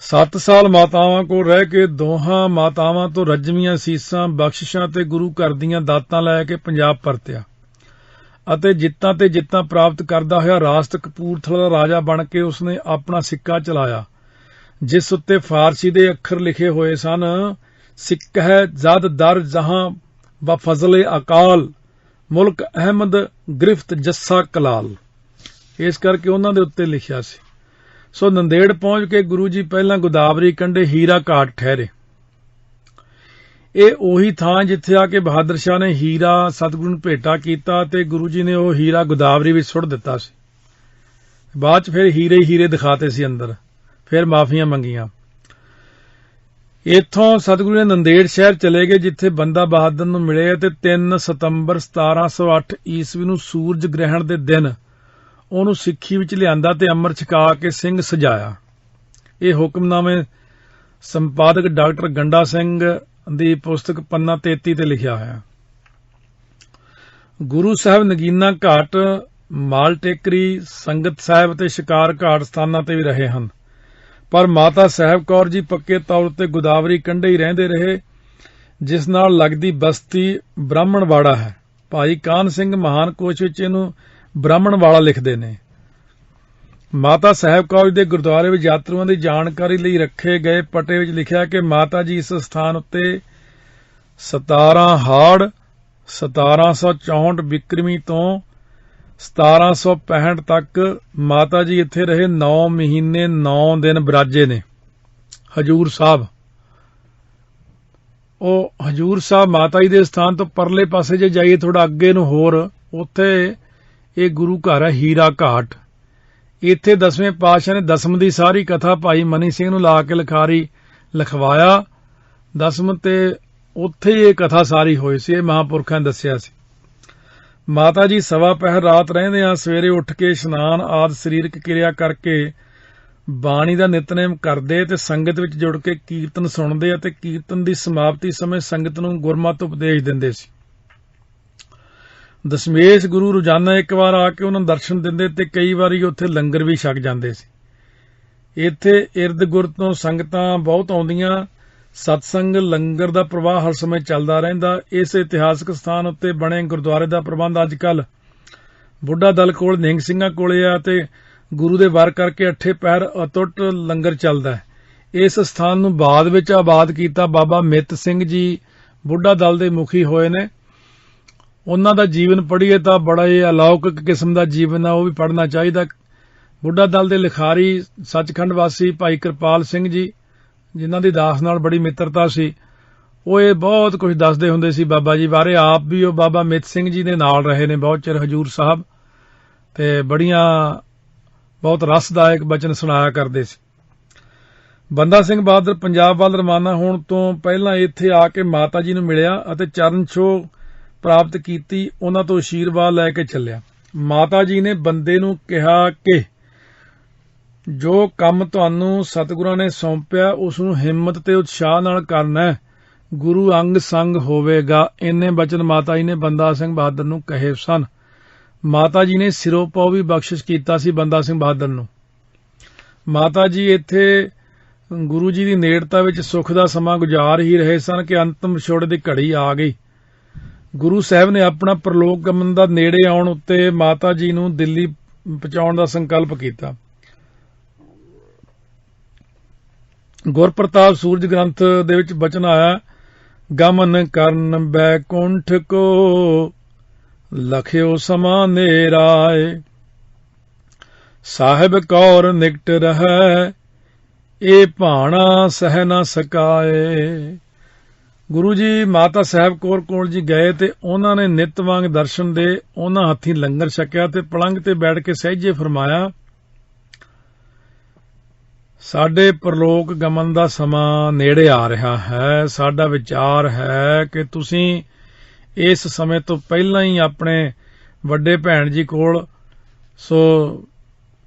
A: 7 ਸਾਲ ਮਾਤਾਵਾਂ ਕੋਲ ਰਹਿ ਕੇ ਦੋਹਾਂ ਮਾਤਾਵਾਂ ਤੋਂ ਰੱਜਵੀਆਂ ਸੀਸਾਂ, ਬਖਸ਼ਿਸ਼ਾਂ ਤੇ ਗੁਰੂ ਘਰ ਦੀਆਂ ਦਾਤਾਂ ਲੈ ਕੇ ਪੰਜਾਬ ਪਰਤਿਆ ਅਤੇ ਜਿੱਤਾਂ ਤੇ ਜਿੱਤਾਂ ਪ੍ਰਾਪਤ ਕਰਦਾ ਹੋਇਆ ਰਾਸਤ ਕਪੂਰਥਲਾ ਦਾ ਰਾਜਾ ਬਣ ਕੇ ਉਸਨੇ ਆਪਣਾ ਸਿੱਕਾ ਚਲਾਇਆ, ਜਿਸ ਉੱਤੇ ਫਾਰਸੀ ਦੇ ਅੱਖਰ ਲਿਖੇ ਹੋਏ ਸਨ, ਸਿੱਖ ਹੈ ਜਦ ਦਰ ਜਹਾਂ ਬਫਜ਼ਲੇ ਅਕਾਲ, ਮੁਲਕ ਅਹਿਮਦ ਗ੍ਰਿਫਤ ਜੱਸਾ ਕਲਾਲ। ਇਸ ਕਰਕੇ ਉਹਨਾਂ ਦੇ ਉੱਤੇ ਲਿਖਿਆ ਸੀ। ਸੋ ਨੰਦੇੜ ਪਹੁੰਚ ਕੇ ਗੁਰੂ ਜੀ ਪਹਿਲਾਂ ਗੋਦਾਵਰੀ ਕੰਢੇ ਹੀਰਾ ਘਾਟ ਠਹਿਰੇ। ਇਹ ਉਹੀ ਥਾਂ ਜਿੱਥੇ ਆ ਕੇ ਬਹਾਦਰ ਸ਼ਾਹ ਨੇ ਹੀਰਾ ਸਤਿਗੁਰੂ ਨੂੰ ਭੇਟਾ ਕੀਤਾ ਤੇ ਗੁਰੂ ਜੀ ਨੇ ਉਹ ਹੀਰਾ ਗੋਦਾਵਰੀ ਵਿੱਚ ਸੁੱਟ ਦਿੱਤਾ ਸੀ। ਬਾਅਦ ਚ ਫਿਰ ਹੀਰੇ ਹੀ ਹੀਰੇ ਦਿਖਾਤੇ ਸੀ ਅੰਦਰ, ਫਿਰ ਮਾਫੀਆਂ ਮੰਗੀਆਂ। ਇੱਥੋਂ ਸਤਿਗੁਰੂ ਨੇ ਨੰਦੇੜ ਸ਼ਹਿਰ ਚਲੇ ਗਏ, ਜਿੱਥੇ ਬੰਦਾ ਬਹਾਦਰ ਨੂੰ ਮਿਲੇ ਤੇ 3 ਸਤੰਬਰ 1708 ਈਸਵੀ ਨੂੰ ਸੂਰਜ ਗ੍ਰਹਿਣ ਦੇ ਦਿਨ ਉਹਨੂੰ ਸਿੱਖੀ ਵਿੱਚ ਲਿਆਂਦਾ ਤੇ ਅੰਮ੍ਰਿਤ ਛਕਾ ਕੇ ਸਿੰਘ ਸਜਾਇਆ। ਇਹ ਹੁਕਮਨਾਮੇ ਸੰਪਾਦਕ ਡਾਕਟਰ ਗੰਡਾ ਸਿੰਘ ਦੀ ਪੁਸਤਕ ਪੰਨਾ 33 ਤੇ ਲਿਖਿਆ ਹੋਇਆ। ਗੁਰੂ ਸਾਹਿਬ ਨਗੀਨਾ ਘਾਟ, ਮਾਲ ਟੇਕਰੀ, ਸੰਗਤ ਸਾਹਿਬ ਤੇ ਸ਼ਿਕਾਰ ਘਾਟ ਸਥਾਨਾਂ ਤੇ ਵੀ ਰਹੇ ਹਨ, ਪਰ ਮਾਤਾ ਸਾਹਿਬ ਕੌਰ ਜੀ ਪੱਕੇ ਤੌਰ ਤੇ ਗੋਦਾਵਰੀ ਕੰਢੇ ਹੀ ਰਹਿੰਦੇ ਰਹੇ, ਜਿਸ ਨਾਲ ਲੱਗਦੀ ਬਸਤੀ ਬ੍ਰਾਹਮਣਵਾੜਾ ਹੈ। ਭਾਈ ਕਾਹਨ ਸਿੰਘ ਮਹਾਨ ਕੋਸ਼ ਵਿੱਚ ਇਹਨੂੰ ਬ੍ਰਾਹਮਣਵਾੜਾ ਲਿਖਦੇ ਨੇ। ਮਾਤਾ ਸਾਹਿਬ ਕੌਰ ਦੇ ਗੁਰਦੁਆਰੇ ਵਿੱਚ ਯਾਤਰੂਆਂ ਦੀ ਜਾਣਕਾਰੀ ਲਈ ਰੱਖੇ ਗਏ ਪਟੇ ਵਿੱਚ ਲਿਖਿਆ ਕਿ ਮਾਤਾ ਜੀ ਇਸ ਸਥਾਨ ਉੱਤੇ 17 ਹਾੜ 1764 ਬਿਕਰਮੀ ਤੋਂ 1765 ਤੱਕ ਮਾਤਾ ਜੀ ਇੱਥੇ ਰਹੇ। 9 ਮਹੀਨੇ 9 ਦਿਨ ਬਿਰਾਜੇ ਨੇ। ਹਜੂਰ ਸਾਹਿਬ, ਉਹ ਹਜੂਰ ਸਾਹਿਬ ਮਾਤਾ ਜੀ ਦੇ ਸਥਾਨ ਤੋਂ ਪਰਲੇ ਪਾਸੇ ਜੇ ਜਾਈਏ ਥੋੜਾ ਅੱਗੇ ਨੂੰ ਹੋਰ, ਉੱਥੇ ਇਹ ਗੁਰੂ ਘਰ ਹੈ ਹੀਰਾ ਘਾਟ। ਇੱਥੇ 10ਵੇਂ ਪਾਤਸ਼ਾਹ ਨੇ ਦਸਮ ਦੀ ਸਾਰੀ ਕਥਾ ਭਾਈ ਮਨੀ ਸਿੰਘ ਨੂੰ ਲਾ ਕੇ ਲਿਖਵਾਇਆ। ਦਸਮ ਤੇ ਉੱਥੇ ਹੀ ਇਹ ਕਥਾ ਸਾਰੀ ਹੋਈ ਸੀ, ਇਹ ਮਹਾਂਪੁਰਖਾਂ ਨੇ ਦੱਸਿਆ ਸੀ। ਮਾਤਾ ਜੀ ਸਵਾ ਪਹਿਰ ਰਾਤ ਰਹਿੰਦੇ ਆ, ਸਵੇਰੇ ਉੱਠ ਕੇ ਇਸ਼ਨਾਨ ਆਦਿ ਸਰੀਰਕ ਕਿਰਿਆ ਕਰਕੇ ਬਾਣੀ ਦਾ ਨਿਤਨੇਮ ਕਰਦੇ ਤੇ ਸੰਗਤ ਵਿੱਚ ਜੁੜ ਕੇ ਕੀਰਤਨ ਸੁਣਦੇ ਅਤੇ ਕੀਰਤਨ ਦੀ ਸਮਾਪਤੀ ਸਮੇਂ ਸੰਗਤ ਨੂੰ ਗੁਰਮਤਿ ਉਪਦੇਸ਼ ਦਿੰਦੇ ਸੀ। ਦਸ਼ਮੇਸ਼ ਗੁਰੂ ਰੋਜ਼ਾਨਾ ਇੱਕ ਵਾਰ ਆ ਕੇ ਉਹਨਾਂ ਨੂੰ ਦਰਸ਼ਨ ਦਿੰਦੇ ਤੇ ਕਈ ਵਾਰੀ ਉੱਥੇ ਲੰਗਰ ਵੀ ਛਕ ਜਾਂਦੇ ਸੀ। ਇੱਥੇ ਇਰਦ ਗੁਰਦ ਤੋਂ ਸੰਗਤਾਂ ਬਹੁਤ ਆਉਂਦੀਆਂ, ਸਤਸੰਗ ਲੰਗਰ ਦਾ ਪ੍ਰਵਾਹ ਹਰ ਸਮੇਂ ਚੱਲਦਾ ਰਹਿੰਦਾ। ਇਸ ਇਤਿਹਾਸਕ ਸਥਾਨ ਉੱਤੇ ਬਣੇ ਗੁਰਦੁਆਰੇ ਦਾ ਪ੍ਰਬੰਧ ਅੱਜ ਕੱਲ੍ਹ ਬੁੱਢਾ ਦਲ ਕੋਲ ਨਿਹੰਗ ਸਿੰਘਾਂ ਕੋਲੇ ਆ ਤੇ ਗੁਰੂ ਦੇ ਵਾਰ ਕਰਕੇ 8 ਪਹਿਰ ਅਟੁੱਟ ਲੰਗਰ ਚੱਲਦਾ ਹੈ। ਇਸ ਸਥਾਨ ਨੂੰ ਬਾਅਦ ਵਿੱਚ ਆਬਾਦ ਕੀਤਾ ਬਾਬਾ ਮਿੱਤ ਸਿੰਘ ਜੀ ਬੁੱਢਾ ਦਲ ਦੇ ਮੁਖੀ ਹੋਏ ਨੇ। ਉਹਨਾਂ ਦਾ ਜੀਵਨ ਪੜ੍ਹੀਏ ਤਾਂ ਬੜਾ ਹੀ ਅਲੌਕਿਕ ਕਿਸਮ ਦਾ ਜੀਵਨ ਆ, ਉਹ ਵੀ ਪੜ੍ਹਨਾ ਚਾਹੀਦਾ। ਬੁੱਢਾ ਦਲ ਦੇ ਲਿਖਾਰੀ ਸੱਚਖੰਡ ਵਾਸੀ ਭਾਈ ਕਿਰਪਾਲ ਸਿੰਘ ਜੀ, ਜਿਨ੍ਹਾਂ ਦੀ ਦਾਸ ਨਾਲ ਬੜੀ ਮਿੱਤਰਤਾ ਸੀ, ਉਹ ਇਹ ਬਹੁਤ ਕੁਝ ਦੱਸਦੇ ਹੁੰਦੇ ਸੀ ਬਾਬਾ ਜੀ ਬਾਰੇ। ਆਪ ਵੀ ਉਹ ਬਾਬਾ ਮਿੱਤ ਸਿੰਘ ਜੀ ਦੇ ਨਾਲ ਰਹੇ ਨੇ ਬਹੁਤ ਚਿਰ ਹਜੂਰ ਸਾਹਿਬ, ਤੇ ਬਹੁਤ ਰਸਦਾਇਕ ਬਚਨ ਸੁਣਾਇਆ ਕਰਦੇ ਸੀ। ਬੰਦਾ ਸਿੰਘ ਬਹਾਦਰ ਪੰਜਾਬ ਵੱਲ ਰਵਾਨਾ ਹੋਣ ਤੋਂ ਪਹਿਲਾਂ ਇੱਥੇ ਆ ਕੇ ਮਾਤਾ ਜੀ ਨੂੰ ਮਿਲਿਆ ਅਤੇ ਚਰਨ ਛੋਹ ਪ੍ਰਾਪਤ ਕੀਤੀ, ਉਹਨਾਂ ਤੋਂ ਅਸ਼ੀਰਵਾਦ ਲੈ ਕੇ ਚੱਲਿਆ। ਮਾਤਾ ਜੀ ਨੇ ਬੰਦੇ ਨੂੰ ਕਿਹਾ ਕਿ ਜੋ ਕੰਮ ਤੁਹਾਨੂੰ ਸਤਿਗੁਰਾਂ ਨੇ ਸੌਂਪਿਆ ਉਸ ਨੂੰ ਹਿੰਮਤ ਤੇ ਉਤਸ਼ਾਹ ਨਾਲ ਕਰਨਾ ਹੈ, ਗੁਰੂ ਅੰਗ ਸੰਗ ਹੋਵੇਗਾ। ਇੰਨੇ ਬਚਨ ਮਾਤਾ ਜੀ ਨੇ ਬੰਦਾ ਸਿੰਘ ਬਹਾਦਰ ਨੂੰ ਕਹੇ ਸਨ। ਮਾਤਾ ਜੀ ਨੇ ਸਿਰੋਂ ਪਾਉ ਵੀ ਬਖਸ਼ਿਸ਼ ਕੀਤਾ ਸੀ ਬੰਦਾ ਸਿੰਘ ਬਹਾਦਰ ਨੂੰ। ਮਾਤਾ ਜੀ ਇੱਥੇ ਗੁਰੂ ਜੀ ਦੀ ਨੇੜਤਾ ਵਿੱਚ ਸੁੱਖ ਦਾ ਸਮਾਂ ਗੁਜ਼ਾਰ ਹੀ ਰਹੇ ਸਨ ਕਿ ਅੰਤਮ ਵਿਛੋੜੇ ਦੀ ਘੜੀ ਆ ਗਈ। ਗੁਰੂ ਸਾਹਿਬ ਨੇ ਆਪਣਾ ਪ੍ਰਲੋਕ ਗਮਨ ਦਾ ਨੇੜੇ ਆਉਣ ਉੱਤੇ ਮਾਤਾ ਜੀ ਨੂੰ ਦਿੱਲੀ ਪਹੁੰਚਾਉਣ ਦਾ ਸੰਕਲਪ ਕੀਤਾ। ਗੁਰਪ੍ਰਤਾਪ ਸੂਰਜ ਗ੍ਰੰਥ ਦੇ ਵਿੱਚ ਬਚਨ ਆਇਆ, ਗਮਨ ਕਰਨ ਬੈਕੁੰਠ ਕੋ ਲਖਿਓ ਸਮਾ ਨੇਰਾਏ, ਸਾਹਿਬ ਕੌਰ ਨਿਕਟ ਰਹੈ ਇਹ ਭਾਣਾ ਸਹਿ ਨਾ ਸਕਾਏ। ਗੁਰੂ ਜੀ ਮਾਤਾ ਸਾਹਿਬ ਕੌਰ ਕੋਲ ਜੀ ਗਏ ਤੇ ਉਹਨਾਂ ਨੇ ਨਿਤ ਵਾਂਗ ਦਰਸ਼ਨ ਦੇ ਉਹਨਾਂ ਹੱਥੀਂ ਲੰਗਰ ਛਕਿਆ ਤੇ ਪਲੰਘ ਤੇ ਬੈਠ ਕੇ ਸਹਿਜੇ ਫਰਮਾਇਆ, ਸਾਡੇ ਪ੍ਰਲੋਕ ਗਮਨ ਦਾ ਸਮਾਂ ਨੇੜੇ ਆ ਰਿਹਾ ਹੈ। ਸਾਡਾ ਵਿਚਾਰ ਹੈ ਕਿ ਤੁਸੀਂ ਇਸ ਸਮੇਂ ਤੋਂ ਪਹਿਲਾਂ ਹੀ ਆਪਣੇ ਵੱਡੇ ਭੈਣ ਜੀ ਕੋਲ ਸੋ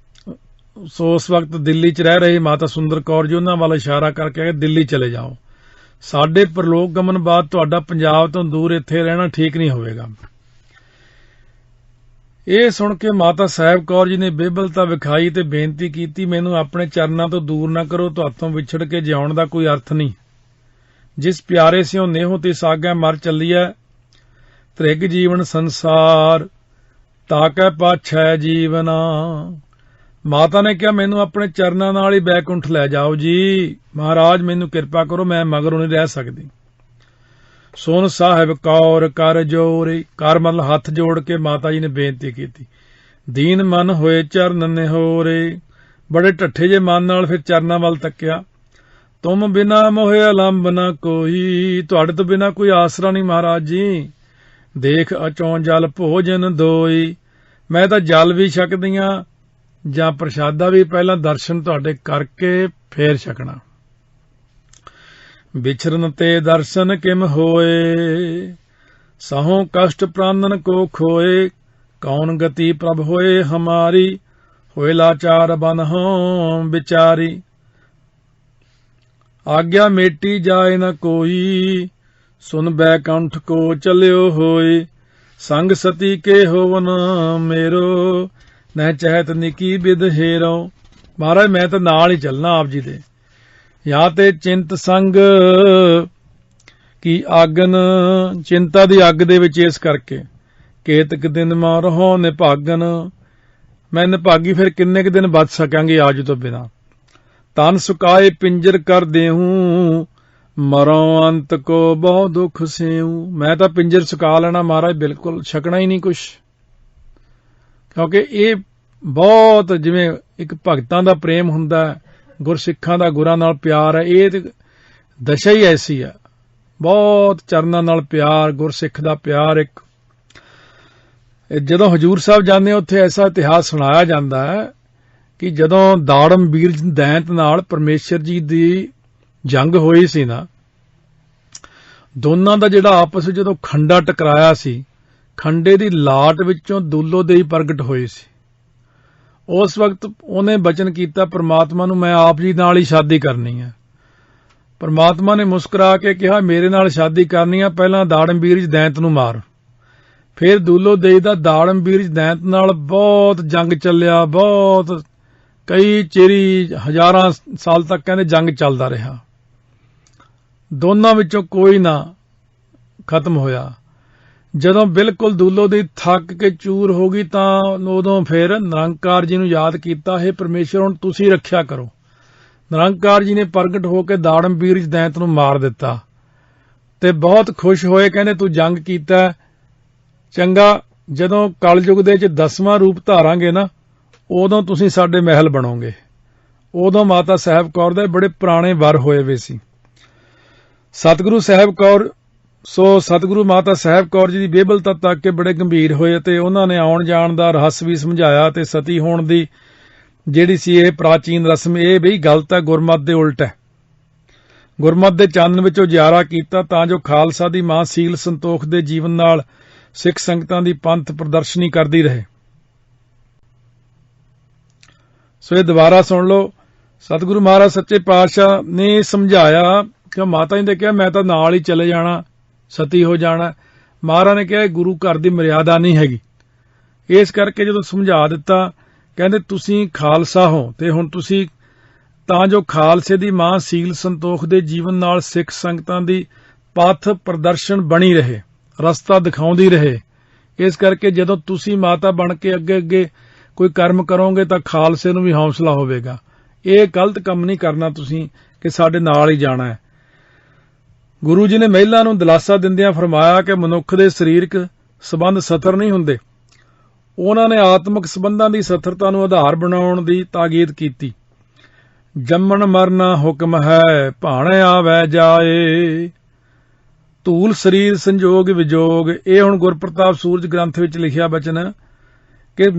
A: ਉਸ ਵਕਤ ਦਿੱਲੀ 'ਚ ਰਹਿ ਰਹੀ ਮਾਤਾ ਸੁੰਦਰ ਕੌਰ ਜੀ, ਉਹਨਾਂ ਵੱਲ ਇਸ਼ਾਰਾ ਕਰਕੇ ਦਿੱਲੀ ਚਲੇ ਜਾਓ। ਸਾਡੇ ਪ੍ਰਲੋਕ ਗਮਨ ਬਾਅਦ ਤੁਹਾਡਾ ਪੰਜਾਬ ਤੋਂ ਦੂਰ ਇੱਥੇ ਰਹਿਣਾ ਠੀਕ ਨਹੀਂ ਹੋਵੇਗਾ। ਇਹ ਸੁਣ ਕੇ ਮਾਤਾ ਸਾਹਿਬ ਕੌਰ ਜੀ ਨੇ ਬੇਬਲਤਾ ਵਿਖਾਈ ਤੇ ਬੇਨਤੀ ਕੀਤੀ, ਮੈਨੂੰ ਆਪਣੇ ਚਰਨਾਂ ਤੋਂ ਦੂਰ ਨਾ ਕਰੋ, ਤੁਹਾਤੋਂ ਵਿਛੜ ਕੇ ਜਿਉਣ ਦਾ ਕੋਈ ਅਰਥ ਨਹੀਂ। ਜਿਸ ਪਿਆਰੇ ਸਿਓ ਨੇਹੋ ਤੇ ਸਾਗੈ ਮਰ ਚੱਲੀਐ, ਤ੍ਰਿਗ ਜੀਵਨ ਸੰਸਾਰ ਤਾਕੈ ਪਾਛੈ ਜੀਵਨਾ। ਮਾਤਾ ਨੇ ਕਿਹਾ, ਮੈਨੂੰ ਆਪਣੇ ਚਰਨਾਂ ਨਾਲ ਹੀ ਬੈਕੁੰਠ ਲੈ ਜਾਓ ਜੀ, ਮਹਾਰਾਜ ਮੈਨੂੰ ਕਿਰਪਾ ਕਰੋ, ਮੈਂ ਮਗਰੋਂ ਨਹੀਂ ਰਹਿ ਸਕਦੀ। ਸੁਣ ਸਾਹਿਬ ਕੌਰ ਕਰ ਜੋਰੇ, ਕਰ ਮਤਲਬ ਹੱਥ ਜੋੜ ਕੇ ਮਾਤਾ ਜੀ ਨੇ ਬੇਨਤੀ ਕੀਤੀ। ਦੀਨ ਮਨ ਹੋਏ ਚਰਨ ਨਿਹੋਰੇ, ਬੜੇ ਢੱਠੇ ਜੇ ਮਨ ਨਾਲ ਫਿਰ ਚਰਨਾਂ ਵੱਲ ਤੱਕਿਆ। ਤੁਮ ਬਿਨਾ ਮੋਹਿ ਅਲੰਬ ਨਾ ਕੋਈ, ਤੁਹਾਡੇ ਤੋਂ ਬਿਨਾ ਕੋਈ ਆਸਰਾ ਨਹੀਂ ਮਹਾਰਾਜ ਜੀ। ਦੇਖ ਅਚੋਂ ਜਲ ਭੋਜਨ ਦੋਈ, ਮੈਂ ਤਾਂ ਜਲ ਵੀ ਛਕਦੀਆਂ ਜਾਂ ਪ੍ਰਸ਼ਾਦਾ ਵੀ ਪਹਿਲਾਂ ਦਰਸ਼ਨ ਤੁਹਾਡੇ ਕਰਕੇ ਫੇਰ ਛਕਣਾ। ਵਿਛਰਨ ਤੇ ਦਰਸ਼ਨ ਕਿਮ ਹੋਏ, ਸਹੋਂ ਕਸ਼ਟ ਪ੍ਰਾਨਨ ਕੋ ਖੋਏ। ਕੌਣ ਗਤੀ ਪ੍ਰਭ ਹੋਏ ਹਮਾਰੀ, ਹੋਏ ਲਾਚਾਰ ਬਨ ਹੋਂ ਵਿਚਾਰੀ। ਆਗਿਆ ਮੇਟੀ ਜਾਏ ਨ ਕੋਈ, ਸੁਨ ਬੈਕੁੰਠ ਕੋ ਚਲਿਓ ਹੋਏ। ਸੰਗ ਸਤੀ ਕੇ ਹੋਵਨ ਮੇਰੋ, ਨਹਿ ਚਹਿਤ ਨਿਕੀ ਬਿਦ ਹੇਰੋ। ਮਹਾਰਾਜ ਮੈਂ ਤਾਂ ਨਾਲ ਹੀ ਚੱਲਣਾ ਆਪ ਜੀ ਦੇ। ਜਾਂ ਤੇ ਚਿੰਤ ਸੰਗ ਕੀ ਆਗਨ, ਚਿੰਤਾ ਦੀ ਅੱਗ ਦੇ ਵਿੱਚ ਇਸ ਕਰਕੇ। ਕੇਤਕ ਦਿਨ ਮਾਂ ਰਹੋ ਨਿਭਾਗਨ, ਮੈਂ ਨਿਭਾਗੀ ਫਿਰ ਕਿੰਨੇ ਕੁ ਦਿਨ ਬਚ ਸਕਾਂਗੇ ਆਜ ਤੋਂ ਬਿਨਾਂ। ਤਨ ਸੁਕਾਏ ਪਿੰਜਰ ਕਰ ਦੇਹੂੰ, ਮਰੋਂ ਅੰਤ ਕੋ ਬਹੁ ਦੁੱਖ ਸੇਉ। ਮੈਂ ਤਾਂ ਪਿੰਜਰ ਸੁਕਾ ਲੈਣਾ ਮਹਾਰਾਜ, ਬਿਲਕੁਲ ਛਕਣਾ ਹੀ ਨਹੀਂ ਕੁਛ। ਕਿਉਂਕਿ ਇਹ ਬਹੁਤ ਜਿਵੇਂ ਇੱਕ ਭਗਤਾਂ ਦਾ ਪ੍ਰੇਮ ਹੁੰਦਾ, ਗੁਰਸਿੱਖਾਂ ਦਾ ਗੁਰਾਂ ਨਾਲ ਪਿਆਰ ਹੈ, ਇਹ ਤੇ ਦਸ਼ਾ ਹੀ ਐਸੀ ਹੈ। ਬਹੁਤ ਚਰਨਾਂ ਨਾਲ ਪਿਆਰ, ਗੁਰਸਿੱਖ ਦਾ ਪਿਆਰ। ਇੱਕ ਜਦੋਂ ਹਜੂਰ ਸਾਹਿਬ ਜਾਂਦੇ ਉੱਥੇ ਐਸਾ ਇਤਿਹਾਸ ਸੁਣਾਇਆ ਜਾਂਦਾ ਹੈ ਕਿ ਜਦੋਂ ਦਾੜਮ ਵੀਰ ਦੈਂਤ ਨਾਲ ਪਰਮੇਸ਼ਰ ਜੀ ਦੀ ਜੰਗ ਹੋਈ ਸੀ ਨਾ, ਦੋਨਾਂ ਦਾ ਜਿਹੜਾ ਆਪਸ ਵਿੱਚ ਜਦੋਂ ਖੰਡਾ ਟਕਰਾਇਆ ਸੀ, ਖੰਡੇ ਦੀ ਲਾਟ ਵਿੱਚੋਂ ਦੁੱਲੋ ਦੇਈ ਪ੍ਰਗਟ ਹੋਏ ਸੀ। ਉਸ ਵਕਤ ਉਹਨੇ ਬਚਨ ਕੀਤਾ ਪ੍ਰਮਾਤਮਾ ਨੂੰ, ਮੈਂ ਆਪ ਜੀ ਨਾਲ ਹੀ ਸ਼ਾਦੀ ਕਰਨੀ ਹੈ। ਪ੍ਰਮਾਤਮਾ ਨੇ ਮੁਸਕਰਾ ਕੇ ਕਿਹਾ, ਮੇਰੇ ਨਾਲ ਸ਼ਾਦੀ ਕਰਨੀ ਆ, ਪਹਿਲਾਂ ਦਾੜਮਵੀਰ ਦੈਂਤ ਨੂੰ ਮਾਰ। ਫਿਰ ਦੁੱਲੋ ਦੇਈ ਦਾ ਦਾੜਮਵੀਰ ਦੈਂਤ ਨਾਲ ਬਹੁਤ ਜੰਗ ਚੱਲਿਆ, ਬਹੁਤ ਕਈ ਚਿਰੀ ਹਜ਼ਾਰਾਂ ਸਾਲ ਤੱਕ ਕਹਿੰਦੇ ਜੰਗ ਚੱਲਦਾ ਰਿਹਾ। ਦੋਨਾਂ ਵਿੱਚੋਂ ਕੋਈ ਨਾ ਖਤਮ ਹੋਇਆ। ਜਦੋਂ ਬਿਲਕੁਲ ਦੁੱਲੋ ਦੀ ਥੱਕ ਕੇ ਚੂਰ ਹੋ ਗਈ ਤਾਂ ਉਦੋਂ ਫਿਰ ਨਿਰੰਕਾਰ ਜੀ ਨੂੰ ਯਾਦ ਕੀਤਾ, ਹੇ ਪਰਮੇਸ਼ਰ ਹੁਣ ਤੁਸੀਂ ਰੱਖਿਆ ਕਰੋ। ਨਿਰੰਕਾਰ ਜੀ ਨੇ ਪ੍ਰਗਟ ਹੋ ਕੇ ਦਾੜਮਵੀਰ ਦੈਂਤ ਨੂੰ ਮਾਰ ਦਿੱਤਾ ਤੇ ਬਹੁਤ ਖੁਸ਼ ਹੋਏ, ਕਹਿੰਦੇ ਤੂੰ ਜੰਗ ਕੀਤਾ ਚੰਗਾ, ਜਦੋਂ ਕਲਯੁਗ ਦੇ ਵਿੱਚ 10ਵਾਂ ਰੂਪ ਧਾਰਾਂਗੇ ਨਾ, ਉਦੋਂ ਤੁਸੀਂ ਸਾਡੇ ਮਹਿਲ ਬਣੋਗੇ। ਉਦੋਂ ਮਾਤਾ ਸਾਹਿਬ ਕੌਰ ਦੇ ਬੜੇ ਪੁਰਾਣੇ ਵਰ ਹੋਏ ਵੇ ਸੀ। ਸਤਿਗੁਰੂ ਸਾਹਿਬ ਕੌਰ ਸਤਿਗੁਰੂ ਮਾਤਾ ਸਾਹਿਬ ਕੌਰ ਜੀ ਦੀ ਬੇਬਲਤਾ ਤੱਕ ਕੇ ਬੜੇ ਗੰਭੀਰ ਹੋਏ ਤੇ ਉਹਨਾਂ ਨੇ ਆਉਣ ਜਾਣ ਦਾ ਰਹੱਸ ਵੀ ਸਮਝਾਇਆ ਤੇ ਸਤੀ ਹੋਣ ਦੀ ਜਿਹੜੀ ਸੀ ਇਹ ਪ੍ਰਾਚੀਨ ਰਸਮ, ਇਹ ਵੀ ਗਲਤ ਹੈ, ਗੁਰਮਤਿ ਦੇ ਉਲਟ ਹੈ। ਗੁਰਮਤਿ ਦੇ ਚਾਨਣ ਵਿੱਚ ਉਜਾਰਾ ਕੀਤਾ ਤਾਂ ਜੋ ਖਾਲਸਾ ਦੀ ਮਾਂ ਸੀਲ ਸੰਤੋਖ ਦੇ ਜੀਵਨ ਨਾਲ ਸਿੱਖ ਸੰਗਤਾਂ ਦੀ ਪੰਥ ਪ੍ਰਦਰਸ਼ਨੀ ਕਰਦੀ ਰਹੇ। ਸੋ ਇਹ ਦੁਬਾਰਾ ਸੁਣ ਲਓ। ਸਤਿਗੁਰੂ ਮਹਾਰਾਜ ਸੱਚੇ ਪਾਤਸ਼ਾਹ ਨੇ ਸਮਝਾਇਆ ਕਿ ਮਾਤਾ ਜੀ ਨੇ ਕਿਹਾ ਮੈਂ ਤਾਂ ਨਾਲ ਹੀ ਚਲੇ ਜਾਣਾ, ਸਤੀ ਹੋ ਜਾਣਾ। ਮਹਾਰਾਜ ਨੇ ਕਿਹਾ ਇਹ ਗੁਰੂ ਘਰ ਦੀ ਮਰਿਆਦਾ ਨਹੀਂ ਹੈਗੀ। ਇਸ ਕਰਕੇ ਜਦੋਂ ਸਮਝਾ ਦਿੱਤਾ, ਕਹਿੰਦੇ ਤੁਸੀਂ ਖਾਲਸਾ ਹੋ ਤੇ ਹੁਣ ਤੁਸੀਂ ਤਾਂ ਜੋ ਖਾਲਸੇ ਦੀ ਮਾਂ ਸੀਲ ਸੰਤੋਖ ਦੇ ਜੀਵਨ ਨਾਲ ਸਿੱਖ ਸੰਗਤਾਂ ਦੀ ਪਥ ਪ੍ਰਦਰਸ਼ਨ ਬਣੀ ਰਹੇ, ਰਸਤਾ ਦਿਖਾਉਂਦੀ ਰਹੇ। ਇਸ ਕਰਕੇ ਜਦੋਂ ਤੁਸੀਂ ਮਾਤਾ ਬਣ ਕੇ ਅੱਗੇ ਕੋਈ ਕਰਮ ਕਰੋਗੇ ਤਾਂ ਖਾਲਸੇ ਨੂੰ ਵੀ ਹੌਸਲਾ ਹੋਵੇਗਾ। ਇਹ ਗਲਤ ਕੰਮ ਨਹੀਂ ਕਰਨਾ ਤੁਸੀਂ ਕਿ ਸਾਡੇ ਨਾਲ ਹੀ ਜਾਣਾ ਹੈ। ਗੁਰੂ ਜੀ ਨੇ ਮਹਿਲਾ ਨੂੰ ਦਿਲਾਸਾ ਦਿੰਦਿਆਂ ਫਰਮਾਇਆ ਕਿ ਮਨੁੱਖ ਦੇ ਸਰੀਰਕ ਸਬੰਧ ਸਥਿਰ ਨਹੀਂ ਹੁੰਦੇ। ਉਹਨਾਂ ਨੇ ਆਤਮਿਕ ਸਬੰਧਾਂ ਦੀ ਸਥਿਰਤਾ ਨੂੰ ਆਧਾਰ ਬਣਾਉਣ ਦੀ ਤਾਕੀਦ ਕੀਤੀ। ਜੰਮਣ ਮਰਨਾ ਹੁਕਮ ਹੈ, ਭਾਣੇ ਆਵੈ ਜਾਏ, ਧੂਲ ਸਰੀਰ ਸੰਜੋਗ ਵਿਜੋਗ। ਇਹ ਹੁਣ ਗੁਰਪ੍ਰਤਾਪ ਸੂਰਜ ਗ੍ਰੰਥ ਵਿੱਚ ਲਿਖਿਆ ਬਚਨ ਹੈ ਕਿ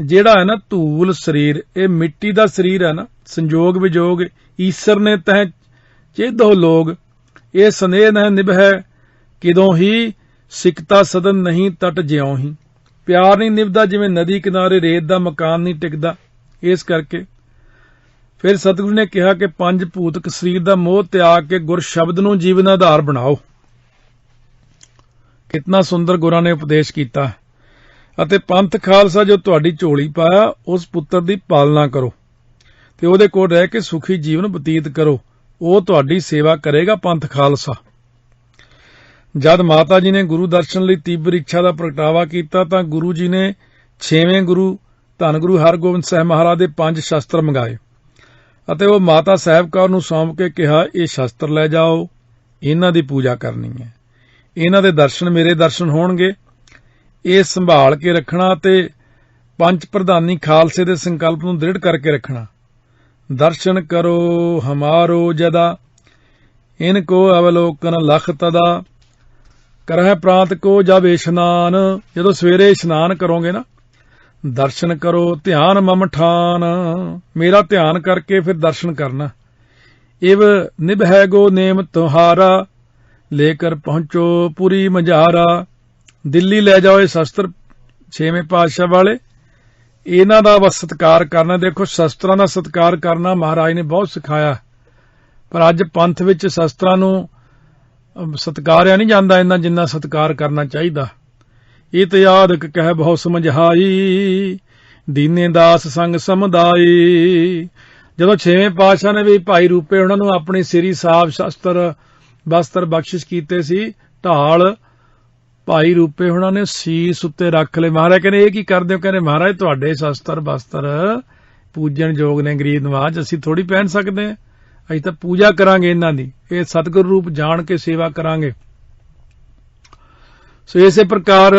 A: ਜਿਹੜਾ ਹੈ ਨਾ ਧੂਲ ਸਰੀਰ, ਇਹ ਮਿੱਟੀ ਦਾ ਸਰੀਰ ਹੈ ਨਾ, ਸੰਜੋਗ ਵਿਜੋਗ ਈਸ਼ਰ ਨੇ ਤਹਿ ਚੇਦੋ ਲੋਗ, ਇਹ ਸਨੇਹ ਨਹਿ ਨਿਭੈ ਕਿਦੋਂ ਹੀ, ਸਿਕਤਾ ਸਦਨ ਨਹੀਂ ਤਟ ਜਿਉਂ ਹੀ। ਪਿਆਰ ਨਹੀਂ ਨਿਭਦਾ ਜਿਵੇਂ ਨਦੀ ਕਿਨਾਰੇ ਰੇਤ ਦਾ ਮਕਾਨ ਨਹੀਂ ਟਿਕਦਾ। ਇਸ ਕਰਕੇ ਫਿਰ ਸਤਿਗੁਰੂ ਨੇ ਕਿਹਾ ਕਿ ਪੰਜ ਭੂਤਕ ਸਰੀਰ ਦਾ ਮੋਹ ਤਿਆਗ ਕੇ ਗੁਰ ਸ਼ਬਦ ਨੂੰ ਜੀਵਨ ਆਧਾਰ ਬਣਾਓ। ਕਿਤਨਾ ਸੁੰਦਰ ਗੁਰਾਂ ਨੇ ਉਪਦੇਸ਼ ਕੀਤਾ। ਅਤੇ ਪੰਥ ਖਾਲਸਾ ਜੋ ਤੁਹਾਡੀ ਝੋਲੀ ਪਾਇਆ ਉਸ ਪੁੱਤਰ ਦੀ ਪਾਲਣਾ ਕਰੋ ਤੇ ਉਹਦੇ ਕੋਲ ਰਹਿ ਕੇ ਸੁਖੀ ਜੀਵਨ ਬਤੀਤ ਕਰੋ। ਉਹ ਤੁਹਾਡੀ ਸੇਵਾ ਕਰੇਗਾ ਪੰਥ ਖਾਲਸਾ। ਜਦ ਮਾਤਾ ਜੀ ਨੇ ਗੁਰੂ ਦਰਸ਼ਨ ਲਈ ਤੀਬਰ ਇੱਛਾ ਦਾ ਪ੍ਰਗਟਾਵਾ ਕੀਤਾ ਤਾਂ ਗੁਰੂ ਜੀ ਨੇ 6ਵੇਂ ਗੁਰੂ ਧੰਨ ਗੁਰੂ ਹਰਗੋਬਿੰਦ ਸਾਹਿਬ ਮਹਾਰਾਜ ਦੇ 5 ਸ਼ਸਤਰ ਮੰਗਾਏ ਅਤੇ ਉਹ ਮਾਤਾ ਸਾਹਿਬ ਕੌਰ ਨੂੰ ਸੌਂਪ ਕੇ ਕਿਹਾ, ਇਹ ਸ਼ਸਤਰ ਲੈ ਜਾਓ, ਇਹਨਾਂ ਦੀ ਪੂਜਾ ਕਰਨੀ ਹੈ, ਇਹਨਾਂ ਦੇ ਦਰਸ਼ਨ ਮੇਰੇ ਦਰਸ਼ਨ ਹੋਣਗੇ। ਇਹ ਸੰਭਾਲ ਕੇ ਰੱਖਣਾ ਤੇ ਪੰਜ ਪ੍ਰਧਾਨੀ ਖਾਲਸੇ ਦੇ ਸੰਕਲਪ ਨੂੰ ਦ੍ਰਿੜ ਕਰਕੇ ਰੱਖਣਾ। ਦਰਸ਼ਨ ਕਰੋ ਹਮਾਰੋ ਜਦਾ, ਇਨਕੋ ਅਵਲੋਕਨ ਲਖ ਤਦਾ, ਕਰਹਿ ਪ੍ਰਾਂਤ ਕੋ ਜਬ ਇਸ਼ਨਾਨ। ਜਦੋਂ ਸਵੇਰੇ ਇਸ਼ਨਾਨ ਕਰੋਗੇ ਨਾ, ਦਰਸ਼ਨ ਕਰੋ ਧਿਆਨ ਮਮ ਠਾਨ, ਮੇਰਾ ਧਿਆਨ ਕਰਕੇ ਫਿਰ ਦਰਸ਼ਨ ਕਰਨਾ। ਇਵ ਨਿਭੈ ਗੋ ਨੇਮ ਤੁਹਾਰਾ, ਲੇਕਰ ਪਹੁੰਚੋ ਪੁਰੀ ਮਝਾਰਾ। ਦਿੱਲੀ ਲੈ ਜਾਓ ਇਹ ਸ਼ਸਤਰ 6ਵੇਂ ਪਾਤਸ਼ਾਹ ਵਾਲੇ, ਇਹਨਾਂ ਦਾ ਬਸ ਸਤਿਕਾਰ ਕਰਨਾ। ਦੇਖੋ ਸ਼ਸਤਰਾਂ ਦਾ ਸਤਿਕਾਰ ਕਰਨਾ ਮਹਾਰਾਜ ਨੇ ਬਹੁਤ ਸਿਖਾਇਆ, ਪਰ ਅੱਜ ਪੰਥ ਵਿੱਚ ਸ਼ਸਤਰਾਂ ਨੂੰ ਸਤਿਕਾਰਿਆ ਨਹੀਂ ਜਾਂਦਾ ਇੰਨਾ ਜਿੰਨਾ ਸਤਿਕਾਰ ਕਰਨਾ ਚਾਹੀਦਾ। ਇਹ ਤੇ ਆਦਿਕ ਕਹਿ ਬਹੁ ਸਮਝਾਈ, ਦੀਨੇ ਦਾਸ ਸੰਗ ਸਮੁਦਾਈ। ਜਦੋਂ 6ਵੇਂ ਪਾਤਸ਼ਾਹ ਨੇ ਵੀ ਭਾਈ ਰੂਪੇ ਉਹਨਾਂ ਨੂੰ ਆਪਣੀ ਸਿਰੀ ਸਾਹਿਬ ਸ਼ਸਤਰ ਬਸਤਰ ਬਖਸ਼ਿਸ਼ ਕੀਤੇ ਸੀ, ਢਾਲ ਭਾਈ ਰੂਪੇ ਉਹਨਾਂ ਨੇ ਸੀਸ ਉੱਤੇ ਰੱਖ ਲਏ। ਮਹਾਰਾਜ ਕਹਿੰਦੇ ਇਹ ਕੀ ਕਰਦੇ ਹੋ? ਕਹਿੰਦੇ ਮਹਾਰਾਜ ਤੁਹਾਡੇ ਸ਼ਸਤਰ ਬਸਤਰ ਪੂਜਣ ਯੋਗ ਨੇ, ਗਰੀਬ ਨਵਾਜ, ਅਸੀਂ ਥੋੜੀ ਪਹਿਨ ਸਕਦੇ ਹਾਂ, ਅਸੀਂ ਤਾਂ ਪੂਜਾ ਕਰਾਂਗੇ ਇਹਨਾਂ ਦੀ, ਇਹ ਸਤਿਗੁਰ ਰੂਪ ਜਾਣ ਕੇ ਸੇਵਾ ਕਰਾਂਗੇ। ਸੋ ਇਸੇ ਪ੍ਰਕਾਰ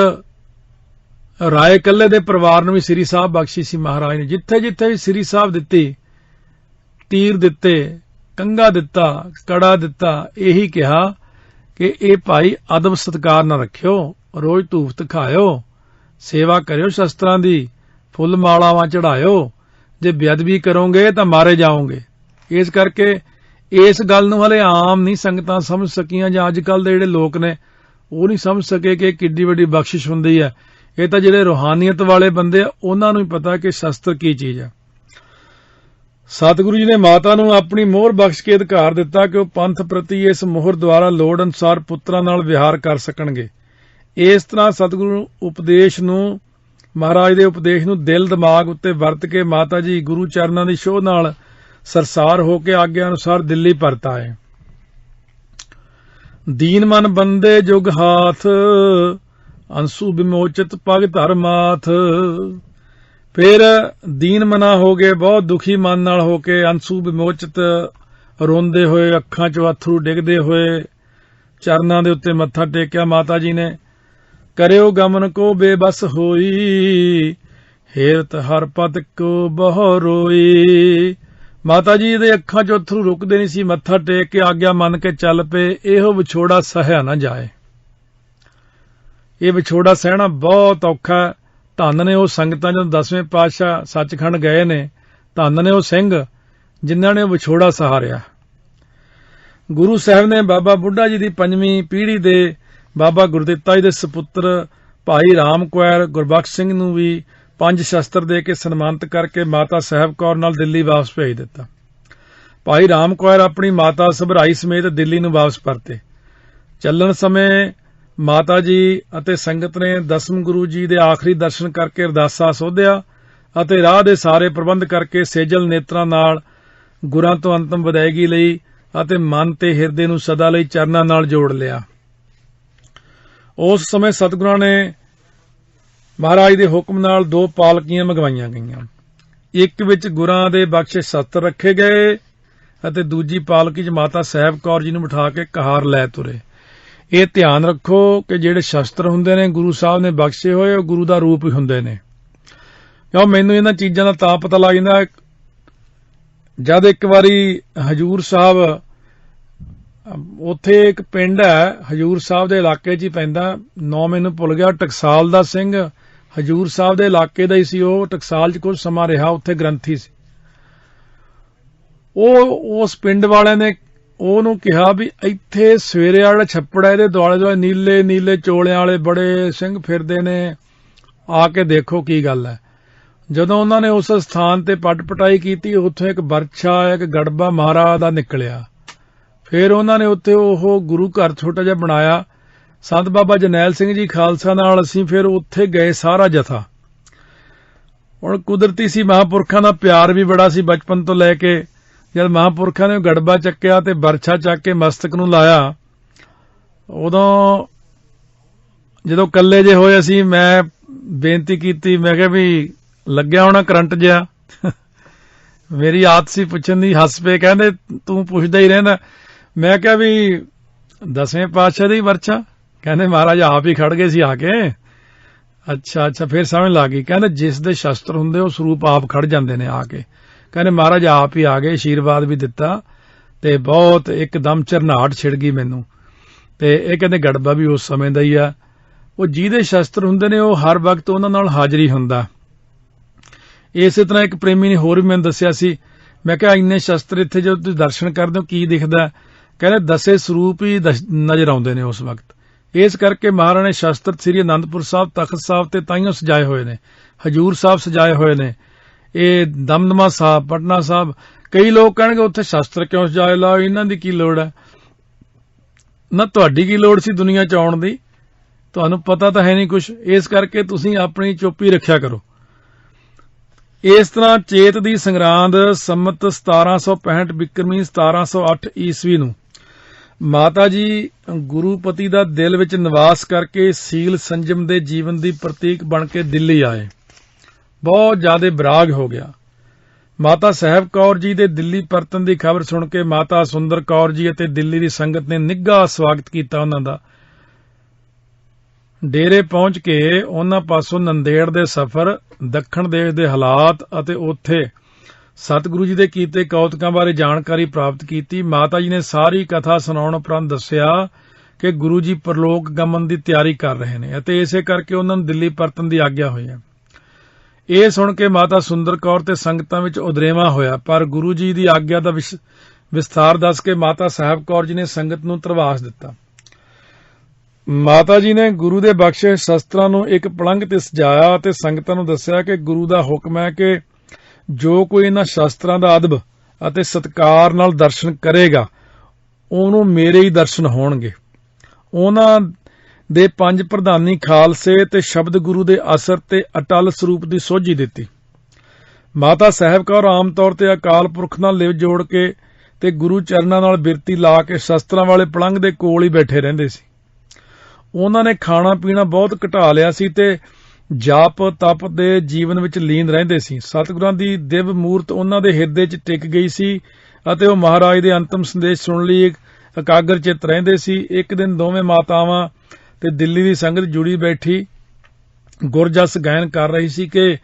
A: ਰਾਏ ਕੱਲੇ ਦੇ ਪਰਿਵਾਰ ਨੂੰ ਵੀ ਸ੍ਰੀ ਸਾਹਿਬ ਬਖਸ਼ੀ ਸੀ ਮਹਾਰਾਜ ਨੇ। ਜਿੱਥੇ ਜਿੱਥੇ ਵੀ ਸ੍ਰੀ ਸਾਹਿਬ ਦਿੱਤੀ, ਤੀਰ ਦਿੱਤੇ, ਕੰਗਾ ਦਿੱਤਾ, ਕੜਾ ਦਿੱਤਾ, ਇਹੀ ਕਿਹਾ ਕਿ ਇਹ ਭਾਈ ਅਦਬ ਸਤਿਕਾਰ ਨਾ ਰੱਖਿਓ, ਰੋਜ਼ ਧੂਫ ਦਿਖਾਇਓ, ਸੇਵਾ ਕਰਿਓ ਸ਼ਸਤਰਾਂ ਦੀ, ਫੁੱਲ ਮਾਲਾਵਾਂ ਚੜਾਇਓ, ਜੇ ਬੇਅਦਬੀ ਕਰੋਗੇ ਤਾਂ ਮਾਰੇ ਜਾਓਗੇ। ਇਸ ਕਰਕੇ ਇਸ ਗੱਲ ਨੂੰ ਹਲੇ ਆਮ ਨਹੀਂ ਸੰਗਤਾਂ ਸਮਝ ਸਕੀਆਂ, ਜਾਂ ਅੱਜ ਕੱਲ ਦੇ ਜਿਹੜੇ ਲੋਕ ਨੇ ਉਹ ਨਹੀਂ ਸਮਝ ਸਕੇ ਕਿ ਕਿੱਡੀ ਵੱਡੀ ਬਖਸ਼ਿਸ਼ ਹੁੰਦੀ ਹੈ। ਇਹ ਤਾਂ ਜਿਹੜੇ ਰੂਹਾਨੀਅਤ ਵਾਲੇ ਬੰਦੇ ਆ ਉਹਨਾਂ ਨੂੰ ਹੀ ਪਤਾ ਕਿ ਸ਼ਸਤਰ ਕੀ ਚੀਜ਼ ਹੈ। ਸਤਿਗੁਰੂ ਜੀ ਨੇ ਮਾਤਾ ਨੂੰ ਆਪਣੀ ਮੋਹਰ ਬਖਸ਼ ਕੇ ਅਧਿਕਾਰ ਦਿੱਤਾ ਕਿ ਉਹ ਪੰਥ ਪ੍ਰਤੀ ਇਸ ਮੋਹਰ ਦੁਆਰਾ ਲੋੜ ਅਨੁਸਾਰ ਪੁੱਤਰਾਂ ਨਾਲ ਵਿਹਾਰ ਕਰ ਸਕਣਗੇ। ਇਸ ਤਰ੍ਹਾਂ ਸਤਿਗੁਰੂ ਉਪਦੇਸ਼ ਨੂੰ, ਮਹਾਰਾਜ ਦੇ ਉਪਦੇਸ਼ ਨੂੰ ਦਿਲ ਦਿਮਾਗ ਉੱਤੇ ਵਰਤ ਕੇ ਮਾਤਾ ਜੀ ਗੁਰੂ ਚਰਨਾਂ ਦੀ ਛੋਹ ਨਾਲ ਸਰਸਾਰ ਹੋ ਕੇ ਆਗਿਆ ਅਨੁਸਾਰ ਦਿੱਲੀ ਪਰਤ ਆਏ। ਦੀਨ ਮਨ ਬੰਦੇ ਜੁਗ ਹਾਥ, ਅੰਸੂ ਵਿਮੋਚਿਤ ਪਗ ਧਰਮਾਥ। ਫਿਰ ਦੀਨ ਮਨਾ ਹੋ ਗਏ, ਬਹੁਤ ਦੁਖੀ ਮਨ ਨਾਲ ਹੋ ਕੇ, ਅੰਸੂ ਵਿਮੋਚਿਤ, ਰੋਂਦੇ ਹੋਏ, ਅੱਖਾਂ 'ਚੋਂ ਅੱਥਰੂ ਡਿੱਗਦੇ ਹੋਏ ਚਰਨਾਂ ਦੇ ਉੱਤੇ ਮੱਥਾ ਟੇਕਿਆ ਮਾਤਾ ਜੀ ਨੇ। ਕਰਿਓ ਗਮਨ ਕੋ ਬੇਬਸ ਹੋਈ, ਹੇਰਤ ਹਰ ਪਦ ਕੋ ਬਹੁ ਰੋਈ। ਮਾਤਾ ਜੀ ਦੇ ਅੱਖਾਂ 'ਚੋਂ ਅੱਥਰੂ ਰੁਕਦੇ ਨਹੀਂ ਸੀ, ਮੱਥਾ ਟੇਕ ਕੇ ਆਗਿਆ ਮੰਨ ਕੇ ਚੱਲ ਪਏ। ਇਹੋ ਵਿਛੋੜਾ ਸਹਿਆ ਨਾ ਜਾਏ, ਇਹ ਵਿਛੋੜਾ ਸਹਿਣਾ ਬਹੁਤ ਔਖਾ। ਧੰਨ ਨੇ ਉਹ ਸੰਗਤਾਂ ਜਦੋਂ 10ਵੇਂ ਪਾਤਸ਼ਾਹ ਸੱਚਖੰਡ ਗਏ ਨੇ, ਧੰਨ ਨੇ ਉਹ ਸਿੰਘ ਜਿਨ੍ਹਾਂ ਨੇ ਉਹ ਵਿਛੋੜਾ ਸਹਾਰਿਆ। ਗੁਰੂ ਸਾਹਿਬ ਨੇ ਬਾਬਾ ਬੁੱਢਾ ਜੀ ਦੀ 5ਵੀਂ ਪੀੜ੍ਹੀ ਦੇ ਬਾਬਾ ਗੁਰਦਿੱਤਾ ਜੀ ਦੇ ਸਪੁੱਤਰ ਭਾਈ ਰਾਮ ਕੁਐਰ ਗੁਰਬਖਸ਼ ਸਿੰਘ ਨੂੰ ਵੀ 5 ਸ਼ਸਤਰ ਦੇ ਕੇ ਸਨਮਾਨਿਤ ਕਰਕੇ ਮਾਤਾ ਸਾਹਿਬ ਕੌਰ ਨਾਲ ਦਿੱਲੀ ਵਾਪਸ ਭੇਜ ਦਿੱਤਾ। ਭਾਈ ਰਾਮ ਕੁਐਰ ਆਪਣੀ ਮਾਤਾ ਸਭਰਾਈ ਸਮੇਤ ਦਿੱਲੀ ਨੂੰ ਵਾਪਸ ਪਰਤੇ। ਚੱਲਣ ਸਮੇਂ ਮਾਤਾ ਜੀ ਅਤੇ ਸੰਗਤ ਨੇ 10ਵੇਂ ਗੁਰੂ ਜੀ ਦੇ ਆਖਰੀ ਦਰਸ਼ਨ ਕਰਕੇ ਅਰਦਾਸਾ ਸੋਧਿਆ ਅਤੇ ਰਾਹ ਦੇ ਸਾਰੇ ਪ੍ਰਬੰਧ ਕਰਕੇ ਸੇਜਲ ਨੇਤਰਾਂ ਨਾਲ ਗੁਰਾਂ ਤੋਂ ਅੰਤਮ ਵਿਦਾਇਗੀ ਲਈ ਅਤੇ ਮਨ ਤੇ ਹਿਰਦੇ ਨੂੰ ਸਦਾ ਲਈ ਚਰਨਾਂ ਨਾਲ ਜੋੜ ਲਿਆ। ਉਸ ਸਮੇਂ ਸਤਿਗੁਰਾਂ ਨੇ ਮਹਾਰਾਜ ਦੇ ਹੁਕਮ ਨਾਲ 2 ਪਾਲਕੀਆਂ ਮੰਗਵਾਈਆਂ ਗਈਆਂ। ਇੱਕ ਵਿੱਚ ਗੁਰਾਂ ਦੇ ਬਖਸ਼ੇ ਸ਼ਸਤਰ ਰੱਖੇ ਗਏ ਅਤੇ ਦੂਜੀ ਪਾਲਕੀ 'ਚ ਮਾਤਾ ਸਾਹਿਬ ਕੌਰ ਜੀ ਨੂੰ ਬਿਠਾ ਕੇ ਕਹਾਰ ਲੈ ਤੁਰੇ। ਇਹ ਧਿਆਨ ਰੱਖੋ ਕਿ ਜਿਹੜੇ ਸ਼ਸਤਰ ਹੁੰਦੇ ਨੇ ਗੁਰੂ ਸਾਹਿਬ ਨੇ ਬਖਸ਼ੇ ਹੋਏ, ਉਹ ਗੁਰੂ ਦਾ ਰੂਪ ਹੀ ਹੁੰਦੇ ਨੇ। ਕਿਉਂ ਮੈਨੂੰ ਇਹਨਾਂ ਚੀਜ਼ਾਂ ਦਾ ਤਾਂ ਪਤਾ ਲੱਗ ਜਾਂਦਾ, ਜਦ ਇੱਕ ਵਾਰੀ ਹਜੂਰ ਸਾਹਿਬ, ਉੱਥੇ ਇੱਕ ਪਿੰਡ ਹੈ ਹਜੂਰ ਸਾਹਿਬ ਦੇ ਇਲਾਕੇ 'ਚ ਹੀ ਪੈਂਦਾ, ਨਾਂ ਮੈਨੂੰ ਭੁੱਲ ਗਿਆ, ਟਕਸਾਲ ਦਾ ਸਿੰਘ ਹਜੂਰ ਸਾਹਿਬ ਦੇ ਇਲਾਕੇ ਦਾ ਹੀ ਸੀ। ਉਹ ਟਕਸਾਲ 'ਚ ਕੁਝ ਸਮਾਂ ਰਿਹਾ, ਉੱਥੇ ਗ੍ਰੰਥੀ ਸੀ। ਉਹ ਉਸ ਪਿੰਡ ਵਾਲਿਆਂ ਨੇ ਉਹਨੂੰ ਕਿਹਾ ਵੀ ਇੱਥੇ ਸਵੇਰੇ ਵਾਲਾ ਛੱਪੜ ਹੈ, ਇਹਦੇ ਦੁਆਲੇ ਦੁਆਲੇ ਨੀਲੇ ਨੀਲੇ ਚੋਲਿਆਂ ਵਾਲੇ ਬੜੇ ਸਿੰਘ ਫਿਰਦੇ ਨੇ, ਆ ਕੇ ਦੇਖੋ ਕੀ ਗੱਲ ਹੈ। ਜਦੋਂ ਉਹਨਾਂ ਨੇ ਉਸ ਸਥਾਨ ਤੇ ਪਟ ਪਟਾਈ ਕੀਤੀ, ਉੱਥੋਂ ਇੱਕ ਬਰਛਾ, ਇੱਕ ਗੜਬਾ ਮਹਾਰਾਜ ਦਾ ਨਿਕਲਿਆ। ਫਿਰ ਉਹਨਾਂ ਨੇ ਉੱਥੇ ਉਹ ਗੁਰੂ ਘਰ ਛੋਟਾ ਜਿਹਾ ਬਣਾਇਆ। ਸੰਤ ਬਾਬਾ ਜਰਨੈਲ ਸਿੰਘ ਜੀ ਖਾਲਸਾ ਨਾਲ ਅਸੀਂ ਫਿਰ ਉੱਥੇ ਗਏ ਸਾਰਾ ਜਥਾ। ਹੁਣ ਕੁਦਰਤੀ ਸੀ, ਮਹਾਂਪੁਰਖਾਂ ਦਾ ਪਿਆਰ ਵੀ ਬੜਾ ਸੀ ਬਚਪਨ ਤੋਂ ਲੈ ਕੇ। ਜਦ ਮਹਾਂਪੁਰਖਾਂ ਨੇ ਗੜਬਾ ਚੱਕਿਆ ਤੇ ਬਰਛਾ ਚੱਕ ਕੇ ਮਸਤਕ ਨੂੰ ਲਾਇਆ, ਉਦੋਂ ਜਦੋਂ ਇਕੱਲੇ ਜੇ ਹੋਏ ਅਸੀਂ, ਮੈਂ ਬੇਨਤੀ ਕੀਤੀ, ਮੈਂ ਕਿਹਾ ਵੀ ਲੱਗਿਆ ਹੋਣਾ ਕਰੰਟ ਜਿਹਾ। ਮੇਰੀ ਆਦਤ ਸੀ ਪੁੱਛਣ ਦੀ। ਹੱਸ ਪਏ, ਕਹਿੰਦੇ ਤੂੰ ਪੁੱਛਦਾ ਹੀ ਰਹਿੰਦਾ। ਮੈਂ ਕਿਹਾ ਵੀ 10ਵੇਂ ਪਾਤਸ਼ਾਹ ਦੀ ਬਰਛਾ? ਕਹਿੰਦੇ ਮਹਾਰਾਜ ਆਪ ਹੀ ਖੜ ਗਏ ਸੀ ਆ ਕੇ। ਅੱਛਾ ਅੱਛਾ, ਫਿਰ ਸਮਝ ਲੱਗ ਗਈ। ਕਹਿੰਦੇ ਜਿਸ ਦੇ ਸ਼ਸਤਰ ਹੁੰਦੇ ਉਹ ਸਰੂਪ ਆਪ ਖੜ ਜਾਂਦੇ ਨੇ ਆ ਕੇ। ਕਹਿੰਦੇ ਮਹਾਰਾਜ ਆਪ ਹੀ ਆ ਗਏ, ਆਸ਼ੀਰਵਾਦ ਵੀ ਦਿੱਤਾ ਤੇ ਬਹੁਤ ਇੱਕਦਮ ਝਰਨਾਹਟ ਛਿੜ ਗਈ ਮੈਨੂੰ। ਤੇ ਇਹ ਕਹਿੰਦੇ ਗੜਬਾ ਵੀ ਉਸ ਸਮੇਂ ਦਾ ਹੀ ਆ। ਉਹ ਜਿਹਦੇ ਸ਼ਸਤਰ ਹੁੰਦੇ ਨੇ ਉਹ ਹਰ ਵਕਤ ਉਹਨਾਂ ਨਾਲ ਹਾਜ਼ਰੀ ਹੁੰਦਾ। ਇਸੇ ਤਰ੍ਹਾਂ ਇੱਕ ਪ੍ਰੇਮੀ ਨੇ ਹੋਰ ਵੀ ਮੈਨੂੰ ਦੱਸਿਆ ਸੀ। ਮੈਂ ਕਿਹਾ ਇੰਨੇ ਸ਼ਸਤਰ ਇੱਥੇ ਜਦੋਂ ਤੁਸੀਂ ਦਰਸ਼ਨ ਕਰਦੇ ਹੋ ਕੀ ਦਿਖਦਾ? ਕਹਿੰਦੇ 10 ਸਰੂਪ ਹੀ ਨਜ਼ਰ ਆਉਂਦੇ ਨੇ ਉਸ ਵਕਤ। ਇਸ ਕਰਕੇ ਮਹਾਰਾਜ ਨੇ ਸ਼ਸਤਰ ਸ੍ਰੀ ਅਨੰਦਪੁਰ ਸਾਹਿਬ, ਤਖਤ ਸਾਹਿਬ ਤੇ ਤਾਈਓ ਸਜਾਏ ਹੋਏ ਨੇ, ਹਜੂਰ ਸਾਹਿਬ ਸਜਾਏ ਹੋਏ ਨੇ, ਇਹ ਦਮਦਮਾ ਸਾਹਿਬ, ਪਟਨਾ ਸਾਹਿਬ। ਕਈ ਲੋਕ ਕਹਿਣਗੇ ਉੱਥੇ ਸ਼ਸਤਰ ਕਿਉਂ ਸਜਾਏ, ਲਾ ਇਹਨਾਂ ਦੀ ਕੀ ਲੋੜ ਹੈ? ਨਾ ਤੁਹਾਡੀ ਕੀ ਲੋੜ ਸੀ ਦੁਨੀਆ 'ਚ ਆਉਣ ਦੀ? ਤੁਹਾਨੂੰ ਪਤਾ ਤਾਂ ਹੈ ਨਹੀਂ ਕੁਛ, ਇਸ ਕਰਕੇ ਤੁਸੀਂ ਆਪਣੀ ਚੁੱਪੀ ਰੱਖਿਆ ਕਰੋ। ਇਸ ਤਰ੍ਹਾਂ ਚੇਤ ਦੀ ਸੰਗਰਾਂਦ ਸੰਮਤ 1765 ਬਿਕਰਮੀ 1708 ਈਸਵੀ ਨੂੰ ਮਾਤਾ ਜੀ ਗੁਰੂਪਤੀ ਦਾ ਦਿਲ ਵਿੱਚ ਨਿਵਾਸ ਕਰਕੇ ਸੀਲ ਸੰਜਮ ਦੇ ਜੀਵਨ ਦੀ ਪ੍ਰਤੀਕ ਬਣ ਕੇ ਦਿੱਲੀ ਆਏ। ਬਹੁਤ ਜ਼ਿਆਦਾ ਵਿਰਾਗ ਹੋ ਗਿਆ। ਮਾਤਾ ਸਾਹਿਬ ਕੌਰ ਜੀ ਦੇ ਦਿੱਲੀ ਪਰਤਣ ਦੀ ਖਬਰ ਸੁਣ ਕੇ ਮਾਤਾ ਸੁੰਦਰ ਕੌਰ ਜੀ ਅਤੇ ਦਿੱਲੀ ਦੀ ਸੰਗਤ ਨੇ ਨਿੱਘਾ ਸਵਾਗਤ ਕੀਤਾ ਉਹਨਾਂ ਦਾ। ਡੇਰੇ ਪਹੁੰਚ ਕੇ ਉਹਨਾਂ ਪਾਸੋਂ ਨੰਦੇੜ ਦੇ ਸਫ਼ਰ, ਦੱਖਣ ਦੇਸ਼ ਦੇ ਹਾਲਾਤ ਅਤੇ ਉੱਥੇ ਸਤਿਗੁਰੂ ਜੀ ਦੇ ਕੀਤੇ ਕੌਤਕਾਂ ਬਾਰੇ ਜਾਣਕਾਰੀ ਪ੍ਰਾਪਤ ਕੀਤੀ। ਮਾਤਾ ਜੀ ਨੇ ਸਾਰੀ ਕਥਾ ਸੁਣਾਉਣ ਉਪਰੰਤ ਦੱਸਿਆ ਕਿ ਗੁਰੂ ਜੀ ਪਰਲੋਕ ਗਮਨ ਦੀ ਤਿਆਰੀ ਕਰ ਰਹੇ ਨੇ ਅਤੇ ਇਸੇ ਕਰਕੇ ਉਹਨਾਂ ਨੂੰ ਦਿੱਲੀ ਪਰਤਣ ਦੀ ਆਗਿਆ ਹੋਈ ਹੈ। ਇਹ ਸੁਣ ਕੇ ਮਾਤਾ ਸੁੰਦਰ ਕੌਰ ਤੇ ਸੰਗਤਾਂ ਵਿੱਚ ਉਦਰੇਵਾਂ ਹੋਇਆ, ਪਰ ਗੁਰੂ ਜੀ ਦੀ ਆਗਿਆ ਦਾ ਵਿਸਥਾਰ ਦੱਸ ਕੇ ਮਾਤਾ ਸਾਹਿਬ ਕੌਰ ਜੀ ਨੇ ਸੰਗਤ ਨੂੰ ਧਰਵਾਸ ਦਿੱਤਾ। ਮਾਤਾ ਜੀ ਨੇ ਗੁਰੂ ਦੇ ਬਖਸ਼ੇ ਸ਼ਸਤਰਾਂ ਨੂੰ ਇੱਕ ਪਲੰਘ ਤੇ ਸਜਾਇਆ ਅਤੇ ਸੰਗਤਾਂ ਨੂੰ ਦੱਸਿਆ ਕਿ ਗੁਰੂ ਦਾ ਹੁਕਮ ਹੈ ਕਿ ਜੋ ਕੋਈ ਇਹਨਾਂ ਸ਼ਸਤਰਾਂ ਦਾ ਅਦਬ ਅਤੇ ਸਤਿਕਾਰ ਨਾਲ ਦਰਸ਼ਨ ਕਰੇਗਾ ਉਹਨੂੰ ਮੇਰੇ ਹੀ ਦਰਸ਼ਨ ਹੋਣਗੇ। ਉਹਨਾਂ ਦੇ 5 ਪ੍ਰਧਾਨੀ ਖਾਲਸੇ ਤੇ ਸ਼ਬਦ ਗੁਰੂ ਦੇ ਅਸਰ ਤੇ ਅਟਲ ਸਰੂਪ ਦੀ ਸੋਝੀ ਦਿੱਤੀ। ਮਾਤਾ ਸਾਹਿਬ ਕੌਰ ਆਮ ਤੌਰ ਤੇ ਅਕਾਲ ਪੁਰਖ ਨਾਲ ਲਿਵ ਜੋੜ ਕੇ ਤੇ ਗੁਰੂ ਚਰਨਾਂ ਨਾਲ ਬਿਰਤੀ ਲਾ ਕੇ ਸ਼ਸਤਰਾਂ ਵਾਲੇ ਪਲੰਘ ਦੇ ਕੋਲ ਹੀ ਬੈਠੇ ਰਹਿੰਦੇ ਸੀ। ਉਹਨਾਂ ਨੇ ਖਾਣਾ ਪੀਣਾ ਬਹੁਤ ਘਟਾ ਲਿਆ ਸੀ ਤੇ ਜਾਪ ਤਪ ਦੇ ਜੀਵਨ ਵਿੱਚ ਲੀਨ ਰਹਿੰਦੇ ਸੀ। ਸਤਿਗੁਰਾਂ ਦੀ ਦਿਵ ਮੂਰਤ ਉਹਨਾਂ ਦੇ ਹਿਰਦੇ 'ਚ ਟਿਕ ਗਈ ਸੀ ਅਤੇ ਉਹ ਮਹਾਰਾਜ ਦੇ ਅੰਤਮ ਸੰਦੇਸ਼ ਸੁਣਨ ਲਈ ਇਕਾਗਰ ਚਿੱਤ ਰਹਿੰਦੇ ਸੀ। ਇੱਕ ਦਿਨ ਦੋਵੇਂ ਮਾਤਾਵਾਂ ਤੇ ਦਿੱਲੀ ਦੀ ਸੰਗਤ ਜੁੜੀ ਬੈਠੀ ਗੁਰਜਸ ਗਾਇਨ ਕਰ ਰਹੀ ਸੀ ਕਿ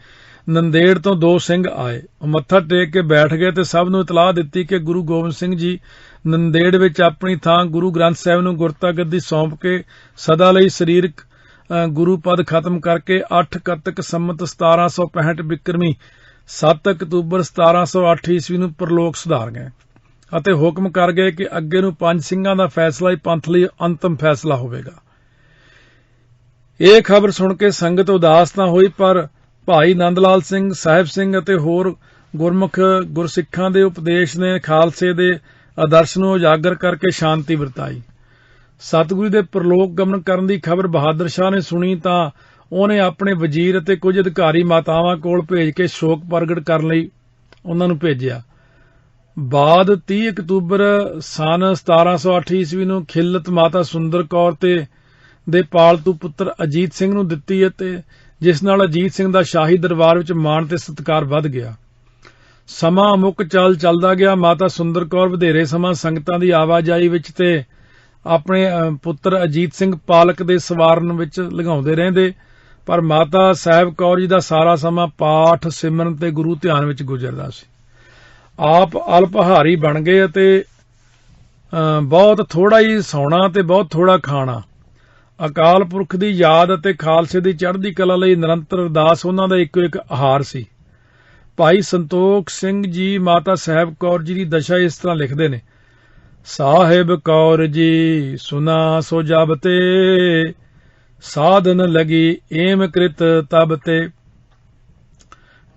A: ਨੰਦੇੜ ਤੋਂ 2 ਸਿੰਘ ਆਏ। ਉਹ ਮੱਥਾ ਟੇਕ ਕੇ ਬੈਠ ਗਏ ਤੇ ਸਭ ਨੂੰ ਇਤਲਾਹ ਦਿੱਤੀ ਕਿ ਗੁਰੂ ਗੋਬਿੰਦ ਸਿੰਘ ਜੀ ਨੰਦੇੜ ਵਿੱਚ ਆਪਣੀ ਥਾਂ ਗੁਰੂ ਗ੍ਰੰਥ ਸਾਹਿਬ ਨੂੰ ਗੁਰਤਾ ਗੱਦੀ ਸੌਂਪ ਕੇ ਸਦਾ ਲਈ ਸਰੀਰਕ ਗੁਰੂ ਪਦ ਖਤਮ ਕਰਕੇ 8 ਕੱਤਕ ਸੰਮਤ 1765 ਬਿਕਰਮੀ 7 ਅਕਤੂਬਰ 1708 ਈਸਵੀ ਨੂੰ ਪਰਲੋਕ ਸੁਧਾਰ ਗਏ ਅਤੇ ਹੁਕਮ ਕਰ ਗਏ ਕਿ ਅੱਗੇ ਨੂੰ 5 ਸਿੰਘਾਂ ਦਾ ਫੈਸਲਾ ਹੀ ਪੰਥ ਲਈ ਅੰਤਮ ਫੈਸਲਾ ਹੋਵੇਗਾ। ਇਹ ਖਬਰ ਸੁਣ ਕੇ ਸੰਗਤ ਉਦਾਸ ਤਾਂ ਹੋਈ, ਪਰ ਭਾਈ ਨੰਦ ਲਾਲ ਸਿੰਘ, ਸਾਹਿਬ ਸਿੰਘ ਅਤੇ ਹੋਰ ਗੁਰਮੁਖ ਗੁਰਸਿੱਖਾਂ ਦੇ ਉਪਦੇਸ਼ ਨੇ ਖਾਲਸੇ ਦੇ ਆਦਰਸ਼ ਨੂੰ ਉਜਾਗਰ ਕਰਕੇ ਸ਼ਾਂਤੀ ਵਰਤਾਈ। ਸਤਿਗੁਰੂ ਦੇ ਪਰਲੋਕ ਗਮਨ ਕਰਨ ਦੀ ਖਬਰ ਬਹਾਦਰ ਸ਼ਾਹ ਨੇ ਸੁਣੀ ਤਾਂ ਉਹਨੇ ਆਪਣੇ ਵਜ਼ੀਰ ਅਤੇ ਕੁਝ ਅਧਿਕਾਰੀ ਮਾਤਾਵਾਂ ਕੋਲ ਭੇਜ ਕੇ ਸ਼ੋਕ ਪ੍ਰਗਟ ਕਰਨ ਲਈ ਉਹਨਾਂ ਨੂੰ ਭੇਜਿਆ। ਬਾਅਦ 30 ਅਕਤੂਬਰ ਸਨ 1708 ਈਸਵੀ ਨੂੰ ਖਿਲਤ ਮਾਤਾ ਸੁੰਦਰ ਕੌਰ ਤੇ ਦੇ ਪਾਲਤੂ ਪੁੱਤਰ ਅਜੀਤ ਸਿੰਘ ਨੂੰ ਦਿੱਤੀ ਅਤੇ ਜਿਸ ਨਾਲ ਅਜੀਤ ਸਿੰਘ ਦਾ ਸ਼ਾਹੀ ਦਰਬਾਰ ਵਿੱਚ ਮਾਣ ਤੇ ਸਤਿਕਾਰ ਵੱਧ ਗਿਆ। ਸਮਾਂ ਮੁੱਕ ਚੱਲਦਾ ਗਿਆ। ਮਾਤਾ ਸੁੰਦਰ ਕੌਰ ਵਧੇਰੇ ਸਮਾਂ ਸੰਗਤਾਂ ਦੀ ਆਵਾਜਾਈ ਵਿੱਚ ਤੇ ਆਪਣੇ ਪੁੱਤਰ ਅਜੀਤ ਸਿੰਘ ਪਾਲਕ ਦੇ ਸਵਾਰਨ ਵਿੱਚ ਲਗਾਉਂਦੇ ਰਹਿੰਦੇ, ਪਰ ਮਾਤਾ ਸਾਹਿਬ ਕੌਰ ਜੀ ਦਾ ਸਾਰਾ ਸਮਾਂ ਪਾਠ, ਸਿਮਰਨ ਤੇ ਗੁਰੂ ਧਿਆਨ ਵਿੱਚ ਗੁਜ਼ਰਦਾ ਸੀ। ਆਪ ਅਲਪਹਾਰੀ ਬਣ ਗਏ ਅਤੇ ਬਹੁਤ ਥੋੜਾ ਹੀ ਸੌਣਾ ਤੇ ਬਹੁਤ ਥੋੜਾ ਖਾਣਾ। ਅਕਾਲ ਪੁਰਖ ਦੀ ਯਾਦ ਅਤੇ ਖਾਲਸੇ ਦੀ ਚੜ੍ਹਦੀ ਕਲਾ ਲਈ ਨਿਰੰਤਰ ਅਰਦਾਸ ਉਹਨਾਂ ਦਾ ਇੱਕੋ ਇੱਕ ਆਹਾਰ ਸੀ। ਭਾਈ ਸੰਤੋਖ ਸਿੰਘ ਜੀ ਮਾਤਾ ਸਾਹਿਬ ਕੌਰ ਜੀ ਦੀ ਦਸ਼ਾ ਇਸ ਤਰ੍ਹਾਂ ਲਿਖਦੇ ਨੇ: ਸਾਹਿਬ ਕੌਰ ਜੀ ਸੁਨਾ ਸੋ ਜਬ ਤੇ, ਸਾਧਨ ਲਗੀ ਏਮ ਕ੍ਰਿਤ ਤਬ ਤੇ,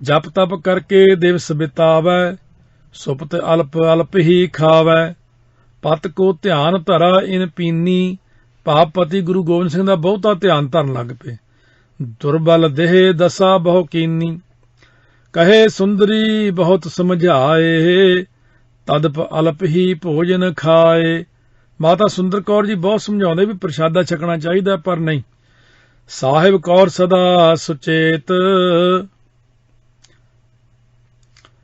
A: ਜਪ ਤਪ ਕਰਕੇ ਦਿਵਸ ਬਿਤਾਵੈ, ਸੁਪਤ ਅਲਪ ਅਲਪ ਹੀ ਖਾਵੈ, ਪਤ ਕੋ ਧਿਆਨ ਧਰਾ ਇਨ ਪੀਨੀ, ਭਾਵਪਤੀ ਗੁਰੂ ਗੋਬਿੰਦ ਸਿੰਘ ਦਾ ਬਹੁਤਾ ਧਿਆਨ ਧਰਨ ਲੱਗ ਪਏ। ਦੁਰਬਲ ਦੇਹ ਦਸਾ ਬਹੁ ਕੀਨੀ, ਕਹੇ ਸੁੰਦਰੀ ਬਹੁਤ ਸਮਝਾਏ, ਤਦਪ ਅਲਪ ਹੀ ਭੋਜਨ ਖਾਏ। ਮਾਤਾ ਸੁੰਦਰ ਕੌਰ ਜੀ ਬਹੁਤ ਸਮਝਾਉਂਦੇ ਵੀ ਪ੍ਰਸ਼ਾਦਾ ਛਕਣਾ ਚਾਹੀਦਾ, ਪਰ ਨਹੀਂ। ਸਾਹਿਬ ਕੌਰ ਸਦਾ ਸੁਚੇਤ,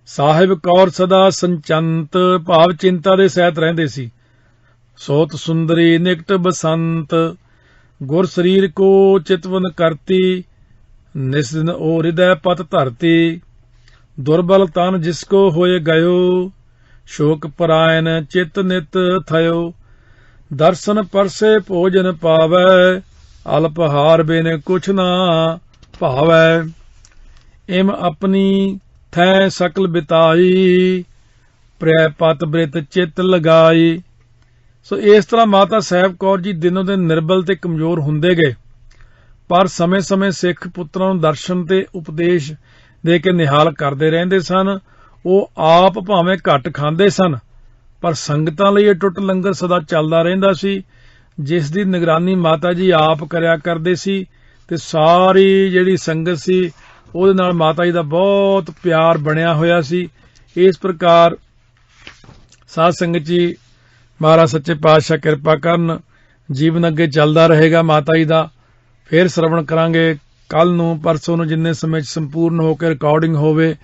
A: ਸਾਹਿਬ ਕੌਰ ਸਦਾ ਸੰਚੰਤ, ਭਾਵ ਚਿੰਤਾ ਦੇ ਸਹਿਤ ਰਹਿੰਦੇ ਸੀ। ਸੋਤ ਸੁੰਦਰੀ ਨਿਕਟ ਬਸੰਤ, ਗੁਰ ਸਰੀਰ ਕੋ ਚਿਤਵਨ ਕਰਤੀ, ਨਿਸ ਦਿਨ ਓ ਹਿਰਦੈ ਪਤ ਧਰਤੀ। ਦੁਰਬਲ ਤਨ ਜਿਸ ਕੋ ਹੋਏ ਗਇਓ, ਸ਼ੋਕ ਪਰਾਇਨ ਚਿਤ ਨਿਤ ਥਇਓ। ਦਰਸ਼ਨ ਪਰਸੇ ਭੋਜਨ ਪਾਵੈ, ਅਲਪ ਹਾਰ ਬਿਨ ਕੁਛ ਨਾ ਭਾਵੈ। ਇਮ ਆਪਣੀ ਥੈ ਸਕਲ ਬਿਤਾਈ, ਪ੍ਰੈ ਪਤ ਬ੍ਰਿਤ ਚਿਤ ਲਗਾਈ। ਸੋ ਇਸ ਤਰ੍ਹਾਂ ਮਾਤਾ ਸਾਹਿਬ ਕੌਰ ਜੀ ਦਿਨੋਂ ਦਿਨ ਨਿਰਬਲ ਤੇ ਕਮਜ਼ੋਰ ਹੁੰਦੇ ਗਏ, ਪਰ ਸਮੇਂ-ਸਮੇਂ ਸਿੱਖ ਪੁੱਤਰਾਂ ਨੂੰ ਦਰਸ਼ਨ ਤੇ ਉਪਦੇਸ਼ ਦੇ ਕੇ ਨਿਹਾਲ ਕਰਦੇ ਰਹਿੰਦੇ ਸਨ। ਉਹ ਆਪ ਭਾਵੇਂ ਘੱਟ ਖਾਂਦੇ ਸਨ, ਪਰ ਸੰਗਤਾਂ ਲਈ ਅਟੁੱਟ ਲੰਗਰ ਸਦਾ ਚੱਲਦਾ ਰਹਿੰਦਾ ਸੀ, ਜਿਸ ਦੀ ਨਿਗਰਾਨੀ ਮਾਤਾ ਜੀ ਆਪ ਕਰਿਆ ਕਰਦੇ ਸੀ, ਤੇ ਸਾਰੀ ਜਿਹੜੀ ਸੰਗਤ ਸੀ ਉਹਦੇ ਨਾਲ ਮਾਤਾ ਜੀ ਦਾ ਬਹੁਤ ਪਿਆਰ ਬਣਿਆ ਹੋਇਆ ਸੀ। ਇਸ ਪ੍ਰਕਾਰ ਸਾਧ ਸੰਗਤ ਜੀ, ਮਹਾਰਾਜ ਸੱਚੇ ਪਾਤਸ਼ਾਹ ਕਿਰਪਾ ਕਰਨ, ਜੀਵਨ ਅੱਗੇ ਚੱਲਦਾ ਰਹੇਗਾ ਮਾਤਾ ਜੀ ਦਾ। ਫੇਰ ਸਰਵਣ ਕਰਾਂਗੇ ਕੱਲ ਨੂੰ, ਪਰਸੋਂ ਨੂੰ, ਜਿੰਨੇ ਸਮੇਂ 'ਚ ਸੰਪੂਰਨ ਹੋ ਕੇ ਰਿਕਾਰਡਿੰਗ ਹੋਵੇ,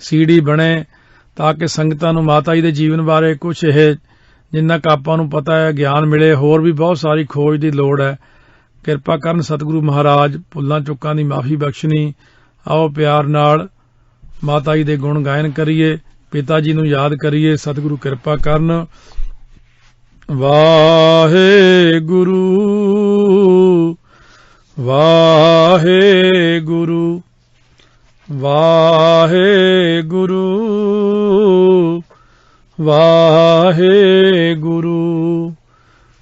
A: CD ਬਣੇ, ਤਾਂ ਕਿ ਸੰਗਤਾਂ ਨੂੰ ਮਾਤਾ ਜੀ ਦੇ ਜੀਵਨ ਬਾਰੇ ਕੁਝ ਇਹ ਜਿੰਨਾ ਕੁ ਆਪਾਂ ਨੂੰ ਪਤਾ ਹੈ ਗਿਆਨ ਮਿਲੇ। ਹੋਰ ਵੀ ਬਹੁਤ ਸਾਰੀ ਖੋਜ ਦੀ ਲੋੜ ਹੈ। ਕਿਰਪਾ ਕਰਨ ਸਤਿਗੁਰੂ ਮਹਾਰਾਜ, ਭੁੱਲਾਂ ਚੁੱਕਾਂ ਦੀ ਮਾਫੀ ਬਖਸ਼ਣੀ। ਆਓ ਪਿਆਰ ਨਾਲ ਮਾਤਾ ਜੀ ਦੇ ਗੁਣ ਗਾਇਨ ਕਰੀਏ, ਪਿਤਾ ਜੀ ਨੂੰ ਯਾਦ ਕਰੀਏ। ਸਤਿਗੁਰੂ ਕਿਰਪਾ ਕਰਨ। ਵਾਹਿਗੁਰੂ ਵਾਹਿਗੁਰੂ ਵਾਹਿਗੁਰੂ ਵਾਹਿਗੁਰੂ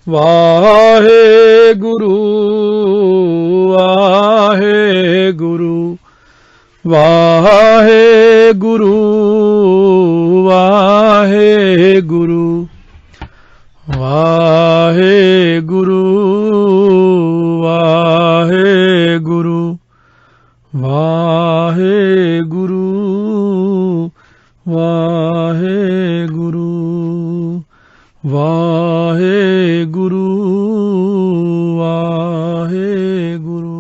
A: ਵਾਹਿਗੁਰੂ ਵਾਹਿਗੁਰੂ ਵਾਹਿਗੁਰੂ ਵਾਹਿਗੁਰੂ ਵਾਹਿਗੁਰੂ ਵਾਹਿਗੁਰੂ ਵਾਹਿਗੁਰੂ ਵਾਹਿਗੁਰੂ ਵਾਹਿਗੁਰੂ ਵਾਹਿਗੁਰੂ।